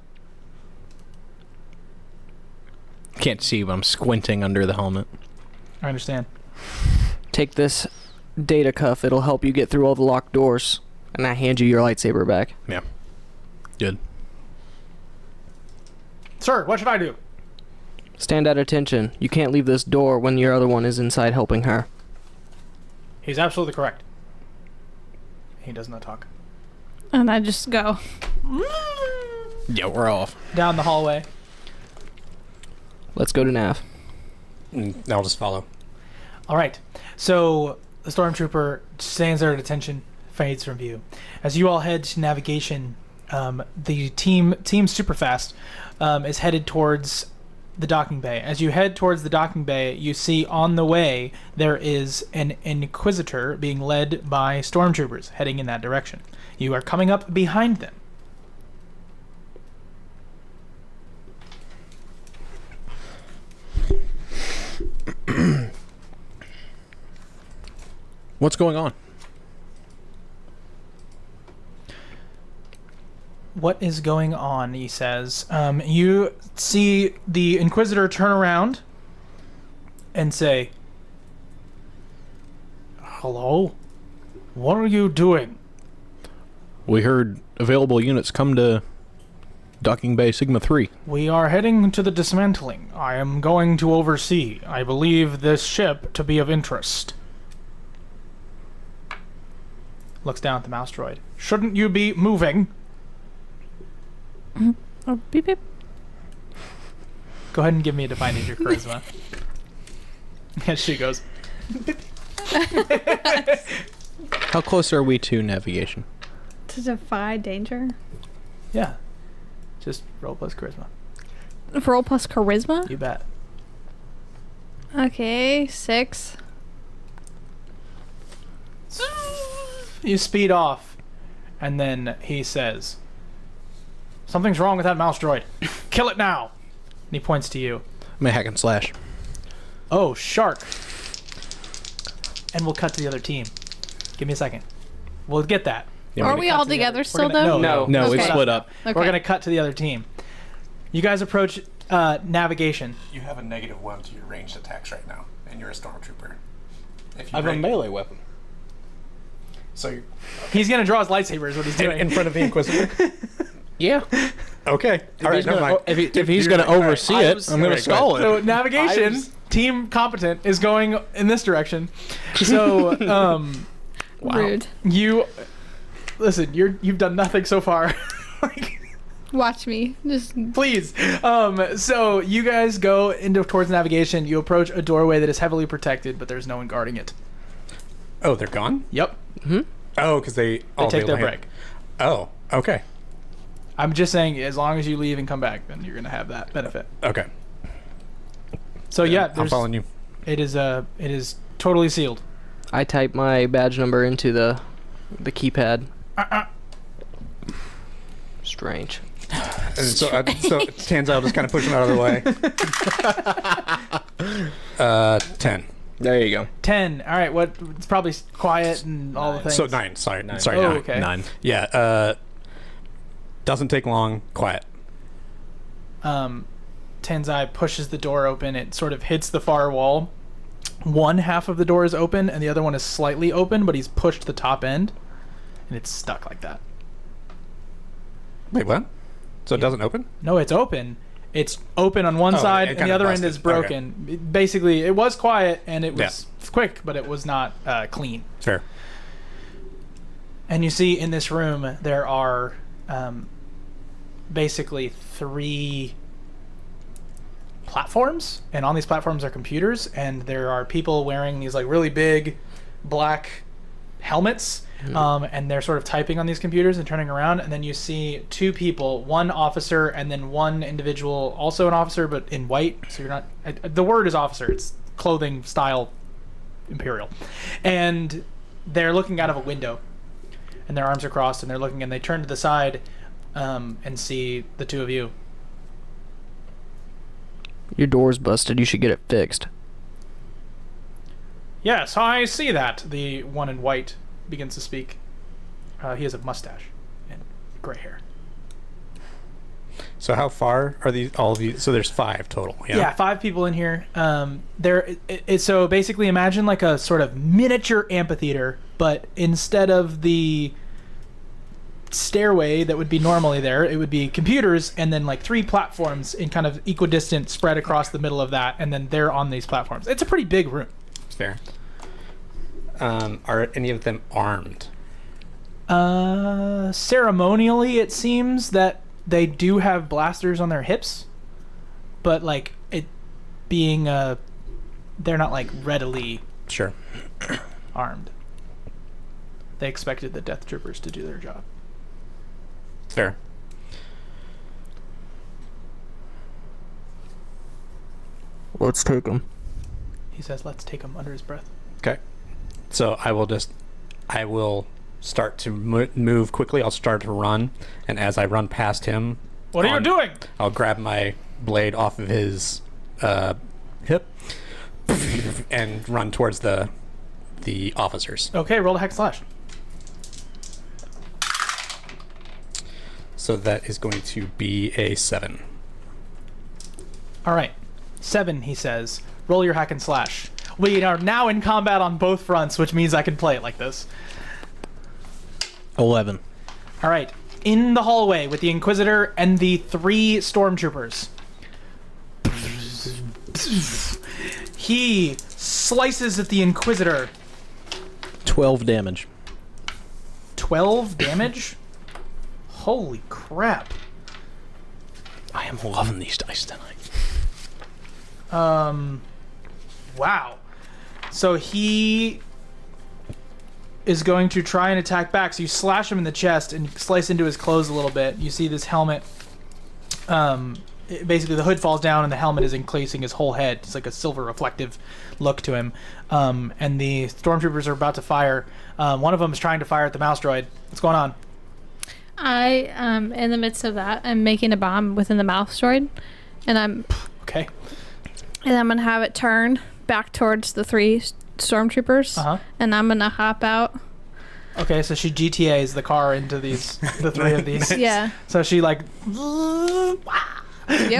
Can't see, but I'm squinting under the helmet. I understand. Take this data cuff. It'll help you get through all the locked doors. And I hand you your lightsaber back. Yeah. Good. Sir, what should I do? Stand at attention. You can't leave this door when your other one is inside helping her. He's absolutely correct. He does not talk. And I just go. Yeah, we're off. Down the hallway. Let's go to nav. I'll just follow. All right. So the stormtrooper stands there at attention, fades from view. As you all head to navigation, the team Superfast is headed towards the docking bay. As you head towards the docking bay, you see on the way there is an Inquisitor being led by stormtroopers heading in that direction. You are coming up behind them. What's going on? What is going on, he says. You see the Inquisitor turn around and say, "Hello? What are you doing?" We heard available units come to Docking Bay Sigma 3. "We are heading to the dismantling. I am going to oversee. I believe this ship to be of interest." Looks down at the mouse droid. "Shouldn't you be moving?" Oh, beep beep. Go ahead and give me a define danger charisma. And she goes, How close are we to navigation? To defy danger? "Yeah. Just roll plus charisma." Roll plus charisma? You bet. Okay, 6. You speed off, and then he says, "Something's wrong with that mouse droid. Kill it now." And he points to you. I'm a hack and slash. "Oh, shark." And we'll cut to the other team. Give me a second. We'll get that. Yeah, Are we're we cut all to the together other- still, we're gonna- though? No. No, we Okay. split up. Okay. We're going to cut to the other team. You guys approach navigation. You have a -1 to your ranged attacks right now, and you're a stormtrooper. If you I have a rank- melee weapon. So you're He's going to draw his lightsaber is what he's doing. in front of the Inquisitor. Yeah. Okay. All right. Never mind. If he's going to All right. oversee I it, was- I'm going to okay, go stall it. So navigation, team competent, is going in this direction. So Rude. you... Listen, you've done nothing so far. Like, Watch me. Just please. So you guys go towards navigation. You approach a doorway that is heavily protected, but there's no one guarding it. Oh, they're gone? Yep. Oh, because they Take their land. break. Oh, okay. I'm just saying, as long as you leave and come back, then you're gonna have that benefit. Okay. So yeah, I'm following you. it is totally sealed. I type my badge number into the keypad. Strange. And so Tanzile just kind of push him out of the way. 10. There you go. 10. All right. What? It's probably quiet and all the things. So 9. Sorry. 9. Oh, okay. 9. Yeah. Doesn't take long. Quiet. Tanzai pushes the door open. It sort of hits the far wall. One half of the door is open, and the other one is slightly open, but he's pushed the top end, and it's stuck like that. Wait, what? So it doesn't open? No, it's open. It's open on one side, and the other end is broken. Okay. Basically, it was quiet, and it was quick, but it was not clean. Fair. And you see in this room, there are basically 3 platforms, and on these platforms are computers, and there are people wearing these like really big black helmets, and they're sort of typing on these computers and turning around, and then you see 2 people, one officer and then one individual, also an officer but in white, so you're not, the word is officer, it's clothing style imperial, and they're looking out of a window and their arms are crossed, and they're looking, and they turn to the side and see the 2 of you. Your door's busted. You should get it fixed. Yes, I see that. The one in white begins to speak. He has a mustache and gray hair. So how far are all of these? So there's 5 total. Yeah, 5 people in here. So basically imagine like a sort of miniature amphitheater, but instead of the stairway that would be normally there, it would be computers and then like 3 platforms in kind of equidistant spread across the middle of that, and then they're on these platforms. It's a pretty big room. Fair. Are any of them armed? Ceremonially, it seems that they do have blasters on their hips, but like it being they're not like readily Sure. armed. They expected the death troopers to do their job. Fair. Let's take them. He says, "Let's take him," under his breath. Okay. So I will start to move quickly. I'll start to run, and as I run past him, What are you doing? I'll grab my blade off of his hip and run towards the officers. Okay, roll a hack slash. So that is going to be a 7. All right, 7. He says, "Roll your hack and slash." We are now in combat on both fronts, which means I can play it like this. 11. All right, in the hallway with the Inquisitor and the 3 stormtroopers. He slices at the Inquisitor. 12 damage. 12 damage? Holy crap. I am loving these dice tonight. Wow. So he is going to try and attack back. So you slash him in the chest and slice into his clothes a little bit. You see this helmet. Basically, the hood falls down and the helmet is encasing his whole head. It's like a silver reflective look to him. And the stormtroopers are about to fire. One of them is trying to fire at the mouse droid. What's going on? I in the midst of that, I'm making a bomb within the mouse droid, and I'm Okay. And I'm gonna have it turn back towards the 3 stormtroopers, and I'm gonna hop out. Okay, so she GTAs the car into the 3 of these. Yeah. So she like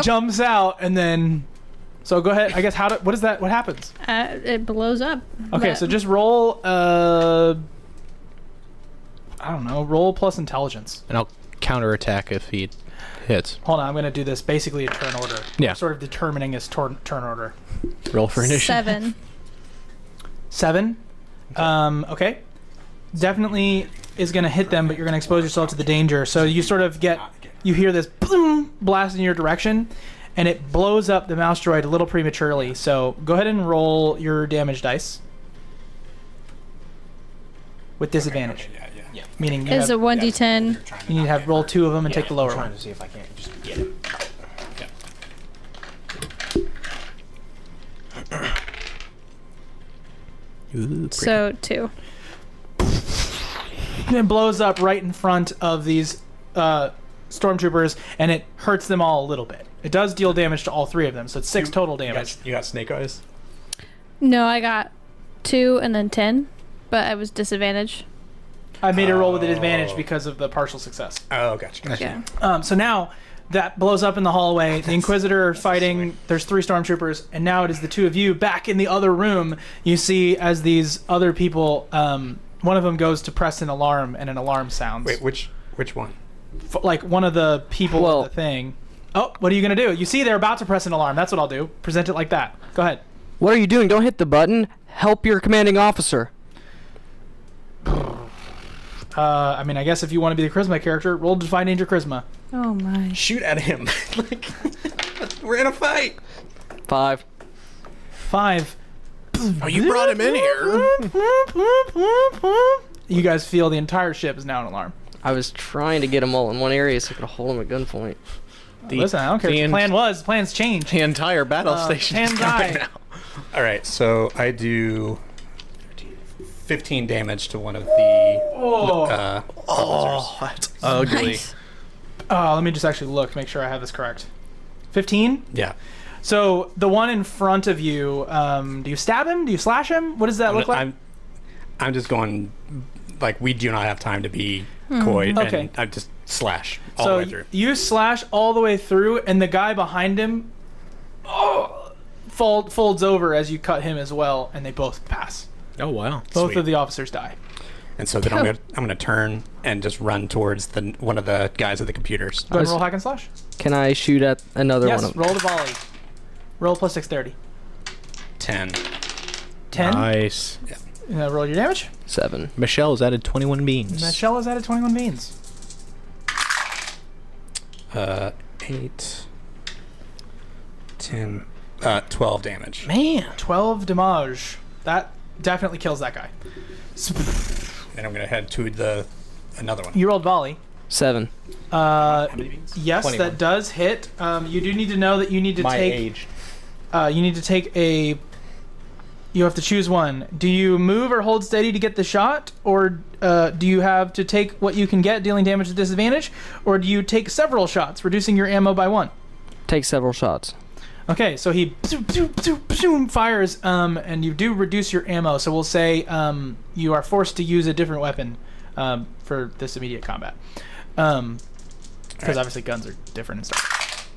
jumps out, and then so go ahead. I guess what is that? What happens? It blows up. Okay, so just roll. I don't know. Roll plus intelligence. And I'll counterattack if he hits. Hold on, I'm gonna do this basically in turn order. Yeah. Sort of determining his turn order. Roll for initiative. 7. 7. Okay. Definitely is gonna hit them, but you're gonna expose yourself to the danger. So you sort of you hear this boom blast in your direction, and it blows up the mouse droid a little prematurely. So go ahead and roll your damage dice with disadvantage. Okay, yeah. Meaning you It's a have, 1d10. you need to have roll 2 of them and take the lower I'm one. trying to see if I can't just get it. So 2. It blows up right in front of these stormtroopers, and it hurts them all a little bit. It does deal damage to all 3 of them, so it's 6 total damage. You got snake eyes? No, I got 2 and then 10, but I was disadvantaged. I made a roll with an advantage because of the partial success. Oh, gotcha. Yeah. So now that blows up in the hallway. The Inquisitor fighting. There's 3 stormtroopers, and now it is the 2 of you back in the other room. You see as these other people, one of them goes to press an alarm, and an alarm sounds. Wait, which one? Like one of the people Well- of the thing. Oh, what are you gonna do? You see they're about to press an alarm. That's what I'll do. Present it like that. Go ahead. What are you doing? Don't hit the button. Help your commanding officer. I mean, I guess if you want to be the charisma character, roll Defy Danger Charisma. Oh my. Shoot at him. Like, we're in a fight. 5. 5. Oh, you brought him in here. You guys feel the entire ship is now an alarm. I was trying to get them all in one area so I could hold them at gunpoint. Listen, I don't care what the plan was. The plan's changed. The entire battle station is hands coming high. now. All right, so I do 15 damage to one of the officers. Oh, that's ugly. Nice. Let me just actually look, make sure I have this correct. 15? Yeah. So the one in front of you, do you stab him? Do you slash him? What does that look like? I'm just going, like, we do not have time to be coy, Okay. and I just slash all So the way through. you slash all the way through, and the guy behind him folds over as you cut him as well, and they both pass. Oh, wow. Both Sweet. of the officers die. And so then I'm gonna turn and just run towards one of the guys at the computers. Go ahead and roll hack and slash. Can I shoot at another Yes, one of roll the volley. Roll plus dexterity. 10. 10. Nice. Roll your damage. 7? Michelle has added 21 beans. Michelle has added 21 beans. 8, 10, 12 damage. Man. 12 damage. That definitely kills that guy. And I'm gonna head to another one. You rolled volley. 7. Yes, 21. that does hit. You do need to know that you need to take. age. You need to take a. You have to choose one. Do you move or hold steady to get the shot, or do you have to take what you can get, dealing damage at disadvantage, or do you take several shots, reducing your ammo by 1? Take several shots. Okay, so he fires, and you do reduce your ammo. So we'll say you are forced to use a different weapon for this immediate combat, because obviously guns are different and stuff.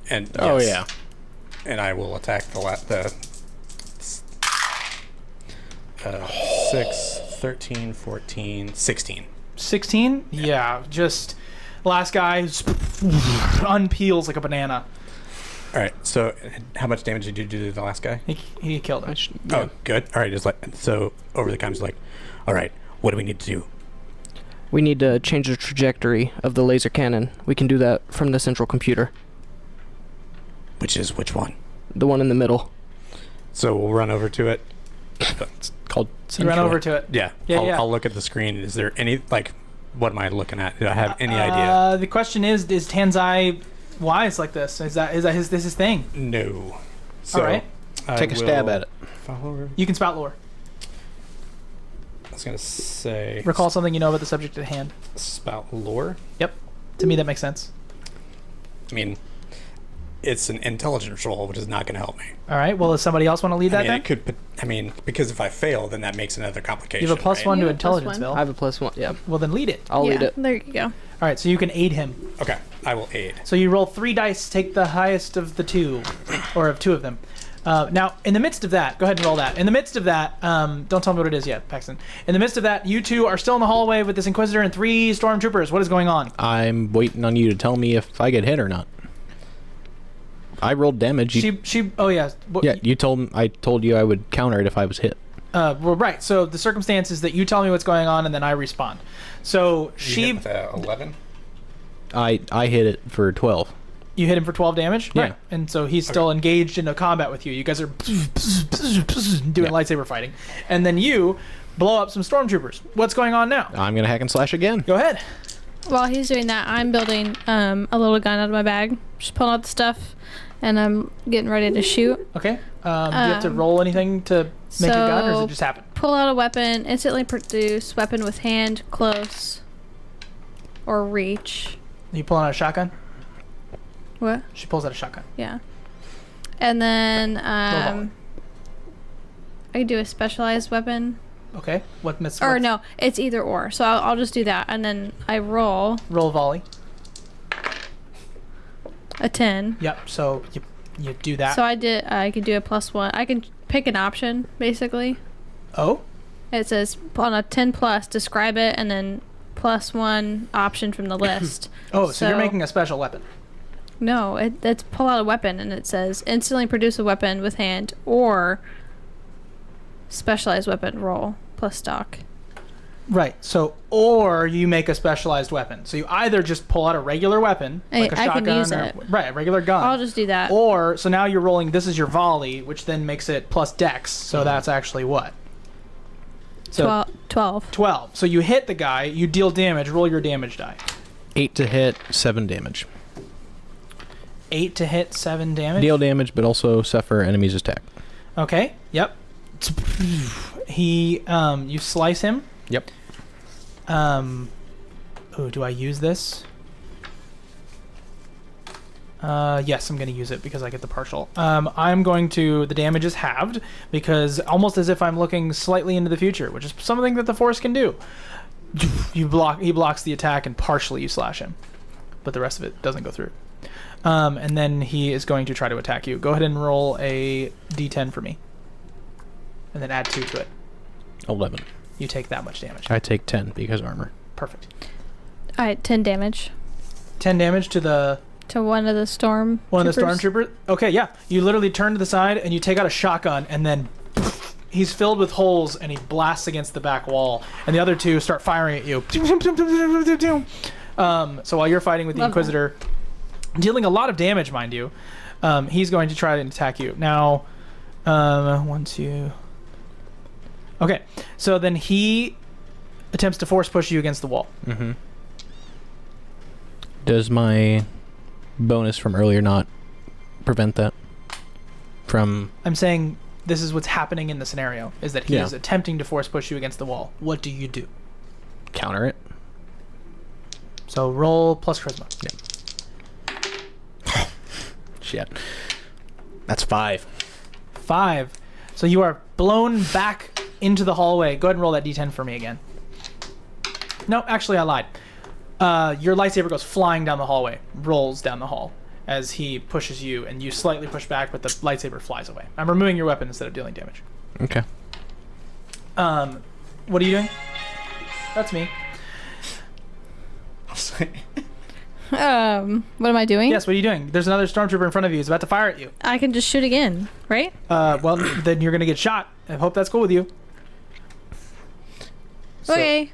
And Oh, yes, yeah. And I will attack the 6, 13, 14, 16. 16? Yeah, just last guy unpeels like a banana. All right. So how much damage did you do to the last guy? He killed him. Oh, good. All right. Just like so, over the comes like, all right. What do we need to do? We need to change the trajectory of the laser cannon. We can do that from the central computer. Which one? The one in the middle. So we'll run over to it. It's called You run over to it. Yeah. Yeah, yeah. I'll look at the screen. Is there any what am I looking at? Do I have any idea? The question is Tanzai wise like this? Is his thing? No. So All right. I Take a stab will at it. follow- You can spout lore. I was gonna say Recall something you know about the subject at hand. spout lore. Yep. To me, that makes sense. I mean, it's an intelligence roll, which is not going to help me. All right. Well, does somebody else want to lead that I mean, then? it could. I mean, because if I fail, then that makes another complication. You have a plus right? 1 to You have a plus intelligence, 1. Bill. I have a +1. Yeah. Well, then lead it. I'll lead Yeah, it. there you go. All right. So you can aid him. Okay, I will aid. So you roll 3 dice, take the highest of the 2, or of 2 of them. Now, in the midst of that, go ahead and roll that. In the midst of that, don't tell me what it is yet, Paxton. In the midst of that, you two are still in the hallway with this Inquisitor and 3 stormtroopers. What is going on? I'm waiting on you to tell me if I get hit or not. I rolled damage. Oh yeah. What, Yeah, I told you I would counter it if I was hit. Well, right. So the circumstance is that you tell me what's going on and then I respond. So You hit with a 11. I hit it for 12. You hit him for 12 damage? Yeah. Right. And so he's still engaged in a combat with you. You guys are doing lightsaber fighting. And then you blow up some stormtroopers. What's going on now? I'm going to hack and slash again. Go ahead. While he's doing that, I'm building a little gun out of my bag. Just pulling out the stuff, and I'm getting ready to shoot. Okay. Do you have to roll anything to make a gun, or does it just happen? Pull out a weapon, instantly produce weapon with hand, close, or reach. You pulling out a shotgun? What? She pulls out a shotgun. Yeah. And then volley. I can do a specialized weapon. Okay. Or no, it's either or. So I'll just do that, and then I roll Roll volley. a 10. Yep. So you do that. So I could do a +1. I can pick an option basically. Oh. It says on a 10 plus, describe it, and then +1 option from the list. Oh, so you're making a special weapon. No, it's pull out a weapon, and it says instantly produce a weapon with hand or specialized weapon roll plus stock. Right. So, or you make a specialized weapon. So you either just pull out a regular weapon, like a shotgun, can use or it. Right, a regular gun. I'll just do that. Or so now you're rolling. This is your volley, which then makes it plus dex. So that's actually what? So 12. 12. So you hit the guy. You deal damage. Roll your damage die. 8 to hit, 7 damage. 8 to hit, 7 damage. Deal damage, but also suffer enemy's attack. Okay. Yep. He. You slice him. Yep. Oh, do I use this? Yes, I'm going to use it because I get the partial. I'm going to... The damage is halved because almost as if I'm looking slightly into the future, which is something that the Force can do. He blocks the attack and partially you slash him. But the rest of it doesn't go through. And then he is going to try to attack you. Go ahead and roll a d10 for me. And then add 2 to it. 11. You take that much damage. I take 10 because armor. Perfect. All right, 10 damage 10 damage to the... to one of the storm. One of the stormtroopers? Okay, yeah. You literally turn to the side and you take out a shotgun and then he's filled with holes and he blasts against the back wall. And the other two start firing at you. So while you're fighting with the Inquisitor, dealing a lot of damage, mind you, he's going to try to attack you. Now, 1, 2... Okay, so then he attempts to force push you against the wall. Mm-hmm. Does my bonus from earlier not prevent that from... I'm saying this is what's happening in the scenario, is that he is attempting to force push you against the wall. What do you do? Counter it. So roll plus charisma. Yeah. Shit. That's 5. 5. So you are blown back into the hallway. Go ahead and roll that d10 for me again. No, actually I lied. Your lightsaber goes flying down the hallway, rolls down the hall as he pushes you, and you slightly push back, but the lightsaber flies away. I'm removing your weapon instead of dealing damage. Okay. What are you doing? That's me. What am I doing? Yes, what are you doing? There's another stormtrooper in front of you. He's about to fire at you. I can just shoot again, right? Well, then you're going to get shot. I hope that's cool with you. So, Okay.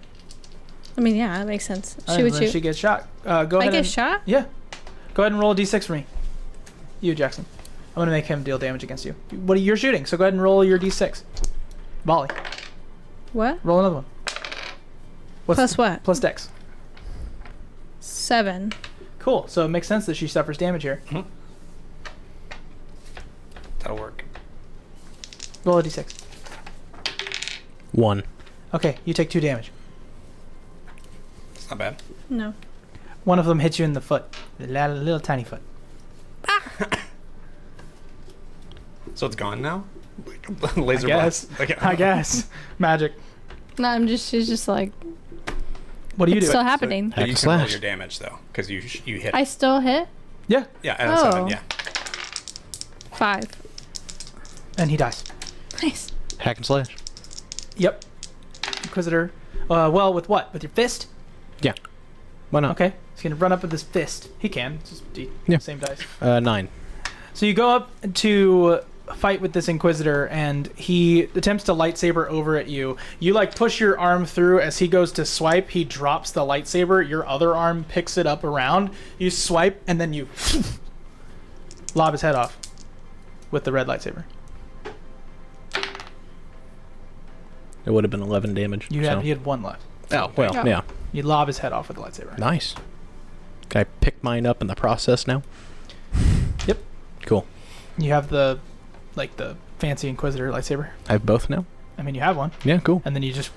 I mean, yeah, that makes sense. all She right, would then shoot. she gets shot. Go ahead I get and... shot? Yeah. Go ahead and roll a d6 for me. You, Jackson. I'm going to make him deal damage against you. What are you shooting? So go ahead and roll your d6. Volley. What? Roll another one. Plus what? Plus dex. 7. Cool. So it makes sense that she suffers damage here. That'll work. Roll a d6. 1. Okay, you take 2 damage. It's not bad. No. One of them hits you in the foot. The little tiny foot. So it's gone now? Laser I guess. blast. Okay. I guess. Magic. No, she's just like, What do you it's do? still happening. But you Hack can roll slash. your damage though, because you hit. I still hit? Yeah. Yeah, and 7. Yeah. 5. And he dies. Nice. Hack and slash. Yep. Inquisitor. Well, with what? With your fist? Yeah. Why not? Okay. He's going to run up with his fist. He can. It's just Yeah. same dice. 9. So you go up to fight with this Inquisitor, and he attempts to lightsaber over at you. You, like, push your arm through. As he goes to swipe, he drops the lightsaber. Your other arm picks it up around. You swipe, and then you lob his head off with the red lightsaber. It would have been 11 damage. You had 1 left. Oh, well, Yeah. yeah. You lob his head off with the lightsaber. Nice. Can I pick mine up in the process now? Yep. Cool. You have the like the fancy Inquisitor lightsaber. I have both now. I mean, you have one, Yeah, cool. and then you just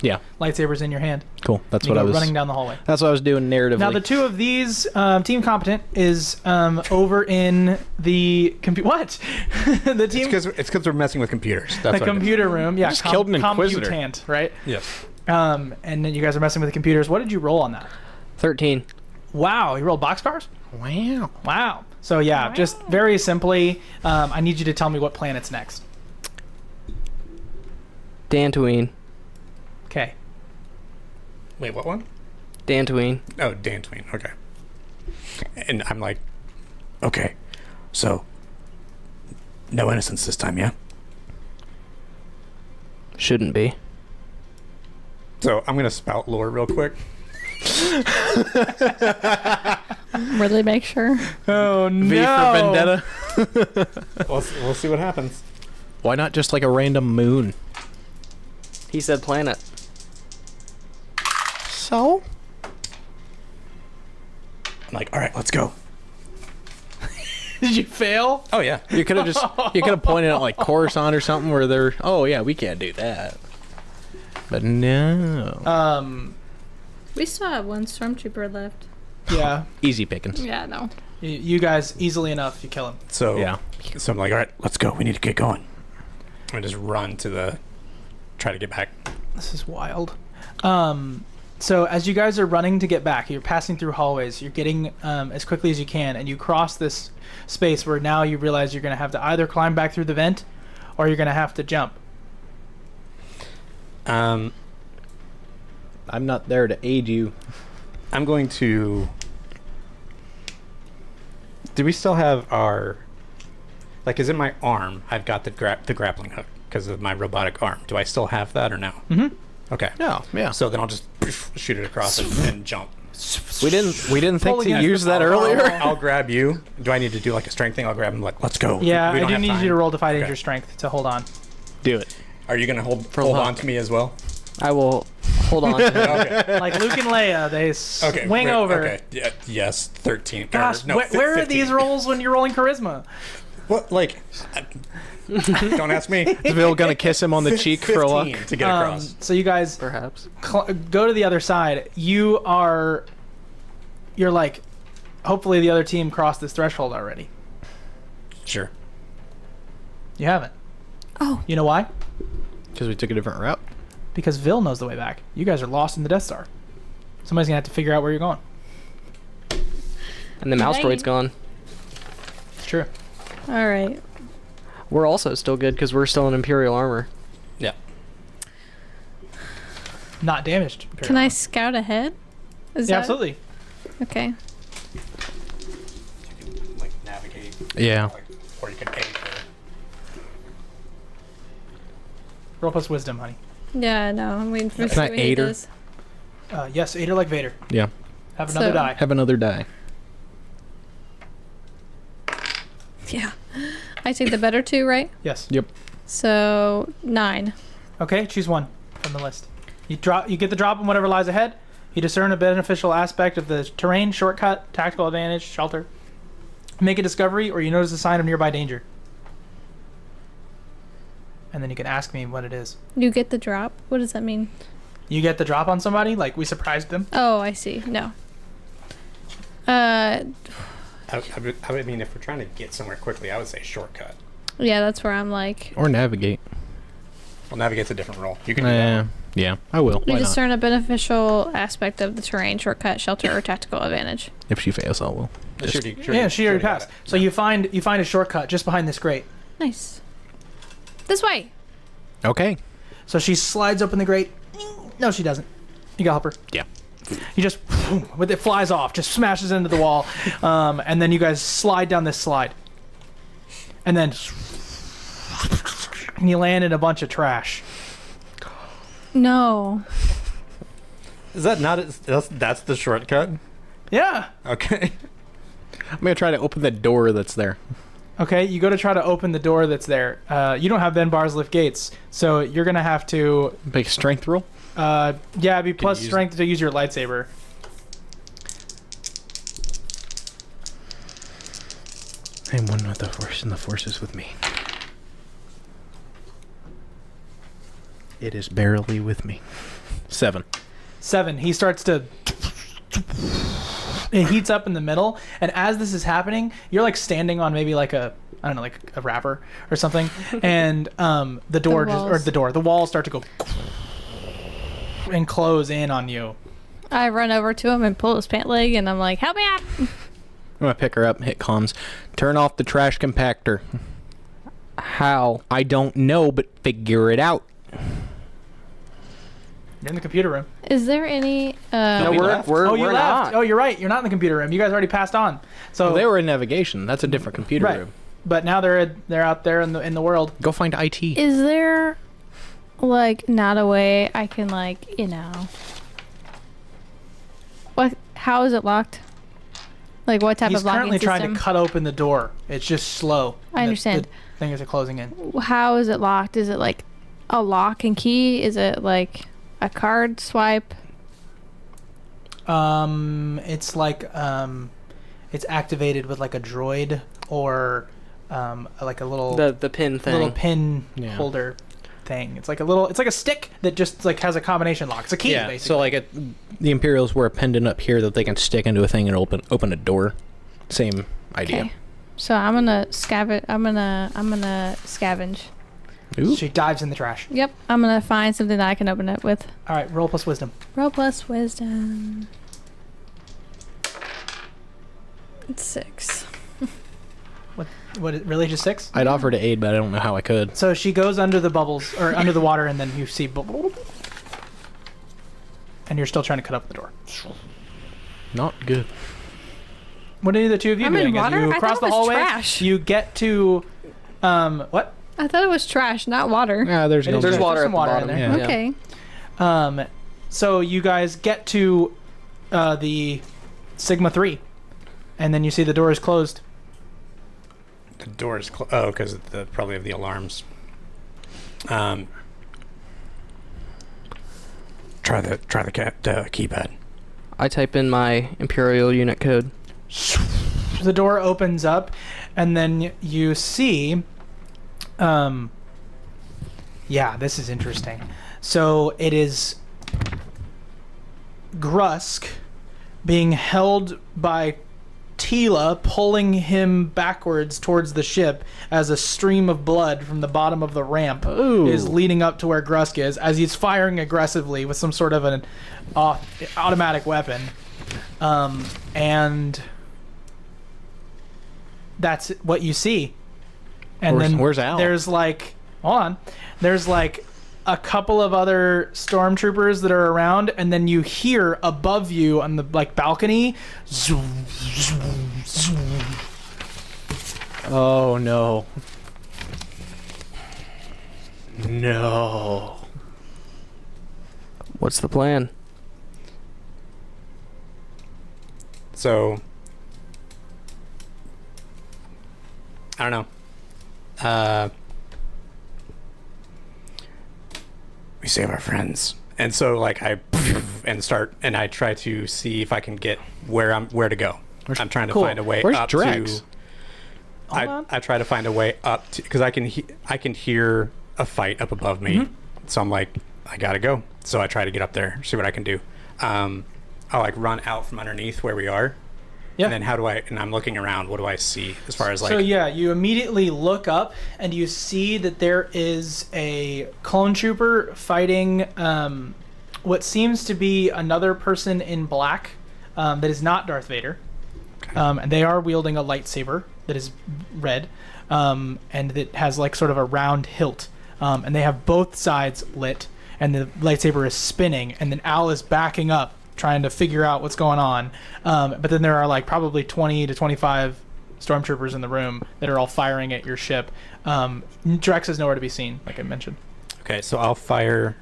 Yeah, lightsabers in your hand. cool. That's You what go I was running down the hallway. That's what I was doing narratively. Now the two of these, Team Competent is over in the what? The team, It's because we're messing with computers. That's the what it is. computer room. Yeah, just killed an Inquisitor. Computant, right? Yes. And then you guys are messing with the computers. What did you roll on that? 13. Wow, you rolled boxcars? wow. Wow. So yeah, just very simply, I need you to tell me what planet's next. Dantooine. Okay. Wait, what one? Dantooine. Oh, Dantooine. Okay. And I'm like, okay, so no innocence this time, yeah? Shouldn't be. So I'm gonna spout lore real quick. Really make sure. Oh no. V for Vendetta. We'll see what happens. Why not just like a random moon? He said planet. So? I'm like, all right, let's go. Did you fail? Oh yeah. You could have pointed out like Coruscant or something where they're, oh yeah, we can't do that. But no. We still have one stormtrooper left. Yeah. Easy pickings. Yeah, no. You guys easily enough, you kill him. So Yeah. So I'm like, all right, let's go. We need to get going. I just run to try to get back. This is wild. So as you guys are running to get back, you're passing through hallways. You're getting as quickly as you can, and you cross this space where now you realize you're going to have to either climb back through the vent, or you're going to have to jump. I'm not there to aid you. I'm going to. Do we still have our? Like, is in my arm? I've got the grappling hook because of my robotic arm. Do I still have that or no? Mm-hmm. Okay. No, yeah. So then I'll just shoot it across and jump. We didn't think Pulling to against use the that wall. earlier. I'll grab you. Do I need to do like a strength thing? I'll grab him. Like, let's go. Yeah, We I don't do have need time. you to roll Defy Okay. Danger Strength to hold on. Do it. Are you gonna hold For luck. on to me as well? I will hold on to it. Okay. Like Luke and Leia, they Okay. swing great. over. Okay. Yeah, yes. 13. Gosh, no, where are 15. these rolls when you're rolling charisma? What? Like? Don't ask me. Is Bill gonna kiss him on the cheek for luck? 15 to get across. So you guys Perhaps. go to the other side. You're like, hopefully the other team crossed this threshold already. Sure. You haven't. Oh. You know why? Because we took a different route. Because Vil knows the way back. You guys are lost in the Death Star. Somebody's gonna have to figure out where you're going. And the mouse droid's gone. It's true. All right. We're also still good because we're still in Imperial armor. Yeah. Not damaged. Can I scout ahead? Is Yeah, that absolutely. okay? You can like navigate. Yeah. Like, or you can aim for. Roll plus wisdom, honey. Yeah, no. I'm waiting for Can I what he aid her? does. Yes, aid her like Vader. Yeah. Have another So- die. Have another die. Yeah. I take the better two, right? Yes. Yep. So 9. Okay, choose one from the list. You get the drop on whatever lies ahead. You discern a beneficial aspect of the terrain, shortcut, tactical advantage, shelter. Make a discovery, or you notice a sign of nearby danger. And then you can ask me what it is. You get the drop. What does that mean? You get the drop on somebody, like we surprised them. Oh, I see. No. I would mean, if we're trying to get somewhere quickly, I would say shortcut. Yeah, that's where I'm like. Or navigate. Well, navigate's a different role. You can do that. Yeah, I will. You Why not? discern a beneficial aspect of the terrain, shortcut, shelter, or tactical advantage. If she fails, I will. Sure, Yeah, she already got passed. it. So you find a shortcut just behind this grate. Nice. This way. Okay. So she slides open the grate. No, she doesn't. You gotta help her. Yeah. You just, with it flies off, just smashes into the wall, and then you guys slide down this slide, and then you land in a bunch of trash. No. Is that not? That's the shortcut. Yeah. Okay. I'm gonna try to open the door that's there. Okay. You go to try to open the door that's there. You don't have Ben Bar's lift gates, so you're gonna have to. Make a strength roll. Yeah, it'd be plus use- strength to use your lightsaber. I'm one with the force, and the force is with me. It is barely with me. 7. 7. He starts to... It heats up in the middle, and as this is happening, you're like standing on maybe like a, I don't know, like a wrapper or something, and the walls start to go and close in on you. I run over to him and pull his pant leg, and I'm like, help me out! I'm gonna pick her up and hit comms. Turn off the trash compactor. How? I don't know, but figure it out. You're in the computer room. Is there any... No, we we're left. You left. not. Oh, you're right. You're not in the computer room. You guys already passed on. So Well, they were in navigation. That's a different computer Right. room. But now they're out there in the world. Go find IT. Is there, like, not a way I can, like, What? How is it locked? Like, what type He's of locking currently system? trying to cut open the door. It's just slow. I understand. The things are closing in. How is it locked? Is it, like, a lock and key? Is it, like, a card swipe? It's like it's activated with like a droid or like a little The pin thing. little pin Yeah. holder thing. It's like a stick that just like has a combination lock. It's a key, Yeah, basically. so like the Imperials wear a pendant up here that they can stick into a thing and open a door. Same idea. Okay. So I'm gonna scavenge. I'm gonna scavenge. Ooh. She dives in the trash. Yep. I'm gonna find something that I can open it with. All right, roll plus wisdom. Roll plus wisdom. It's 6. What really just 6? I'd offer to aid, but I don't know how I could. So she goes under the bubbles or under the water, and then you see, and you're still trying to cut up the door. Not good. What are the two of you I'm in doing? As water? you I cross thought the it was hallway, trash. you get to what? I thought it was trash, not water. Yeah, there's It is There's There's water some at the water bottom. in there. Yeah. Okay. So you guys get to the Sigma 3, and then you see the door is closed. The door is because probably of the alarms. Try the keypad. I type in my Imperial unit code. The door opens up, and then you see yeah, this is interesting. So it is Grusk being held by Tila, pulling him backwards towards the ship as a stream of blood from the bottom of the ramp is leading up to where Grusk is, as he's firing aggressively with some sort of an automatic weapon. And that's what you see. And Where's Al? There's like, hold on. There's like a couple of other stormtroopers that are around, and then you hear above you on the like balcony. Zoom, zoom, zoom. Oh no. No. What's the plan? So I don't know. We save our friends, and so like I try to see if I can get where to go. I'm trying to find a way Where's up Drex? to. I try to find a way up to, because I can hear a fight up above me, so I'm like, I gotta go. So I try to get up there, see what I can do. I'll like run out from underneath where we are. Yeah. And then and I'm looking around, what do I see as far as like... So yeah, you immediately look up and you see that there is a clone trooper fighting what seems to be another person in black that is not Darth Vader. Okay. And they are wielding a lightsaber that is red and that has like sort of a round hilt. And they have both sides lit, and the lightsaber is spinning, and then Al is backing up, trying to figure out what's going on. But then there are like probably 20 to 25 stormtroopers in the room that are all firing at your ship. Drex is nowhere to be seen, like I mentioned. Okay, so I'll fire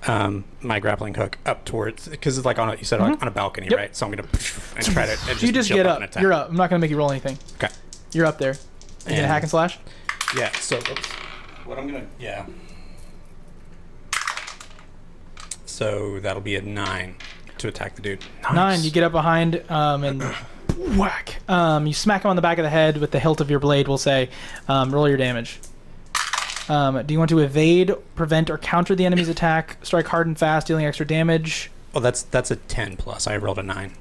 my grappling hook up towards, because it's like on you said like on a balcony, Yep. right? So I'm gonna and try to You just jump get up up. and attack. You're up. I'm not going to make you roll anything. Okay. You're up there. You gonna And- hack and slash? Yeah. So what I'm gonna So that'll be a 9 to attack the dude. 9. You get up behind and whack. You smack him on the back of the head with the hilt of your blade. We'll say, roll your damage. Do you want to evade, prevent, or counter the enemy's attack? Strike hard and fast, dealing extra damage. Well, that's a 10 plus. I rolled a 9.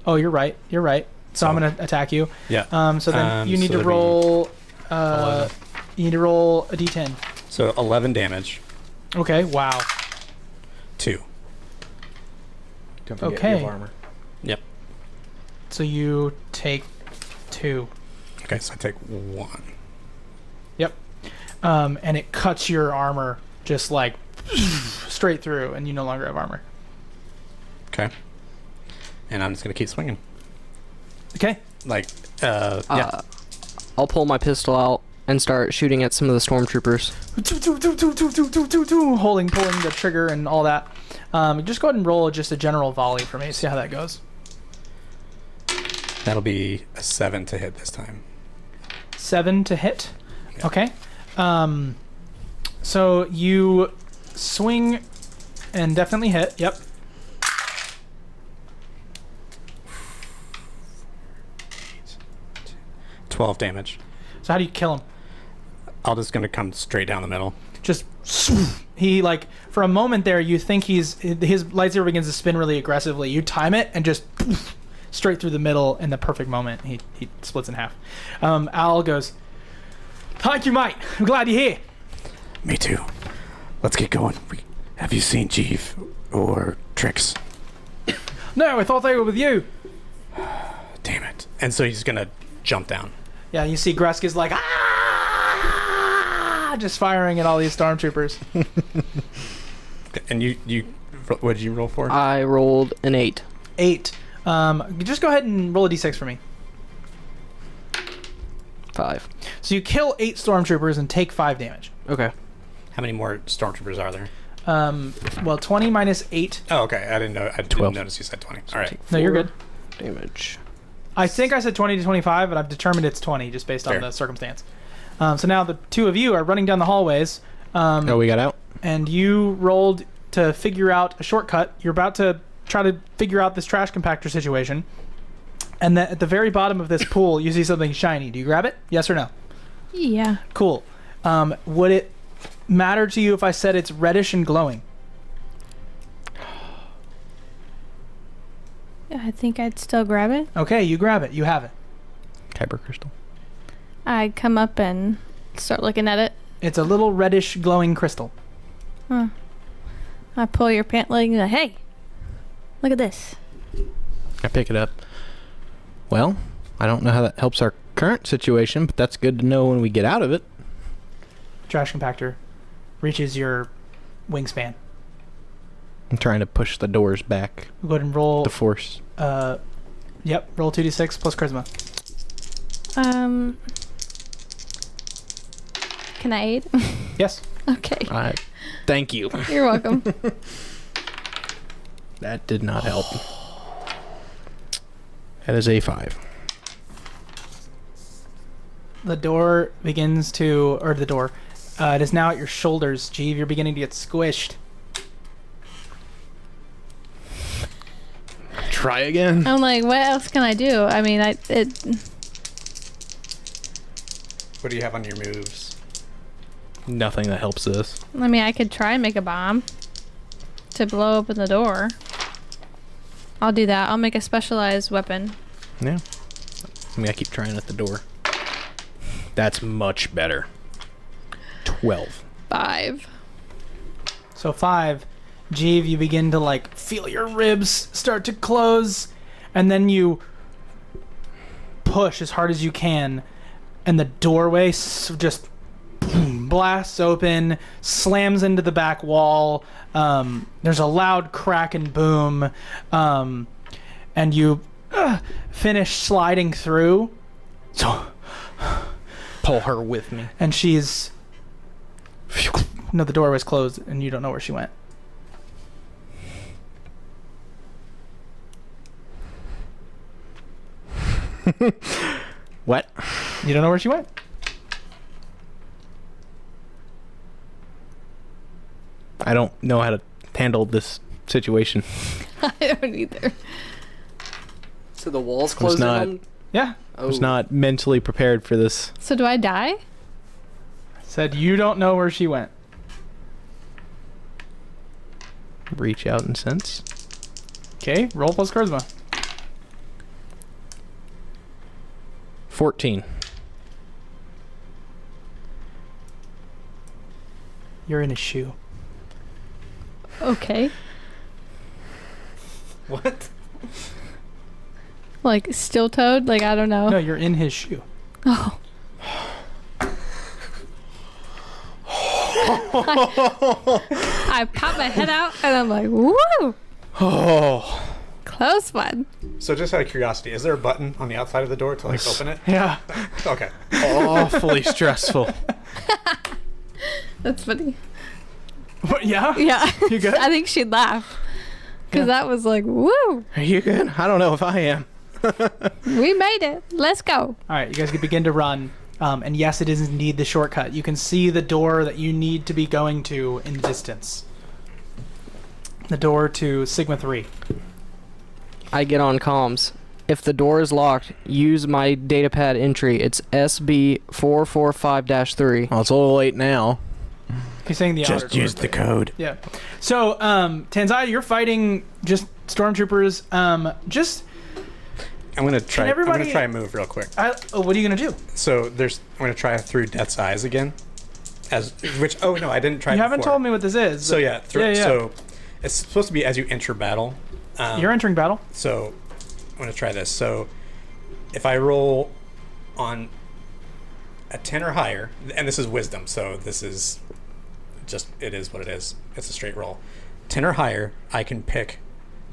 Oh, you're right. You're right. So I'm gonna attack you. Yeah. So then you need so to that'd be roll. 11. You need to roll a d10. So 11 damage. Okay. Wow. 2. Don't forget Okay. you have armor. Yep. So you take 2. Okay, so I take 1. Yep. And it cuts your armor just like straight through, and you no longer have armor. Okay. And I'm just gonna keep swinging. Okay. Like, yeah. I'll pull my pistol out and start shooting at some of the stormtroopers. Pulling the trigger and all that. Just go ahead and roll just a general volley for me. See how that goes. That'll be a 7 to hit this time. 7 to hit. Yeah. Okay. So you swing and definitely hit. Yep. 12 damage. So how do you kill him? I'm just gonna come straight down the middle. Just he like for a moment there you think his lightsaber begins to spin really aggressively. You time it and just straight through the middle in the perfect moment. He splits in half. Al goes, "Thank you, mate. I'm glad you're here." Me too. Let's get going. Have you seen Jeeve or Trix? No, I thought they were with you. Damn it. And so he's gonna jump down. Yeah, you see Grusk is like, ah, just firing at all these stormtroopers. And you what did you roll for? I rolled an 8. 8. Just go ahead and roll a d6 for me. 5. So you kill 8 stormtroopers and take 5 damage. Okay. How many more stormtroopers are there? Well, 20 minus 8. Oh, okay. I didn't know. I 12. didn't notice you said 20. All right. No, you're good. Damage. I think I said 20 to 25, but I've determined it's 20 just based on Fair. the circumstance. So now the two of you are running down the hallways, Oh, we got out? and you rolled to figure out a shortcut. You're about to try to figure out this trash compactor situation. And then at the very bottom of this pool, you see something shiny. Do you grab it? Yes or no? Yeah. Cool. Would it matter to you if I said it's reddish and glowing? I think I'd still grab it. Okay, you grab it. You have it. Kyber crystal. I'd come up and start looking at it. It's a little reddish glowing crystal. Huh. I pull your pant leg and go, hey, look at this. I pick it up. Well, I don't know how that helps our current situation, but that's good to know when we get out of it. Trash compactor reaches your wingspan. I'm trying to push the doors back. Go ahead and roll. The force. Yep, roll 2d6 plus charisma. Can I aid? Yes. Okay. Thank you. You're welcome. That did not help. That is a 5. The door begins to, or the door, it is now at your shoulders, Jeeve. You're beginning to get squished. Try again. I'm like, what else can I do? I mean, What do you have on your moves? Nothing that helps this. I could try and make a bomb to blow open the door. I'll do that. I'll make a specialized weapon. Yeah. I keep trying at the door. That's much better. 12. 5. So 5, Jeeve, you begin to like feel your ribs start to close, and then you push as hard as you can, and the doorway just blasts open, slams into the back wall. There's a loud crack and boom, and you finish sliding through. So Pull her with me. and she's no, the doorway's closed, and you don't know where she went. What? You don't know where she went. I don't know how to handle this situation. I don't either. So the walls closed not- on? Yeah. I was not mentally prepared for this. So do I die? Said you don't know where she went. Reach out and sense. Okay, roll plus charisma. 14. You're in his shoe. Okay. What? Like steel-toed? Like, I don't know. No, you're in his shoe. Oh. I pop my head out and I'm like, woo! Oh. Close one. So just out of curiosity, is there a button on the outside of the door to like open it? Yeah. Okay. Awfully stressful. That's funny. What, yeah? Yeah. You good? I think she'd laugh. Because that was like, woo! Are you good? I don't know if I am. We made it. Let's go. All right, you guys can begin to run. And yes, it is indeed the shortcut. You can see the door that you need to be going to in distance. The door to Sigma 3. I get on comms. If the door is locked, use my datapad entry. It's SB445-3. Well, it's a little late now. He's saying the outer Just door. use the code. Yeah. So, Tanzai, you're fighting just stormtroopers. I'm gonna try. I'm everybody- gonna try a move real quick. What are you gonna do? So I'm gonna try through Death's Eyes again. I didn't try. You haven't before. told me what this is. So yeah, Yeah. So it's supposed to be as you enter battle. You're entering battle. So I'm gonna try this. So if I roll on a 10 or higher, and this is wisdom, so this is just, it is what it is. It's a straight roll. 10 or higher, I can pick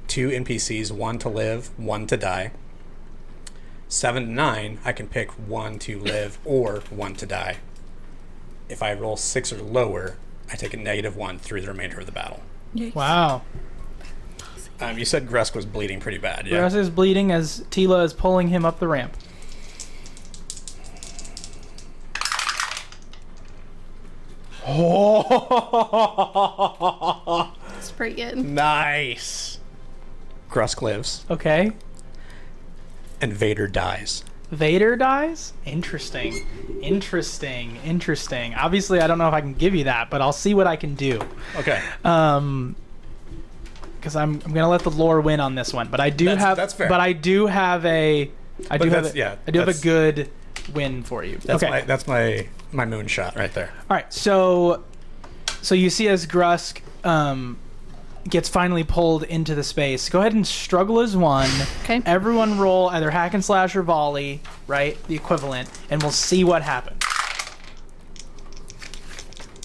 2 NPCs, 1 to live, 1 to die. 7 to 9, I can pick 1 to live or 1 to die. If I roll 6 or lower, I take a -1 through the remainder of the battle. Wow. You said Grusk was bleeding pretty bad, yeah? Grass is bleeding as Tila is pulling him up the ramp. That's pretty good. Nice. Grusk lives, Okay. and Vader dies. Vader dies? Interesting. Obviously, I don't know if I can give you that, but I'll see what I can do. Okay. Because I'm gonna let the lore win on this one, but I do That's fair. But I do have a. I do have a good win for you. Okay. That's my moonshot right there. All right. So you see as Grusk gets finally pulled into the space. Go ahead and struggle as 1. Okay. Everyone roll either hack and slash or volley, right? The equivalent, and we'll see what happens.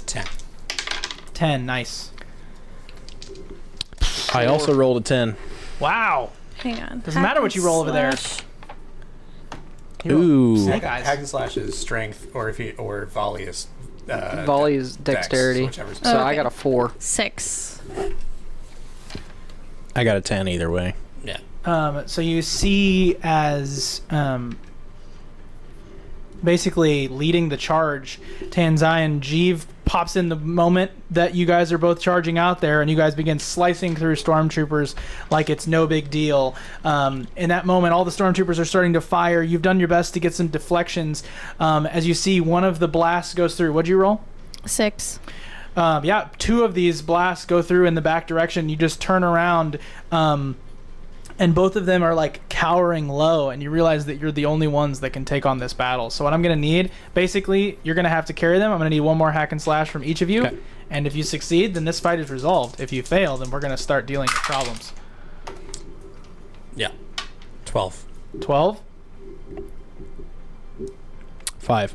10. 10. Nice. I also rolled a 10. Wow. Hang on. Doesn't matter what you roll over there. Ooh. Snake eyes. Hack and slash is strength, or volley is. Volley is dex, dexterity. whichever's- So I Okay. got a 4. 6. I got a 10 either way. Yeah. So you see as basically leading the charge, Tanzai and Jeev pops in the moment that you guys are both charging out there, and you guys begin slicing through stormtroopers like it's no big deal. In that moment, all the stormtroopers are starting to fire. You've done your best to get some deflections. As you see, one of the blasts goes through. What'd you roll? 6. 2 of these blasts go through in the back direction. You just turn around, and both of them are like cowering low, and you realize that you're the only ones that can take on this battle. So what I'm going to need, basically, you're going to have to carry them. I'm going to need 1 more hack and slash from each of you. Okay. And if you succeed, then this fight is resolved. If you fail, then we're going to start dealing with problems. Yeah. 12. 12? 5.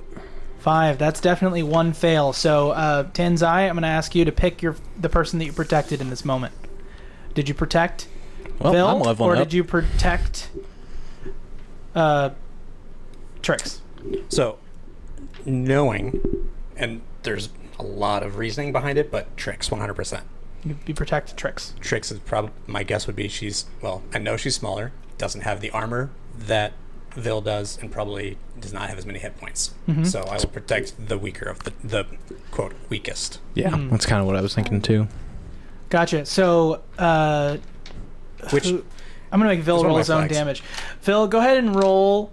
5. That's definitely 1 fail. So, Tanzai, I'm going to ask you to pick the person that you protected in this moment. Did you protect Well, Phil, I'm leveling or up. did you protect Trix? So, knowing, and there's a lot of reasoning behind it, but Trix, 100%. You protect Trix. Trix is probably, my guess would be I know she's smaller, doesn't have the armor that Vil does, and probably does not have as many hit points. Mm-hmm. So I will protect the weaker of the quote, weakest. Yeah, that's kind of what I was thinking too. Gotcha. So, Which I'm going to make Vil is one of roll my his own flags. damage. Phil, go ahead and roll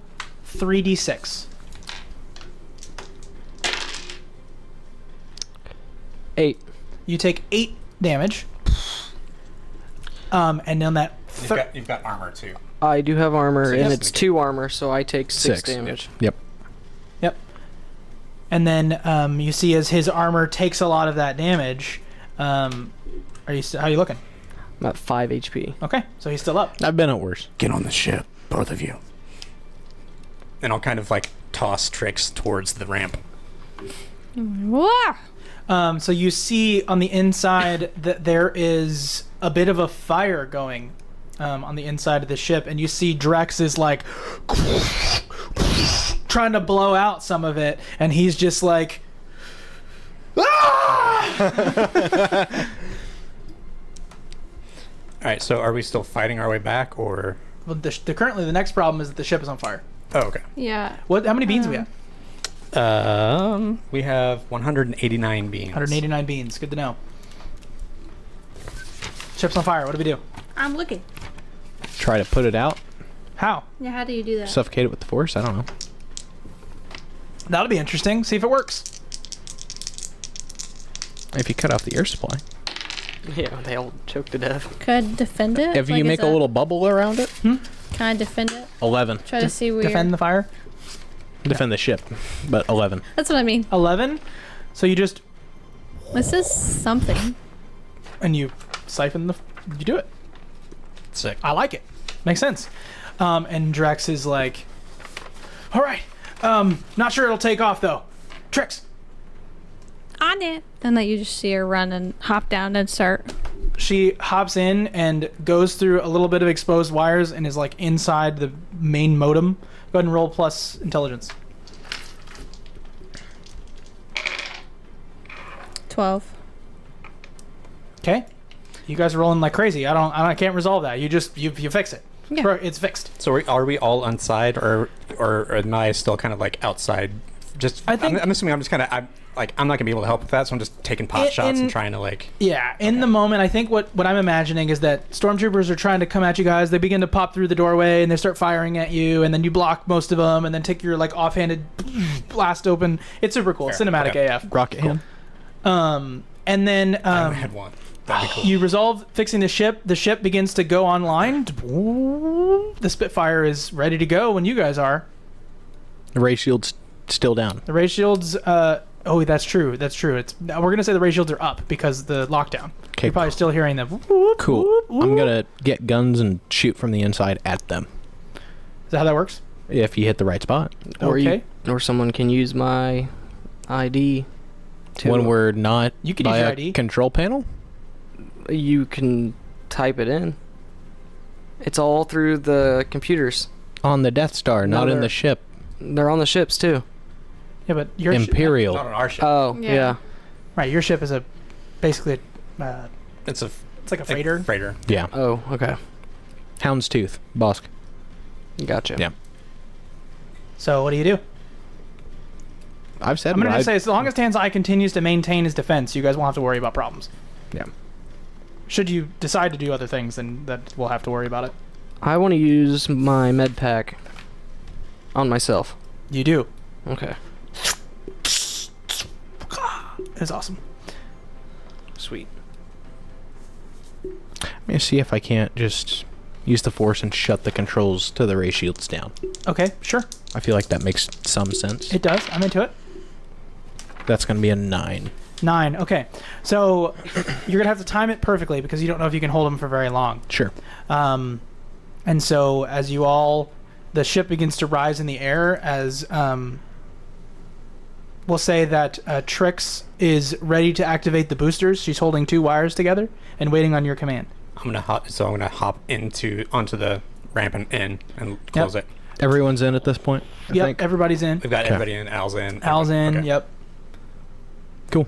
3d6. 8. You take 8 damage. And on that You've got armor too. I do have armor, So and yes. it's 2 armor, so I take 6 6. damage. Yep. Yep. And then you see as his armor takes a lot of that damage. How are you looking? I'm at 5 HP. Okay, so he's still up. I've been at worse. Get on the ship, both of you. And I'll kind of like toss Trix towards the ramp. Wah! So you see on the inside that there is a bit of a fire going on the inside of the ship, and you see Drex is like trying to blow out some of it, and he's just like, ah! All right, so are we still fighting our way back, or? Well, currently the next problem is that the ship is on fire. Oh, okay. Yeah. How many beans do we have? We have 189 beans. 189 beans. Good to know. Ship's on fire. What do we do? I'm looking. Try to put it out. How? Yeah, how do you do that? Suffocate it with the force. I don't know. That'll be interesting. See if it works. If you cut off the air supply. Yeah, they all choke to death. Could I defend it? If you Like, make is a that- little bubble around it. Can I defend it? 11. Try to see where. Defend the fire. Defend the ship, but 11. That's what I mean. 11. So you just This is something. and you siphon the. You do it. Sick. I like it. Makes sense. And Drex is like, all right. Not sure it'll take off though. Trix. On it. And that you just see her run and hop down and start. She hops in and goes through a little bit of exposed wires and is like inside the main modem. Go ahead and roll plus intelligence. 12. Okay. You guys are rolling like crazy. I can't resolve that. You fix it. Yeah. It's fixed. So are we all inside, or am I still kind of like outside? Just I think- I'm assuming I'm just kind of I'm not gonna be able to help with that, so I'm just taking pot shots and trying to like. Yeah, in the moment, I think what I'm imagining is that stormtroopers are trying to come at you guys. They begin to pop through the doorway and they start firing at you, and then you block most of them, and then take your like offhanded blast open. It's super cool. Fair. Cinematic Okay. AF. Rocket hand. And then I had one. That'd be cool. you resolve fixing the ship. The ship begins to go online. The Spitfire is ready to go when you guys are. The ray shield's still down. The ray shields. Oh, that's true. That's true. We're gonna say the ray shields are up because the lockdown. Okay. You're probably still hearing them. Cool. I'm gonna get guns and shoot from the inside at them. Is that how that works? If you hit the right spot. Or Okay. or someone can use my ID. When we're not You could by use your a ID. control panel. You can type it in. It's all through the computers. On the Death Star, No, not in they're- the ship. They're on the ships too. Yeah, but your Imperial. Not on our ship. Oh, Yeah. yeah. right, your ship is basically It's a it's like a freighter. Freighter. Yeah. Oh, okay. Houndstooth. Bosk. Gotcha. Yeah. So what do you do? I've said I'm gonna what just say, as long as Tanzai continues to maintain his defense, you guys won't have to worry about problems. Yeah. Should you decide to do other things, then that we'll have to worry about it. I want to use my med pack on myself. You do. Okay. It's awesome. Sweet. I'm gonna see if I can't just use the force and shut the controls to the ray shields down. Okay, sure. I feel like that makes some sense. It does. I'm into it. That's gonna be a 9. 9. Okay. So you're gonna have to time it perfectly because you don't know if you can hold him for very long. Sure. And so as the ship begins to rise in the air as we'll say that Trix is ready to activate the boosters. She's holding 2 wires together and waiting on your command. I'm gonna hop onto the ramp and in and close it. Everyone's in at this point. I Yep, think. everybody's in. We've got Okay. everybody in. Al's in. Al's in. Okay. Yep. Cool.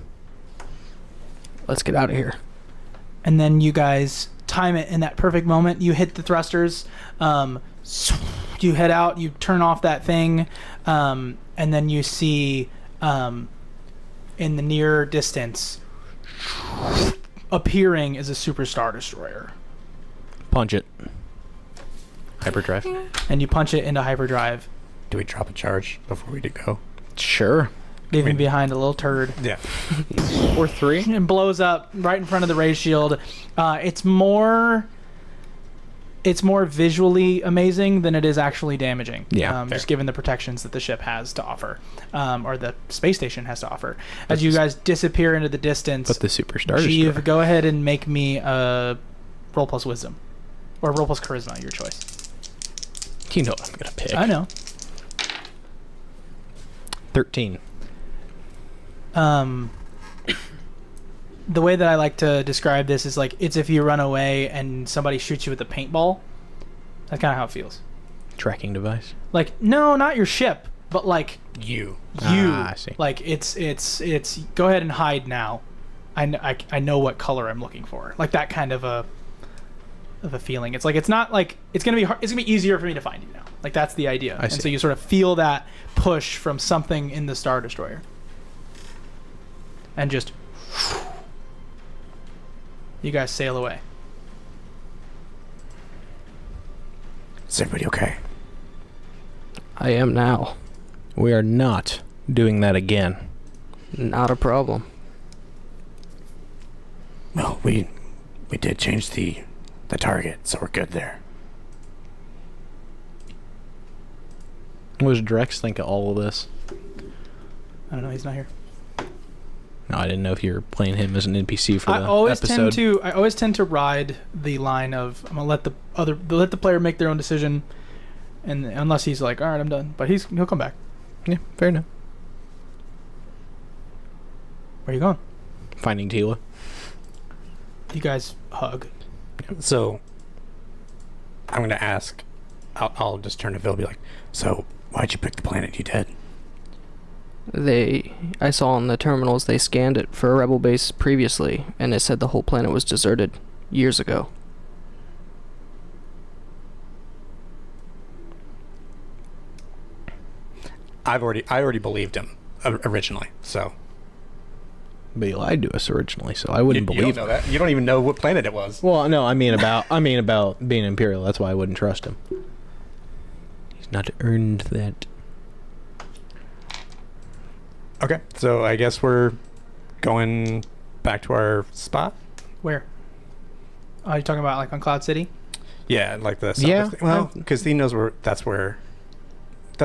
Let's get out of here. And then you guys time it in that perfect moment. You hit the thrusters. You head out. You turn off that thing, and then you see in the near distance appearing is a superstar destroyer, Punch it. Hyperdrive. and you punch it into hyperdrive. Do we drop a charge before we go? Sure. leaving behind a little turd. Yeah. Or 3. And blows up right in front of the ray shield. It's more visually amazing than it is actually damaging. Yeah, just given the protections that the ship has to offer, or the space station has to offer. As you guys disappear into the distance, But the Superstar Jeeve, Destroyer. go ahead and make me a roll plus wisdom, or roll plus charisma, your choice. You know what I'm going to pick. I know. 13. The way that I like to describe this is like it's if you run away and somebody shoots you with a paintball. That's kind of how it feels. Tracking device. Like, no, not your ship, but like You. I see. Like it's go ahead and hide now. I know what color I'm looking for. Like that kind of a feeling. It's like it's not like it's gonna be hard, it's gonna be easier for me to find you now. Like that's the idea. I see. And so you sort of feel that push from something in the Star Destroyer, and just you guys sail away. Is everybody okay? I am now. We are not doing that again. Not a problem. Well, we did change the target, so we're good there. What does Drex think of all of this? I don't know. He's not here. No, I didn't know if you were playing him as an NPC for the I always episode. tend to ride the line of I'm gonna let the player make their own decision, and unless he's like, all right, I'm done. But he'll come back. Yeah, fair enough. Where are you going? Finding Tila. You guys hug. So, I'm going to ask, I'll just turn to Phil and be like, so, why'd you pick the planet you did? I saw on the terminals they scanned it for a rebel base previously, and it said the whole planet was deserted years ago. I already believed him originally, so. But he lied to us originally, so I wouldn't You believe don't him. know that. You don't even know what planet it was. Well, no, I mean about being Imperial. That's why I wouldn't trust him. He's not earned that. Okay, so I guess we're going back to our spot. Where? Are you talking about like on Cloud City? Yeah, like the Yeah, well, because he knows that's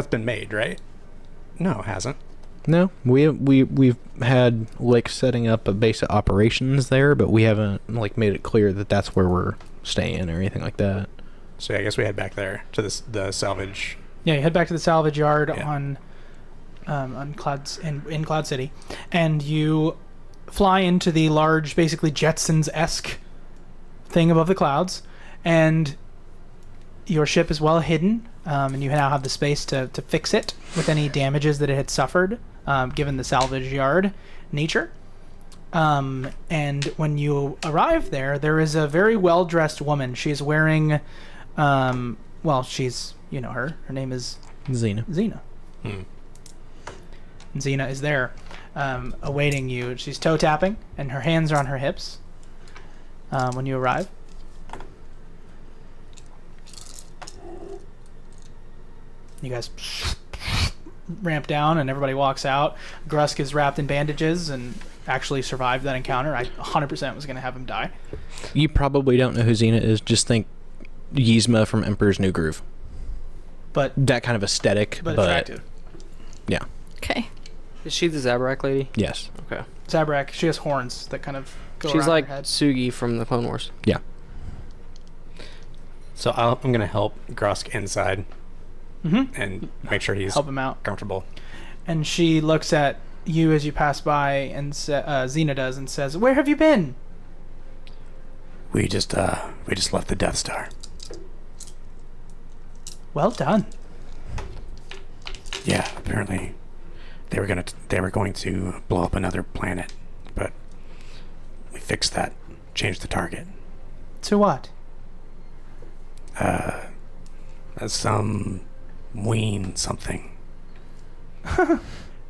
been made, right? No, it hasn't. No, we've had like setting up a base of operations there, but we haven't like made it clear that that's where we're staying or anything like that. So yeah, I guess we head back there to the salvage. Yeah, you head back to the salvage yard Yeah. on Clouds in Cloud City, and you fly into the large, basically Jetsons-esque thing above the clouds, and your ship is well hidden, and you now have the space to fix it with any damages that it had suffered, given the salvage yard nature. And when you arrive there is a very well-dressed woman. She's wearing, she's, you know her. Her name is Xena. Xena. And Xena is there, awaiting you. She's toe tapping, and her hands are on her hips when you arrive. You guys ramp down, and everybody walks out. Grusk is wrapped in bandages and actually survived that encounter. I 100% was going to have him die. You probably don't know who Xena is. Just think Yzma from Emperor's New Groove. But That kind of aesthetic, but attractive. yeah, Okay. Is she the Zabrak lady? yes, Okay. Zabrak, she has horns that kind of go She's around like her head. Sugi from the Clone Wars. yeah. So I'm gonna help Grusk inside and make sure he's Help him out. comfortable. And she looks at you as you pass by, and Xena does, and says, "Where have you been?" We just left the Death Star. Well done. Yeah, apparently they were going to blow up another planet, but we fixed that, changed the target. To what? Some ween something.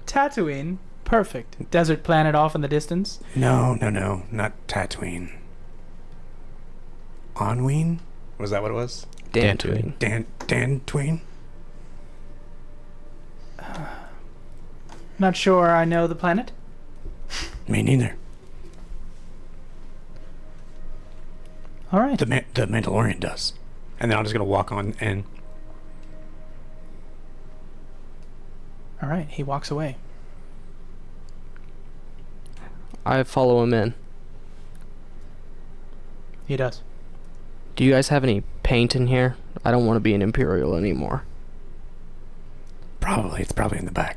Tatooine. Perfect. Desert planet off in the distance. No, not Tatooine. Onween? Was that what it was? Dantooine. Dantooine? Not sure I know the planet. Me neither. All right. The Mandalorian does. And then I'm just gonna walk on in. All right. He walks away. I follow him in. He does. Do you guys have any paint in here? I don't want to be an Imperial anymore. Probably. It's probably in the back.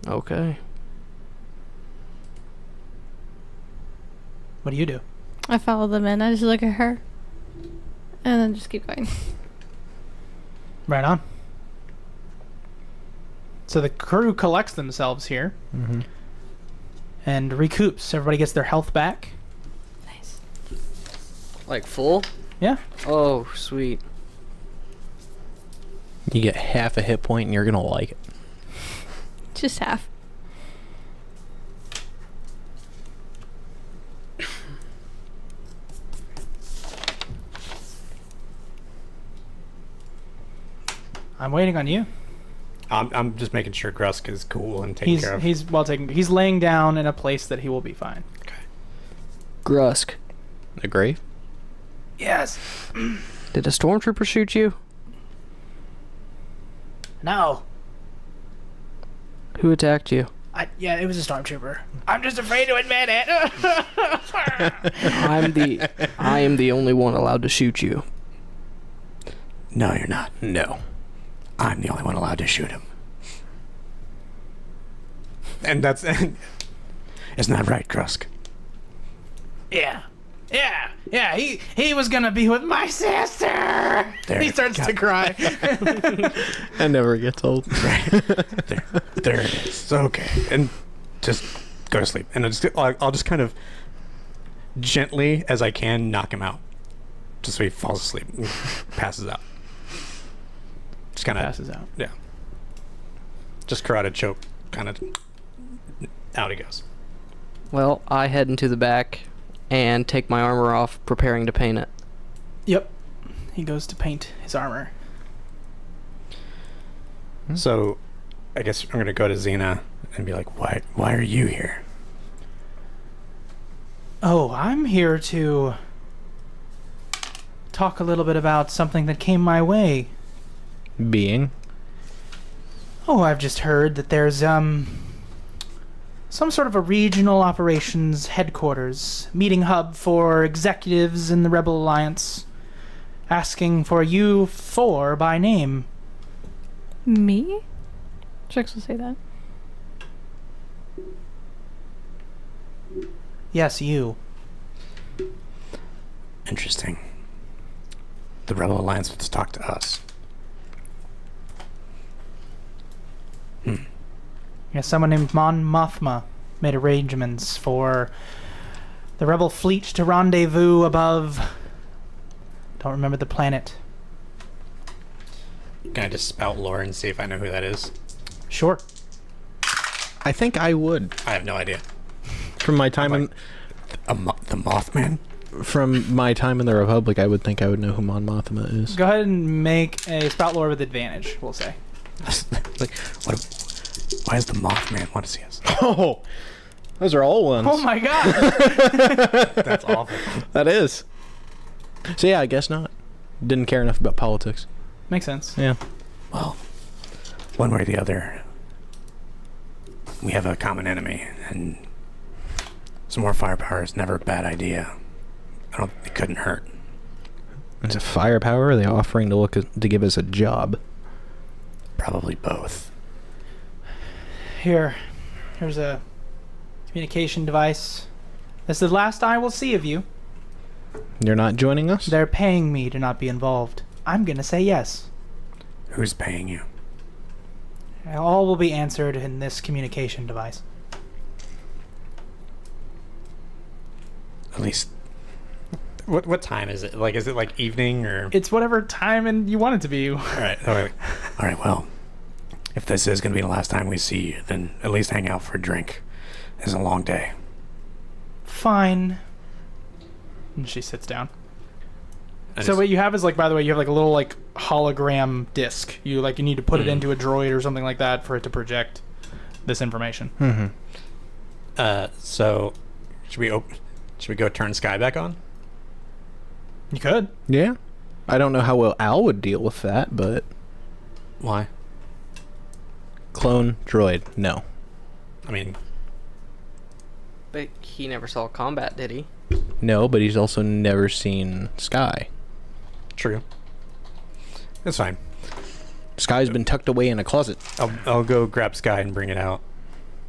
Okay. What do you do? I follow them in. I just look at her. And then just keep going. Right on. So the crew collects themselves here Mm-hmm. and recoups. Everybody gets their health back. Nice. Like full? Yeah. Oh, sweet. You get half a hit point and you're gonna like it. Just half. I'm waiting on you. I'm just making sure Grusk is cool and taken care of. He's well taken. He's laying down in a place that he will be fine. Grusk, A grave? Yes. did a stormtrooper shoot you? No. Who attacked you? Yeah, it was a stormtrooper. I'm just afraid to admit it. I am the only one allowed to shoot you. No, you're not. No. I'm the only one allowed to shoot him. And that's... Isn't that right, Grusk? Yeah. He was gonna be with my sister. There, He starts to cry. That never gets old. There it is. Okay. And just go to sleep. And I'll just kind of gently as I can knock him out. Just so he falls asleep and passes out. Just kind of Passes out. Yeah. Just karate choke, kind of. Out he goes. Well, I head into the back and take my armor off, preparing to paint it. Yep. He goes to paint his armor. So, I guess I'm gonna go to Xena and be like, "Why are you here?" Oh, I'm here to talk a little bit about something that came my way. Being? Oh, I've just heard that there's some sort of a regional operations headquarters, meeting hub for executives in the Rebel Alliance, asking for you four by name. Me? Trix will say that. Yes, you. Interesting. The Rebel Alliance wants to talk to us. Yes, someone named Mon Mothma made arrangements for the Rebel fleet to rendezvous above... Don't remember the planet. Can I just spout lore and see if I know who that is? Sure. I think I would. I have no idea. From my time in The Mothman? from my time in the Republic, I would think I would know who Mon Mothma is. Go ahead and make a spout lore with advantage, we'll say. Like, why does the Mothman want to see us? Oh, those are all ones. Oh my god! That's awful. That is. So yeah, I guess not. Didn't care enough about politics. Makes sense. Yeah. Well, one way or the other, we have a common enemy, and some more firepower is never a bad idea. It couldn't hurt. Is it firepower, or are they offering to give us a job? Probably both. Here's a communication device. This is the last I will see of you. You're not joining us? They're paying me to not be involved. I'm gonna say yes. Who's paying you? All will be answered in this communication device. At least. What time is it? Like, is it like evening or? It's whatever time and you want it to be. All right. Well, if this is gonna be the last time we see you, then at least hang out for a drink. It's a long day. Fine. And she sits down. So what you have is like, by the way, you have like a little like hologram disc. You need to put it into a droid or something like that for it to project this information. So should we go turn Sky back on? You could. Yeah. I don't know how well Al would deal with that, but Why? clone droid, no. I mean, But he never saw combat, did he? No, but he's also never seen Sky. true. That's fine. Sky's been tucked away in a closet. I'll go grab Sky and bring it out.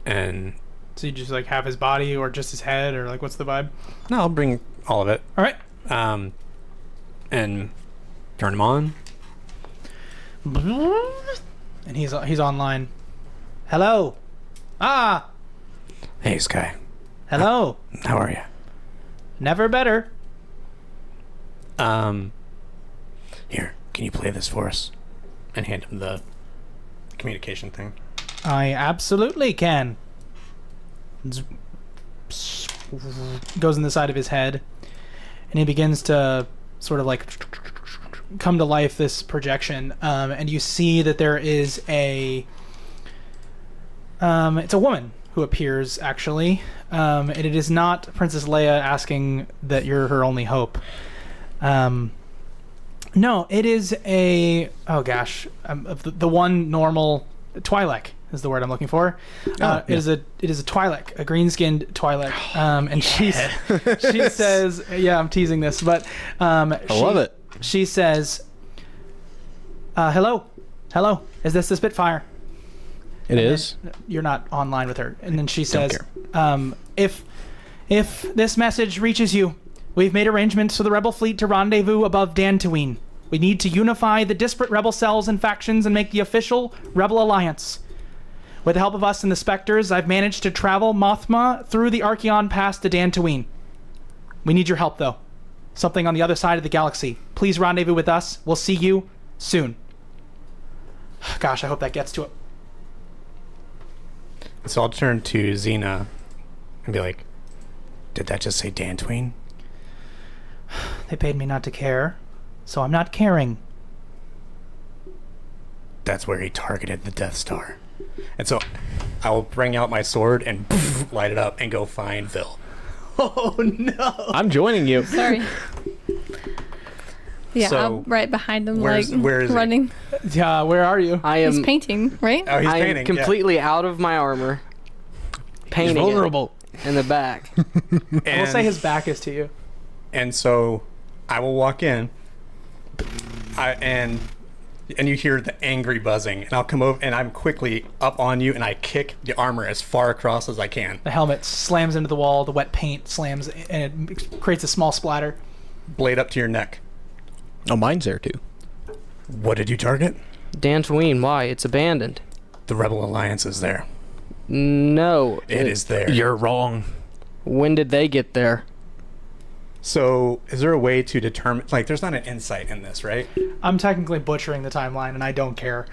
And So you just like have his body or just his head or like what's the vibe? no, I'll bring all of it. All right. And turn him on. And he's online. Hello. Ah. Hey, Sky. Hello. How are you? Never better. Here, can you play this for us? And hand him the communication thing. I absolutely can. Goes in the side of his head, and he begins to sort of like come to life, this projection, and you see that there is it's a woman who appears, actually, and it is not Princess Leia asking that you're her only hope. No, it is the one normal Twi'lek is the word I'm looking for. It is a Twi'lek, a green-skinned Twi'lek, and she says, yeah, I'm teasing this, but I love it. She says, hello, is this the Spitfire? It is. You're not online with her. And then she Don't says, if this message reaches you, we've made arrangements for the rebel fleet to rendezvous above Dantooine. We need to unify the disparate rebel cells and factions and make the official rebel alliance. With the help of us and the Spectres, I've managed to travel Mothma through the Archeon Pass to Dantooine. We need your help, though. Something on the other side of the galaxy. Please rendezvous with us. We'll see you soon. Gosh, I hope that gets to it. So I'll turn to Xena and be like, did that just say Dantooine? They paid me not to care, so I'm not caring. That's where he targeted the Death Star. And so I will bring out my sword and light it up and go find Vil. Oh, no. I'm joining you. Sorry. Yeah, So, I'm right behind him, where is he? running. Yeah, where are you? I am. He's painting, right? Oh, he's I painting. am completely out of my armor. Painting He's vulnerable. it in the back. And, We'll say his back is to you. and so I will walk in, and you hear the angry buzzing, and I'll come over, and I'm quickly up on you, and I kick the armor as far across as I can. The helmet slams into the wall, the wet paint slams, and it creates a small splatter. Blade up to your neck. Oh, mine's there too. What did you target? Dantooine, why? It's abandoned. The Rebel Alliance is there. No. It is there. You're wrong. When did they get there? So, is there a way to determine, like, there's not an insight in this, right? I'm technically butchering the timeline, and I don't care.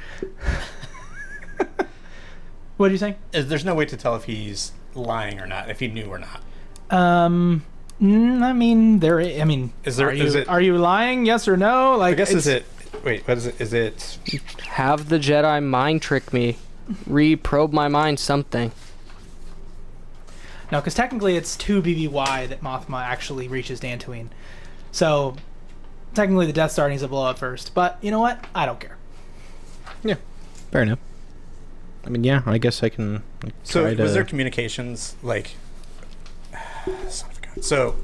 What did you say? There's no way to tell if he's lying or not, if he knew or not. I mean, are you lying? Yes or no? Like, I guess wait, what is it? Is it, Have the Jedi mind trick me. Reprobe my mind something. No, because technically it's 2 BBY that Mothma actually reaches Dantooine. So, technically the Death Star needs to blow up first. But, you know what? I don't care. Yeah, fair enough. I mean, yeah, I guess I can so try to... was there communications, like, son of a gun. So,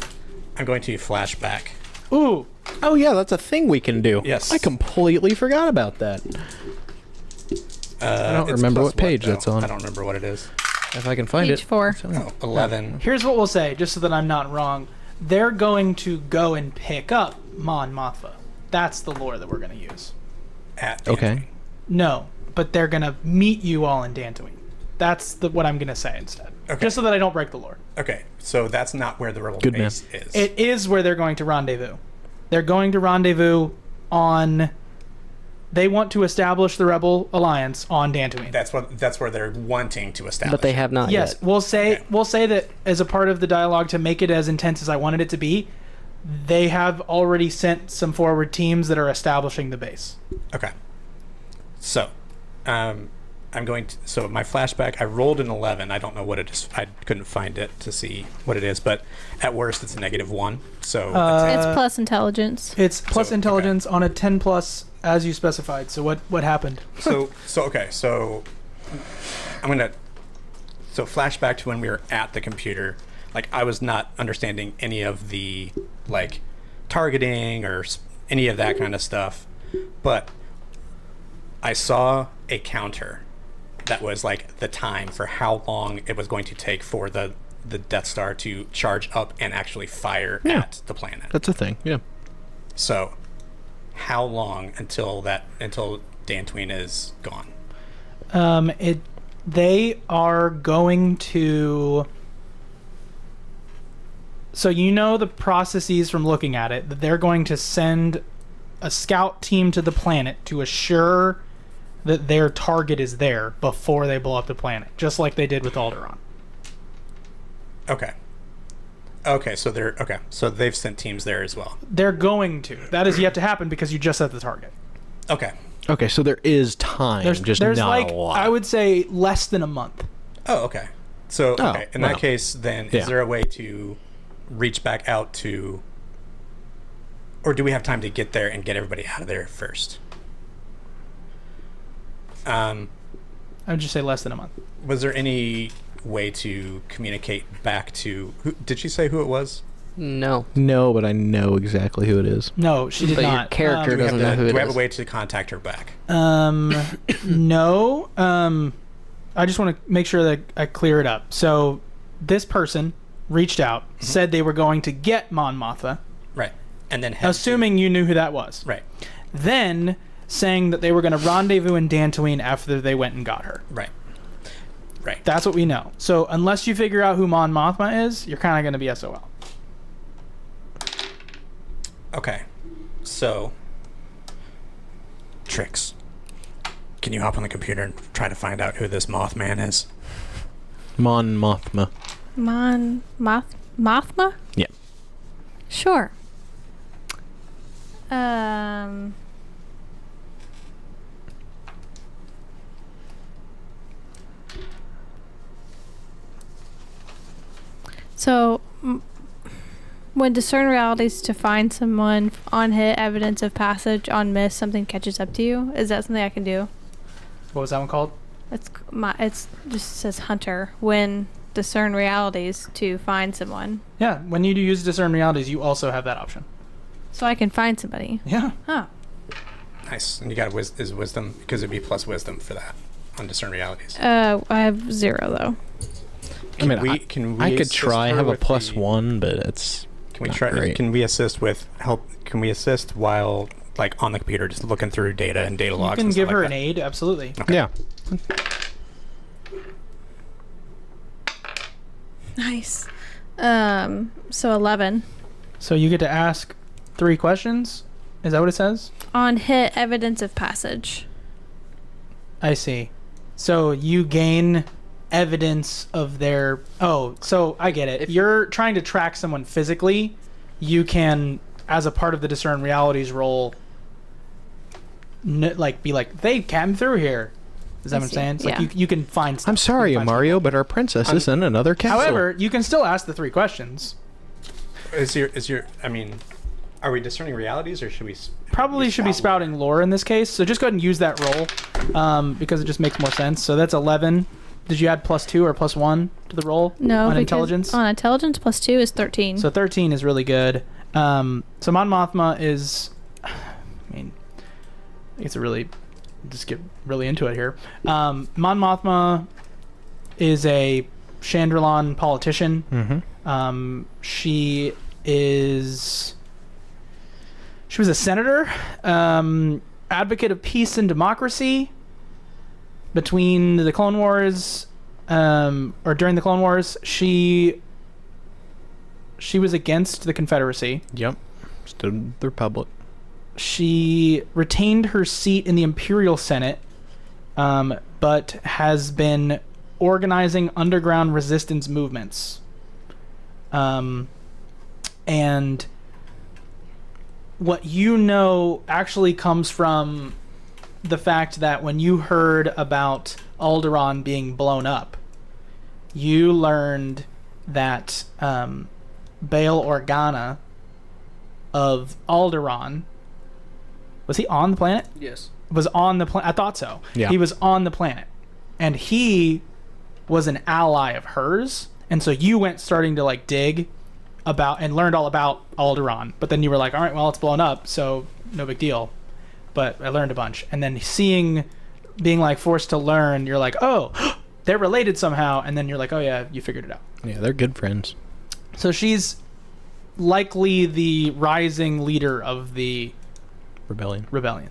I'm going to flashback. Ooh! Oh, yeah, that's a thing we can do. Yes. I completely forgot about that. I don't It's remember plus what page though? that's on. I don't remember what it is. If I can find Page it. 4. Oh, 11. Here's what we'll say, just so that I'm not wrong. They're going to go and pick up Mon Mothma. That's the lore that we're going to use. At Okay. No, but they're going to meet you all in Dantooine. That's what I'm going to say instead. Okay. Just so that I don't break the lore. Okay, so that's not where the Rebel Good base is. It is where they're going to rendezvous. They're going to rendezvous on... They want to establish the Rebel Alliance on Dantooine. That's where they're wanting to establish. But they have not Yes, yet. we'll say that as a part of the dialogue to make it as intense as I wanted it to be. they have already sent some forward teams that are establishing the base. Okay. So, I'm going to. So my flashback. I rolled an 11. I don't know what it is. I couldn't find it to see what it is. But at worst, it's a -1. So It's plus intelligence. It's plus So, intelligence on a 10 plus as you specified. So what happened? So okay. So I'm gonna. So flashback to when we were at the computer. Like I was not understanding any of the like targeting or any of that kind of stuff, but I saw a counter that was like the time for how long it was going to take for the Death Star to charge up and actually fire at the planet. That's a thing. Yeah. So, how long until Dantooine is gone? They are going to. So you know the processes from looking at it that they're going to send a scout team to the planet to assure that their target is there before they blow up the planet, just like they did with Alderaan. Okay. So they've sent teams there as well. They're going to. That is yet to happen because you just set the target. Okay. Okay, so there is time, There's not like a lot. I would say less than a month. Oh, okay. So in that well. case, then Yeah. is there a way to reach back out to, or do we have time to get there and get everybody out of there first? I would just say less than a month. Was there any way to communicate back to? Did she say who it was? No. No, but I know exactly who it is. No, she did But your not. character Do we have, doesn't know who it do we have is. a way to contact her back? No. I just want to make sure that I clear it up. So this person reached out, said they were going to get Mon Mothma, Right. And then assuming you knew who that was. Right. Then saying that they were going to rendezvous in Dantooine after they went and got her. Right. Right. That's what we know. So unless you figure out who Mon Mothma is, you're kind of going to be SOL. Okay. So, Trix, can you hop on the computer and try to find out who this Mothman is? Mon Mothma. Mothma? Yeah. Sure. So, when discern realities to find someone on hit, evidence of passage, on miss, something catches up to you. Is that something I can do? What was that one called? It's just says hunter. When discern realities to find someone, Yeah, when you do use discern realities, you also have that option. so I can find somebody. Yeah. Oh, Nice. And you got is wisdom, because it'd be plus wisdom for that on discern realities. I have 0 though. I mean, Can we I could assist try. I her have a with +1, but it's Can we not try? great. Can we assist with help? Can we assist while like on the computer, just looking through data and data You logs? can and give stuff her like an aid, absolutely. Yeah. Nice. So 11. So you get to ask 3 questions? Is that what it says? On hit, evidence of passage. I see. So you gain evidence of their... Oh, so I get it. If- You're trying to track someone physically. You can, as a part of the discern realities roll, be like, they came through here. Is that I what I'm see. saying? It's like Yeah. you can find stuff. I'm sorry, You can find Mario, but our princess is in another castle. However, you can still ask the 3 questions. that. Is your? I mean, are we discerning realities, or should we? Probably should be spouting lore in this case. So just go ahead and use that roll, because it just makes more sense. So that's 11. Did you add +2 or +1 to the roll? No, on because intelligence. On intelligence +2 is 13. So 13 is really good. So Mon Mothma is, I mean, I guess it really, just get really into it here. Mon Mothma is a Chandrillon politician. Mm-hmm. She was a senator, advocate of peace and democracy between the Clone Wars, or during the Clone Wars. She was against the Confederacy. Yep. Stood the Republic. She retained her seat in the Imperial Senate, but has been organizing underground resistance movements. And what you know actually comes from the fact that when you heard about Alderaan being blown up, you learned that Bail Organa of Alderaan, was he on the planet? Yes. Was on the planet. I thought so. Yeah. He was on the planet, and he was an ally of hers, and so you went starting to like dig about and learned all about Alderaan. But then you were like, all right, well, it's blown up, so no big deal. But I learned a bunch, and then being like forced to learn, you're like, oh, they're related somehow, and then you're like, oh yeah, you figured it out. Yeah, they're good friends. So she's likely the rising leader of the rebellion.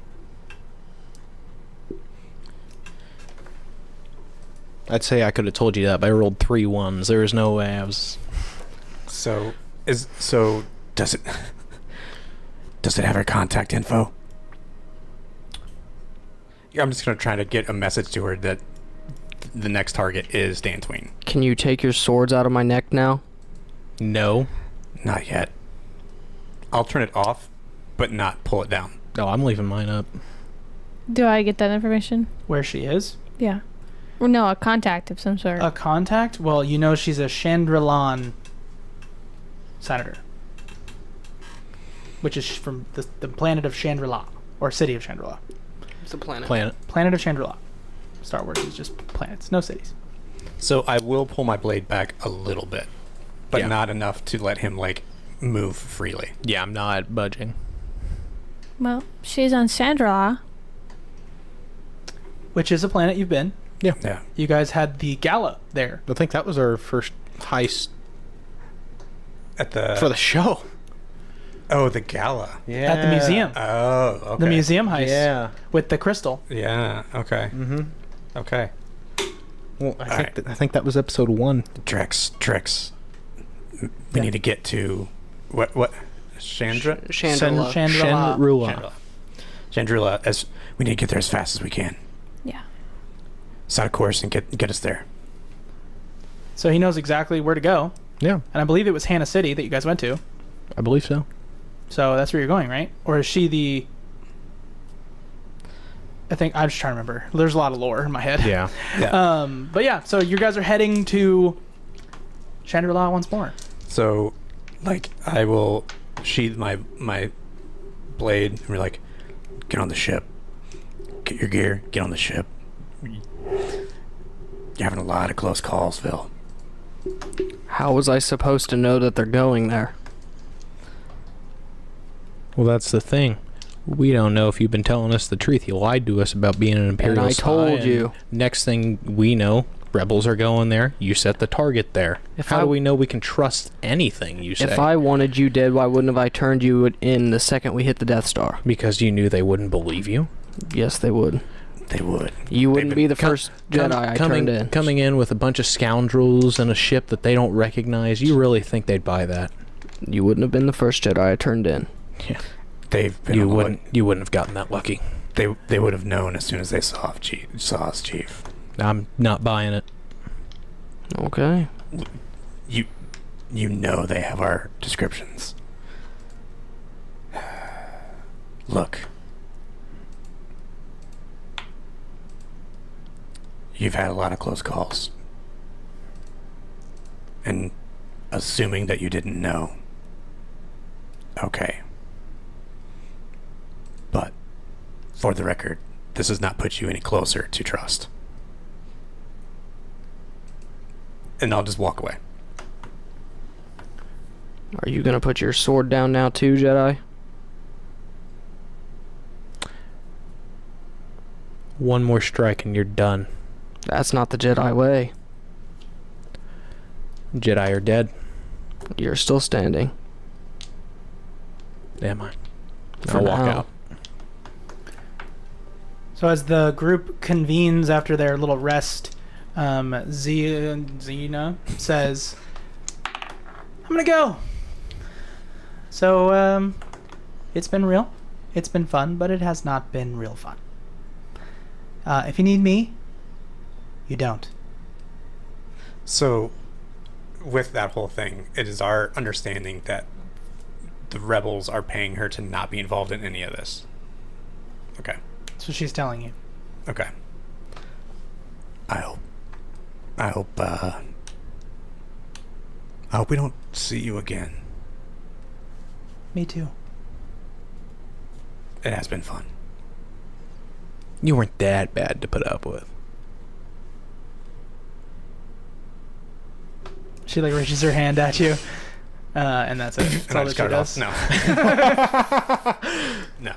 I'd say I could have told you that, but I rolled 3 1s. There was no way I was... So does it have her contact info? Yeah, I'm just gonna try to get a message to her that the next target is Dantooine. Can you take your swords out of my neck now? No. Not yet. I'll turn it off, but not pull it down. No, I'm leaving mine up. Do I get that information? Where she is? Yeah. Or no, a contact of some sort. A contact? Well, you know she's a Chandrilan senator, which is from the planet of Chandrila, or city of Chandrila. It's a planet. Planet of Chandrila. Star Wars is just planets, no cities. So I will pull my blade back a little bit, but Yeah. not enough to let him like move freely. Yeah, I'm not budging. Well, she's on Sandra. Which is a planet you've been. Yeah. You guys had the gala there. I think that was our first heist At the for the show. the gala. Yeah. At the museum. Oh, okay. The museum heist. Yeah. With the crystal. Yeah. Okay. Mm-hmm. Okay. Well, I All think I think that was episode 1. Tricks. We Yeah. need to get to what? Chandra. Chandrila. Chandrila. Chandrila. As we need to get there as fast as we can. Yeah. Set a course and get us there. So he knows exactly where to go. Yeah, And I believe it was Hannah City that you guys went to. I believe so. So that's where you're going, right? Or is she the... I think... I'm just trying to remember. There's a lot of lore in my head. Yeah. Yeah. But yeah, so you guys are heading to Chandrila once more. So, like, I will sheathe my blade and we're like, get on the ship. Get your gear. Get on the ship. You're having a lot of close calls, Phil. How was I supposed to know that they're going there? Well, that's the thing. We don't know if you've been telling us the truth. You lied to us about being an Imperial And I spy, told and you. Next thing we know, rebels are going there. You set the target there. How do we know we can trust anything you say? If I wanted you dead, why wouldn't have I turned you in the second we hit the Death Star? Because you knew they wouldn't believe you. Yes, they would. They would. You wouldn't be the Com- first Jedi I coming, turned in. Coming in with a bunch of scoundrels and a ship that they don't recognize, you really think they'd buy that? You wouldn't have been the first Jedi I turned in. Yeah. They've been You on the wouldn't. You wouldn't have gotten that lucky. They would have known as soon as they saw us, Chief. I'm not buying it. Okay. You know they have our descriptions. Look. You've had a lot of close calls. And assuming that you didn't know. Okay. But, for the record, this does not put you any closer to trust. And I'll just walk away. Are you gonna put your sword down now too, Jedi? One more strike and you're done. That's not the Jedi way. Jedi are dead. You're still standing. Am I? For I'll walk now. out. So as the group convenes after their little rest, Xena says, I'm gonna go. So, it's been real. It's been fun, but it has not been real fun. If you need me, you don't. So, with that whole thing, it is our understanding that the rebels are paying her to not be involved in any of this. Okay. That's what she's telling you. Okay. I hope we don't see you again. Me too. It has been fun. You weren't that bad to put up with. She like reaches her hand at you, and that's it. That's And all I that just she cut it does. off. No. No.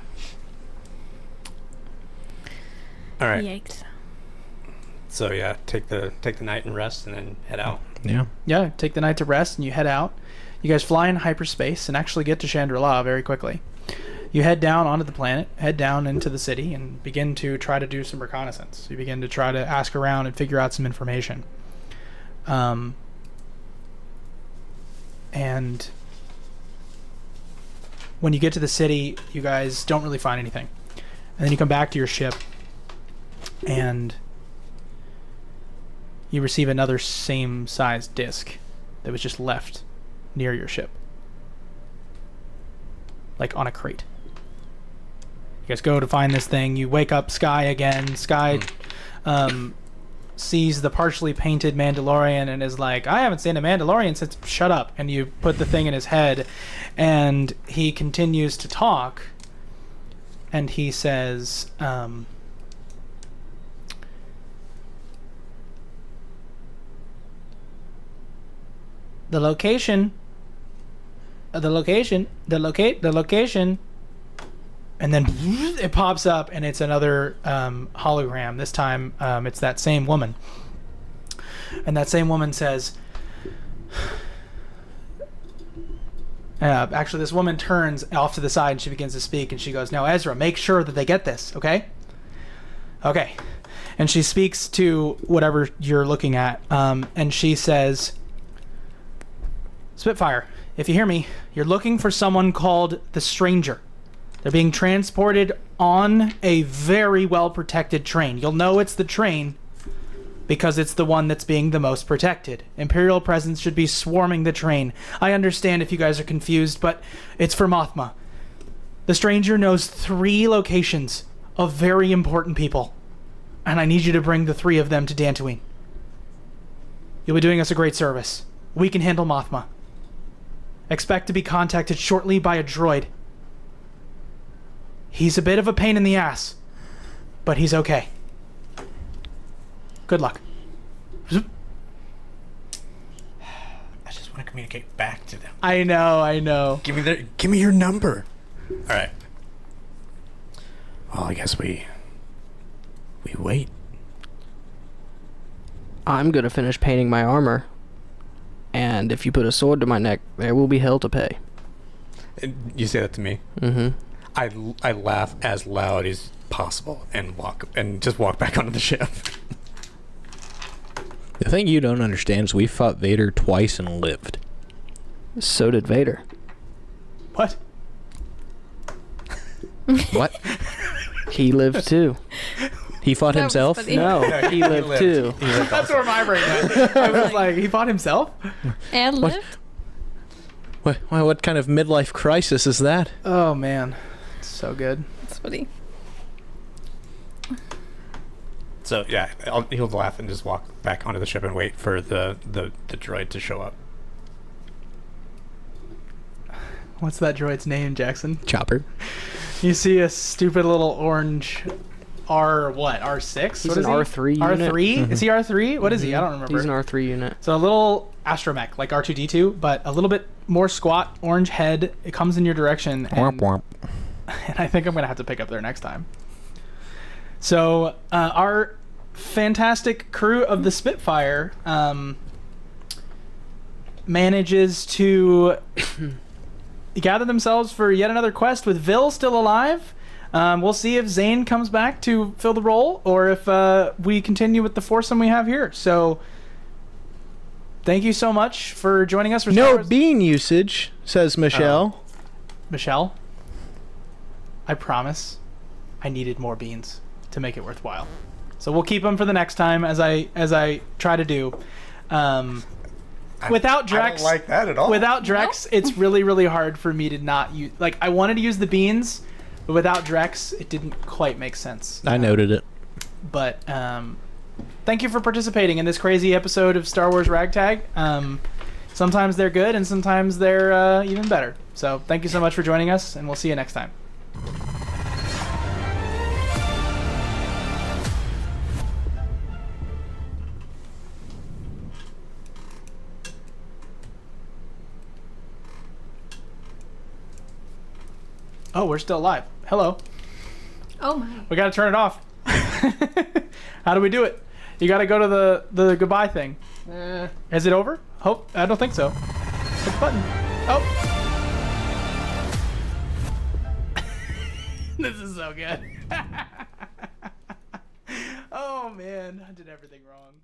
All right. Yikes. So yeah, take the night and rest, and then head out. Yeah. Yeah, take the night to rest, and you head out. You guys fly in hyperspace and actually get to Chandrila very quickly. You head down onto the planet, head down into the city, and begin to try to do some reconnaissance. You begin to try to ask around and figure out some information. And when you get to the city, you guys don't really find anything. And then you come back to your ship, and you receive another same-sized disc that was just left near your ship. Like on a crate. You guys go to find this thing. You wake up Sky again. Sky sees the partially painted Mandalorian and is like, I haven't seen a Mandalorian since... Shut up. And you put the thing in his head, and he continues to talk, and he says... The location, and then it pops up, and it's another hologram. This time, it's that same woman, and that same woman says, actually, this woman turns off to the side, and she begins to speak, and she goes, now, Ezra, make sure that they get this, okay? Okay. And she speaks to whatever you're looking at, and she says... Spitfire, if you hear me, you're looking for someone called the Stranger. They're being transported on a very well-protected train. You'll know it's the train because it's the one that's being the most protected. Imperial presence should be swarming the train. I understand if you guys are confused, but it's for Mothma. The Stranger knows 3 locations of very important people, and I need you to bring the 3 of them to Dantooine. You'll be doing us a great service. We can handle Mothma. Expect to be contacted shortly by a droid. He's a bit of a pain in the ass, but he's okay. Good luck. I just want to communicate back to them. I know. Give me your number. All right. Well, I guess we wait. I'm gonna finish painting my armor. And if you put a sword to my neck, there will be hell to pay. You say that to me? Mm-hmm. I laugh as loud as possible and just walk back onto the ship. The thing you don't understand is we fought Vader twice and lived. So did Vader. What? What? He lived too. He fought That was himself? funny. No, he lived too. That's where my brain went. I was like, he fought himself? And What? lift? What kind of midlife crisis is that? Oh, man. So good. That's funny. So yeah, he'll laugh and just walk back onto the ship and wait for the droid to show up. What's that droid's name, Jackson? Chopper. You see a stupid little orange R6? He's an R3 unit. R3? Is he R3? What is he? I don't remember. He's an R3 unit. So a little astromech, like R2-D2, but a little bit more squat, orange head. It comes in your direction. And, and I think I'm going to have to pick up there next time. So our fantastic crew of the Spitfire manages to gather themselves for yet another quest with Vil still alive. We'll see if Zane comes back to fill the role or if we continue with the foursome we have here. So thank you so much for joining us. For Star No Wars. bean usage, says Michelle. Michelle, I promise I needed more beans to make it worthwhile. So we'll keep them for the next time as I try to do. Without I Drex, don't like that at all. without Drex, it's really, really hard for me to not use. Like, I wanted to use the beans, but without Drex, it didn't quite make sense. I noted it. But thank you for participating in this crazy episode of Star Wars Ragtag. Sometimes they're good, and sometimes they're even better. So thank you so much for joining us, and we'll see you next time. Oh, we're still live. Hello. Oh my. We gotta turn it off. How do we do it? You gotta go to the goodbye thing. Is it over? Hope I don't think so. Hit the button. Oh. This is so good. Oh man, I did everything wrong.